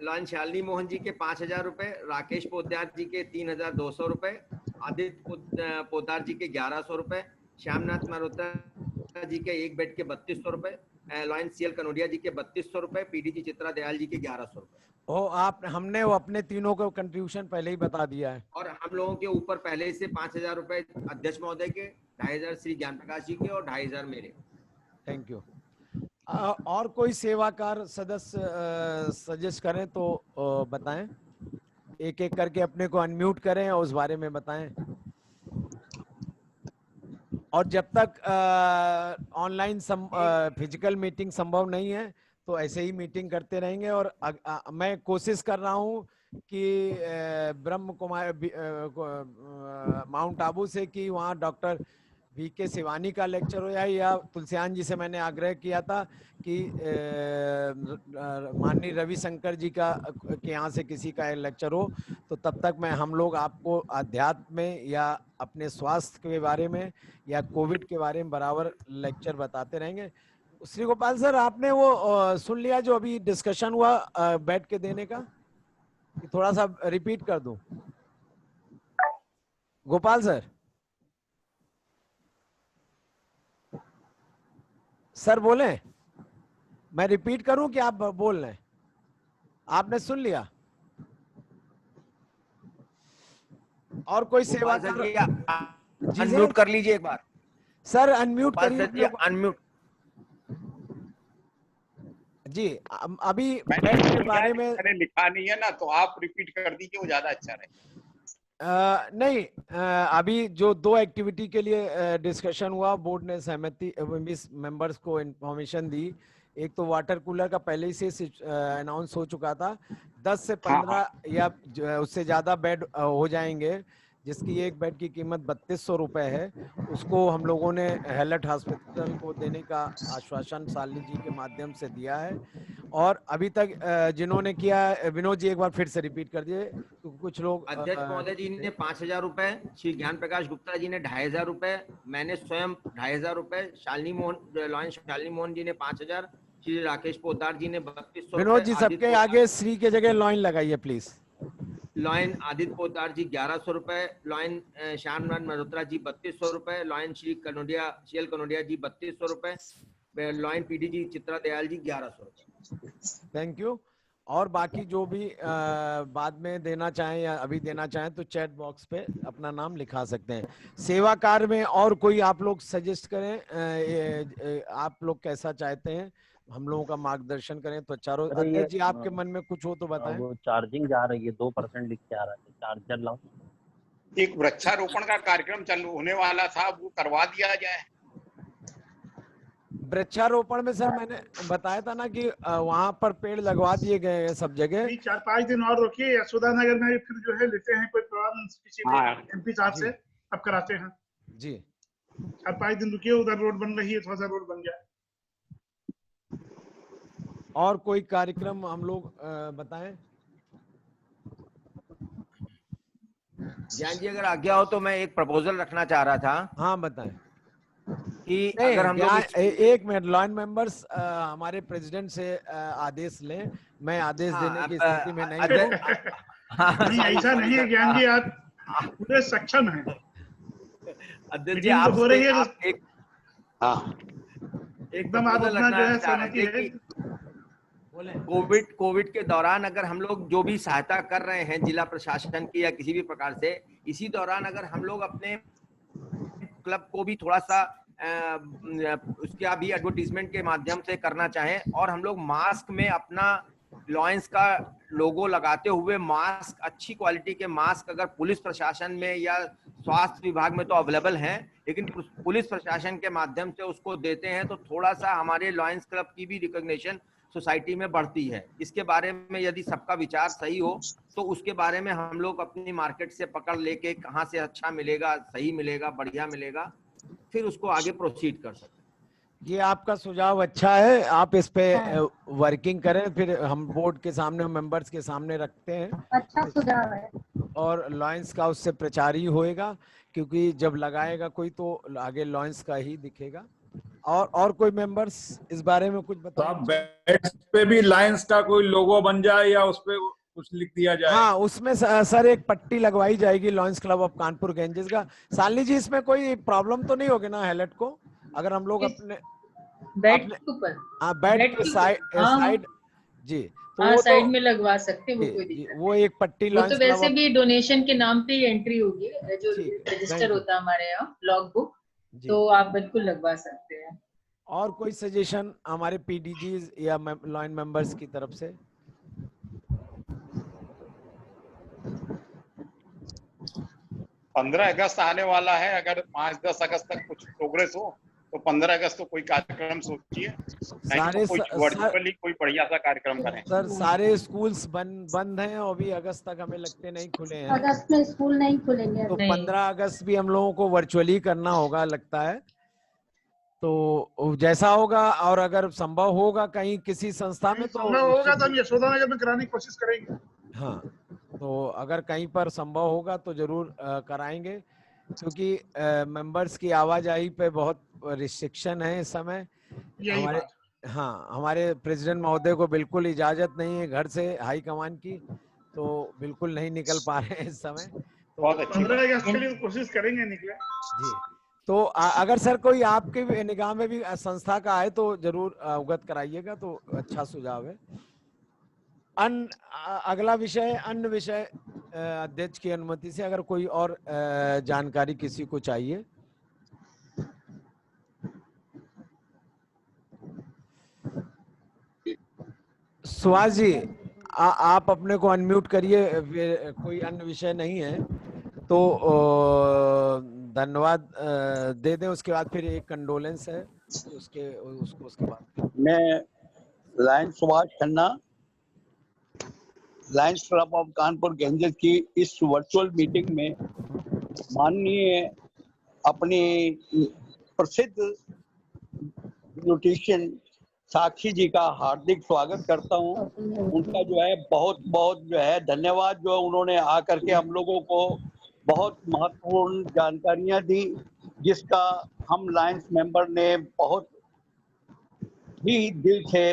लॉयन शालिनी मोहन जी के 5,000 रुपए, राकेश पोद्दार जी के 3,200 रुपए, आदित्य पोद्दार जी के 1,100 रुपए, श्यामनाथ मल्होत्रा जी के एक बेड के 3,200 रुपए, लॉयन सीएल कनोडिया जी के 3,200 रुपए, पीडीजी चित्रा दयाल जी के 1,100 रुपए। हमने वो अपने तीनों को कंट्रीब्यूशन पहले ही बता दिया है। और हम लोगों के ऊपर पहले से 5,000 रुपए अध्यक्ष महोदय के, 2,500 श्री ज्ञान प्रकाश जी के और 2,500 मेरे। Thank you. और कोई सेवाकार सदस्य सजेस्ट करें तो बताएं, एक एक करके अपने को अनम्यूट करें और उस बारे में बताएं। और जब तक ऑनलाइन फिजिकल मीटिंग संभव नहीं है तो ऐसे ही मीटिंग करते रहेंगे। और मैं कोशिश कर रहा हूं कि ब्रह्म कुमार माउंट आबू से कि वहाँ डॉक्टर वीके शिवानी का लेक्चर हो जाए, या तुलसियान जी से मैंने आग्रह किया था कि माननीय रविशंकर जी का के यहाँ से किसी का लेक्चर हो। तो तब तक हम लोग आपको अध्यात्म में या अपने स्वास्थ्य के बारे में या कोविड के बारे में बराबर लेक्चर बताते रहेंगे। श्री गोपाल सर, आपने वो सुन लिया जो अभी डिस्कशन हुआ बेड के देने का, थोड़ा सा रिपीट कर दूं? गोपाल सर बोले? मैं रिपीट करूं कि आप बोल रहे हैं? आपने सुन लिया? और कोई सेवा अनम्यूट कर लीजिए एक बार सर। अनम्यूट करिए। अनम्यूट जी। अभी बेड के बारे में मैंने लिखा नहीं है ना, तो आप रिपीट कर दीजिए, वो ज्यादा अच्छा रहे। नहीं, अभी जो 2 एक्टिविटी के लिए डिस्कशन हुआ, बोर्ड ने सहमति मेंबर्स को इंफॉर्मेशन दी। एक तो वाटर कूलर का पहले ही से अनाउंस हो चुका था, 10 से 15 या उससे ज्यादा बेड हो जाएंगे, जिसकी एक बेड की कीमत 3,200 रुपए है। उसको हम लोगों ने हेलट हॉस्पिटल को देने का आश्वासन शालिनी जी के माध्यम से दिया है। और अभी तक जिन्होंने किया, विनोद जी एक बार फिर से रिपीट कर दिए, क्योंकि कुछ लोग। अध्यक्ष महोदय जी ने 5,000 रुपए, श्री ज्ञान प्रकाश गुप्ता जी ने 2,500 रुपए, मैंने स्वयं 2,500 रुपए, लॉयन शालिनी मोहन जी ने 5,000, श्री राकेश पोद्दार जी ने 3,200। विनोद जी सबके आगे श्री के जगह लॉयन लगाइए प्लीज। लॉयन आदित्य पोद्दार जी 1,100 रुपए, लॉयन श्यामनाथ मल्होत्रा जी 3,200 रुपए, लॉयन श्री सीएल कनोडिया जी 3,200 रुपए, लॉयन पीडीजी चित्रा दयाल जी 1,100 रुपए। Thank you. और बाकी जो भी बाद में देना चाहें या अभी देना चाहें तो चैट बॉक्स पे अपना नाम लिखा सकते हैं। सेवा कार्य में और कोई आप लोग सजेस्ट करें, आप लोग कैसा चाहते हैं हम लोगों का मार्गदर्शन करें तो अच्छा रहो। अध्यक्ष जी, आपके मन में कुछ हो तो बताएं। वो चार्जिंग जा रही है, 2% लिख के आ रहा है, चार्जर लाओ। एक वृक्षारोपण का कार्यक्रम चालू होने वाला था, वो करवा दिया जाए। वृक्षारोपण में सर मैंने बताया था ना कि वहाँ पर पेड़ लगवा दिए गए हैं सब जगह। 4-5 दिन और रोकिए, यशोदा नगर में फिर जो है लेते हैं कोई प्रोग्राम किसी एमपी साहब से, अब कराते हैं जी। 4-5 दिन रुकिए, उधर रोड बन रही है, थोड़ा सा रोड बन गया। और कोई कार्यक्रम हम लोग बताएं? ज्ञान जी अगर आज्ञा हो तो मैं एक प्रपोजल रखना चाह रहा था। हाँ बताएं। कि अगर हम लोग एक मिनट, लॉयन मेंबर्स हमारे प्रेसिडेंट से आदेश लें। मैं आदेश देने की स्थिति में नहीं हूँ। नहीं, ऐसा नहीं है ज्ञान जी, आप पूरे सक्षम हैं। अध्यक्ष जी आप हो रही है एकदम आप अपना जो है सहमति है। कोविड के दौरान अगर हम लोग जो भी सहायता कर रहे हैं जिला प्रशासन की या किसी भी प्रकार से, इसी दौरान अगर हम लोग अपने क्लब को भी थोड़ा सा उसका भी एडवर्टीजमेंट के माध्यम से करना चाहें, और हम लोग मास्क में अपना लॉयंस का लोगो लगाते हुए मास्क, अच्छी क्वालिटी के मास्क अगर पुलिस प्रशासन में या स्वास्थ्य विभाग में तो अवेलेबल हैं, लेकिन पुलिस प्रशासन के माध्यम से उसको देते हैं तो थोड़ा सा हमारे लॉयंस क्लब की भी रिकॉग्निशन सोसाइटी में बढ़ती है। इसके बारे में यदि सबका विचार सही हो तो उसके बारे में हम लोग अपनी मार्केट से पकड़ लेके कहाँ से अच्छा मिलेगा, सही मिलेगा, बढ़िया मिलेगा, फिर उसको आगे प्रोसीड कर सकते हैं। ये आपका सुझाव अच्छा है, आप इस पे वर्किंग करें, फिर हम बोर्ड के सामने, मेंबर्स के सामने रखते हैं। अच्छा सुझाव है। और लॉयंस का उससे प्रचार ही होएगा, क्योंकि जब लगाएगा कोई तो आगे लॉयंस का ही दिखेगा। और कोई मेंबर्स इस बारे में कुछ बताना? बैट्स पे भी लायंस का कोई लोगो बन जाए या उस पे कुछ लिख दिया जाए? हाँ, उसमें सर एक पट्टी लगवाई जाएगी lions club of Kanpur Ganges का। शालिनी जी, इसमें कोई प्रॉब्लम तो नहीं होगी ना हैलेट को, अगर हम लोग अपने बैट के ऊपर? बैट के साइड जी, तो हाँ, वो साइड तो में लगवा सकते हैं, वो कोई दिक्कत वो एक पट्टी नहीं। वो तो लॉयंस क्लब वैसे भी डोनेशन के नाम पे ही एंट्री होगी, जो रजिस्टर होता है हमारे यहाँ लॉग बुक, तो आप बिल्कुल लगवा सकते हैं। और कोई सजेशन हमारे पीडीजीज या लॉयन मेंबर्स की तरफ से? पंद्रह अगस्त आने वाला है, अगर 5-10 अगस्त तक कुछ प्रोग्रेस हो तो 15 अगस्त को कोई कार्यक्रम सोचिए, नहीं तो कोई वर्चुअली कोई बढ़िया सा कार्यक्रम करें। सर, सारे स्कूल्स बंद हैं और अभी अगस्त तक हमें लगते नहीं खुले हैं। अगस्त में स्कूल नहीं खुलेंगे, तो 15 अगस्त भी हम लोगों को वर्चुअली करना होगा लगता है, तो जैसा होगा, और अगर संभव होगा कहीं किसी संस्था में तो होगा तो हम यशोदा में कराने की कोशिश करेंगे। हाँ, तो अगर कहीं पर संभव होगा तो जरूर कराएंगे, क्योंकि मेंबर्स की आवाजाही पे बहुत रिस्ट्रिक्शन है इस समय हमारे प्रेसिडेंट महोदय को बिल्कुल इजाजत नहीं है घर से हाई कमान की, तो बिल्कुल नहीं निकल पा रहे हैं इस समय। तो 15 अगस्त के लिए कोशिश करेंगे निकले जी। तो अगर सर कोई आपके निगाह में भी संस्था का आए तो जरूर अवगत कराइएगा, तो अच्छा सुझाव है। अगला विषय अन्य विषय, अध्यक्ष की अनुमति से अगर कोई और जानकारी किसी को चाहिए। सुहास जी, आप अपने को अनम्यूट करिए, कोई अन्य विषय नहीं है तो धन्यवाद दे दें, उसके बाद फिर एक कंडोलेंस है उसके बाद मैं Lions Subhash Khanna, Lions club of Kanpur Ganges की इस वर्चुअल मीटिंग में माननीय अपनी प्रसिद्ध ब्यूटिशियन साक्षी जी का हार्दिक स्वागत करता हूं। उनका जो है बहुत बहुत जो है धन्यवाद, जो उन्होंने आकर के हम लोगों को बहुत महत्वपूर्ण जानकारियां दी, जिसका हम लायंस मेंबर ने बहुत ही दिल से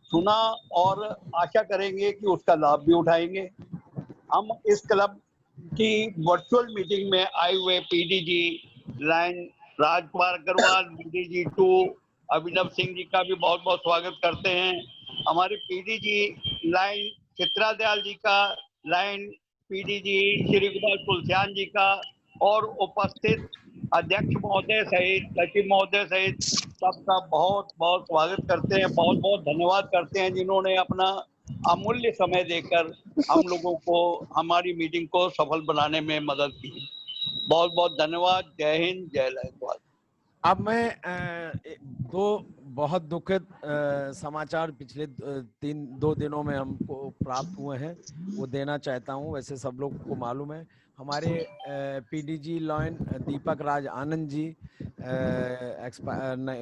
सुना और आशा करेंगे कि उसका लाभ भी उठाएंगे। हम इस क्लब की वर्चुअल मीटिंग में आए हुए पीडीजी लाइन राजकुमार अग्रवाल, पीडीजी 2 अभिनव सिंह जी का भी बहुत बहुत स्वागत करते हैं। हमारे पीडीजी लाइन चित्रा दयाल जी का, लाइन पीडीजी श्री कुमार तुलसियान जी का, और उपस्थित अध्यक्ष महोदय सहित सचिव महोदय सहित सबका बहुत बहुत स्वागत करते हैं। बहुत बहुत धन्यवाद करते हैं जिन्होंने अपना अमूल्य समय देकर हम लोगों को हमारी मीटिंग को सफल बनाने में मदद की। बहुत बहुत धन्यवाद। जय हिंद, जय लायंस। अब मैं दो बहुत दुखद समाचार पिछले 2 दिनों में हमको प्राप्त हुए हैं, वो देना चाहता हूँ। वैसे सब लोग को मालूम है, हमारे पीडीजी लॉयन दीपक राज आनंद जी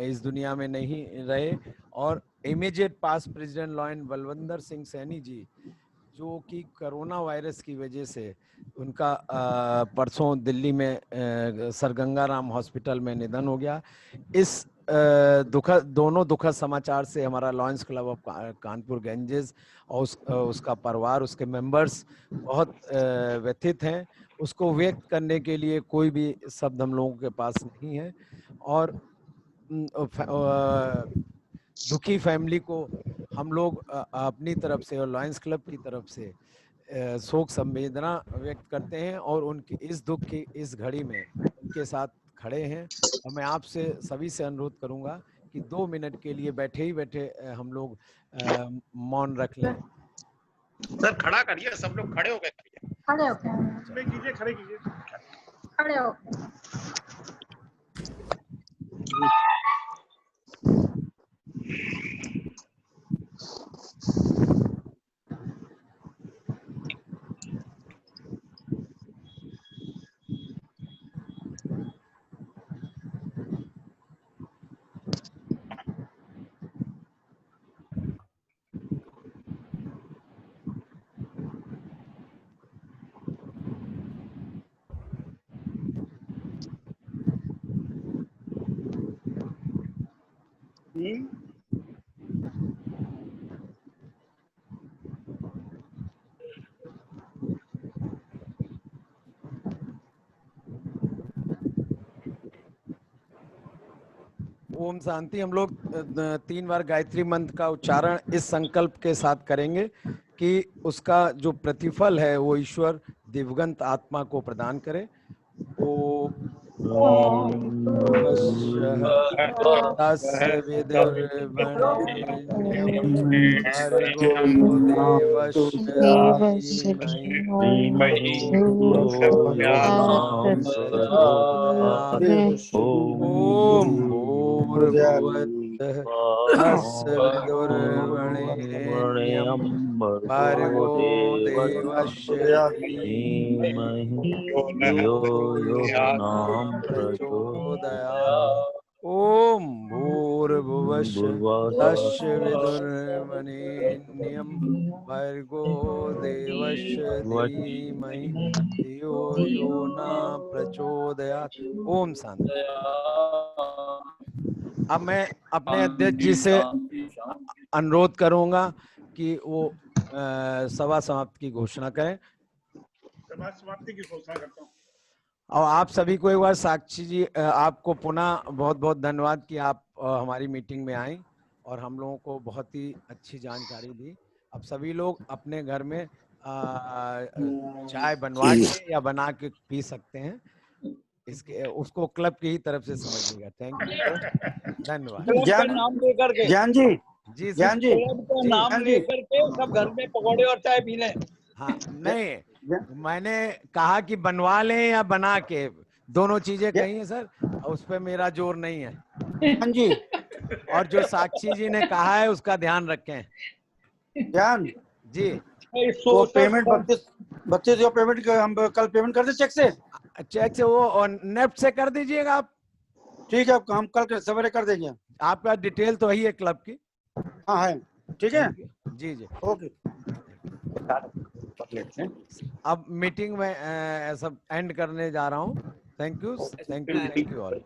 इस दुनिया में नहीं रहे, और इमीडिएट पास प्रेसिडेंट लॉयन बलविंदर सिंह सैनी जी, जो कि कोरोना वायरस की वजह से उनका परसों दिल्ली में सर गंगाराम हॉस्पिटल में निधन हो गया। इस दोनों दुखद समाचार से हमारा lions club of Kanpur Ganges और उसका परिवार, उसके मेंबर्स बहुत व्यथित हैं। उसको व्यक्त करने के लिए कोई भी शब्द हम लोगों के पास नहीं है, और दुखी फैमिली को हम लोग अपनी तरफ से और लॉयंस क्लब की तरफ से शोक संवेदना व्यक्त करते हैं, और उनकी इस दुख की इस घड़ी में उनके साथ खड़े हैं। और मैं आपसे सभी से अनुरोध करूंगा कि 2 मिनट के लिए बैठे ही बैठे हम लोग मौन रख लें। सर खड़ा करिए, सब लोग खड़े हो गए, खड़े होके कीजिए, खड़े कीजिए, खड़े होके। ओम शांति। हम लोग 3 बार गायत्री मंत्र का उच्चारण इस संकल्प के साथ करेंगे कि उसका जो प्रतिफल है वो ईश्वर दिवगंत आत्मा को प्रदान करे। ओम तस्य विदुर्वरेण्यं भर्गो देवस्य धीमहि धियो यो नः प्रचोदयात्। ओम भूर्भुवस्सुः तस्य विदुर्वरेण्यं भर्गो देवस्य धीमहि धियो यो नः प्रचोदयात्। ओम भूर्भुवस्सुः तस्य विदुर्वरेण्यं भर्गो देवस्य धीमहि धियो यो नः प्रचोदयात्। ओम शांति। अब मैं अपने अध्यक्ष जी से अनुरोध करूंगा कि वो सभा समाप्ति की घोषणा करें। सभा समाप्ति की घोषणा करता हूँ। और आप सभी को एक बार साक्षी जी, आपको पुनः बहुत बहुत धन्यवाद कि आप हमारी मीटिंग में आई और हम लोगों को बहुत ही अच्छी जानकारी दी। अब सभी लोग अपने घर में चाय बनवा के या बना के पी सकते हैं। इसके उसको क्लब की ही तरफ से समझिएगा। थैंक यू, धन्यवाद। ज्ञान नाम लेकर के ज्ञान जी, जी ज्ञान जी, नाम लेकर के सब घर में पकौड़े और चाय पी लें। हाँ, नहीं, मैंने कहा कि बनवा लें या बना के, दोनों चीजें कही है सर, उस पर मेरा जोर नहीं है। ज्ञान जी, और जो साक्षी जी ने कहा है उसका ध्यान रखें। ज्ञान जी, वो पेमेंट 32 जो पेमेंट हम कल पेमेंट कर दे चेक से वो और नेफ्ट से कर दीजिएगा आप। ठीक है, हम कल सवेरे कर देंगे। आपका डिटेल तो वही है क्लब की। हाँ है, ठीक है, जी जी, ओके। अब मीटिंग में सब एंड करने जा रहा हूँ। Thank you all.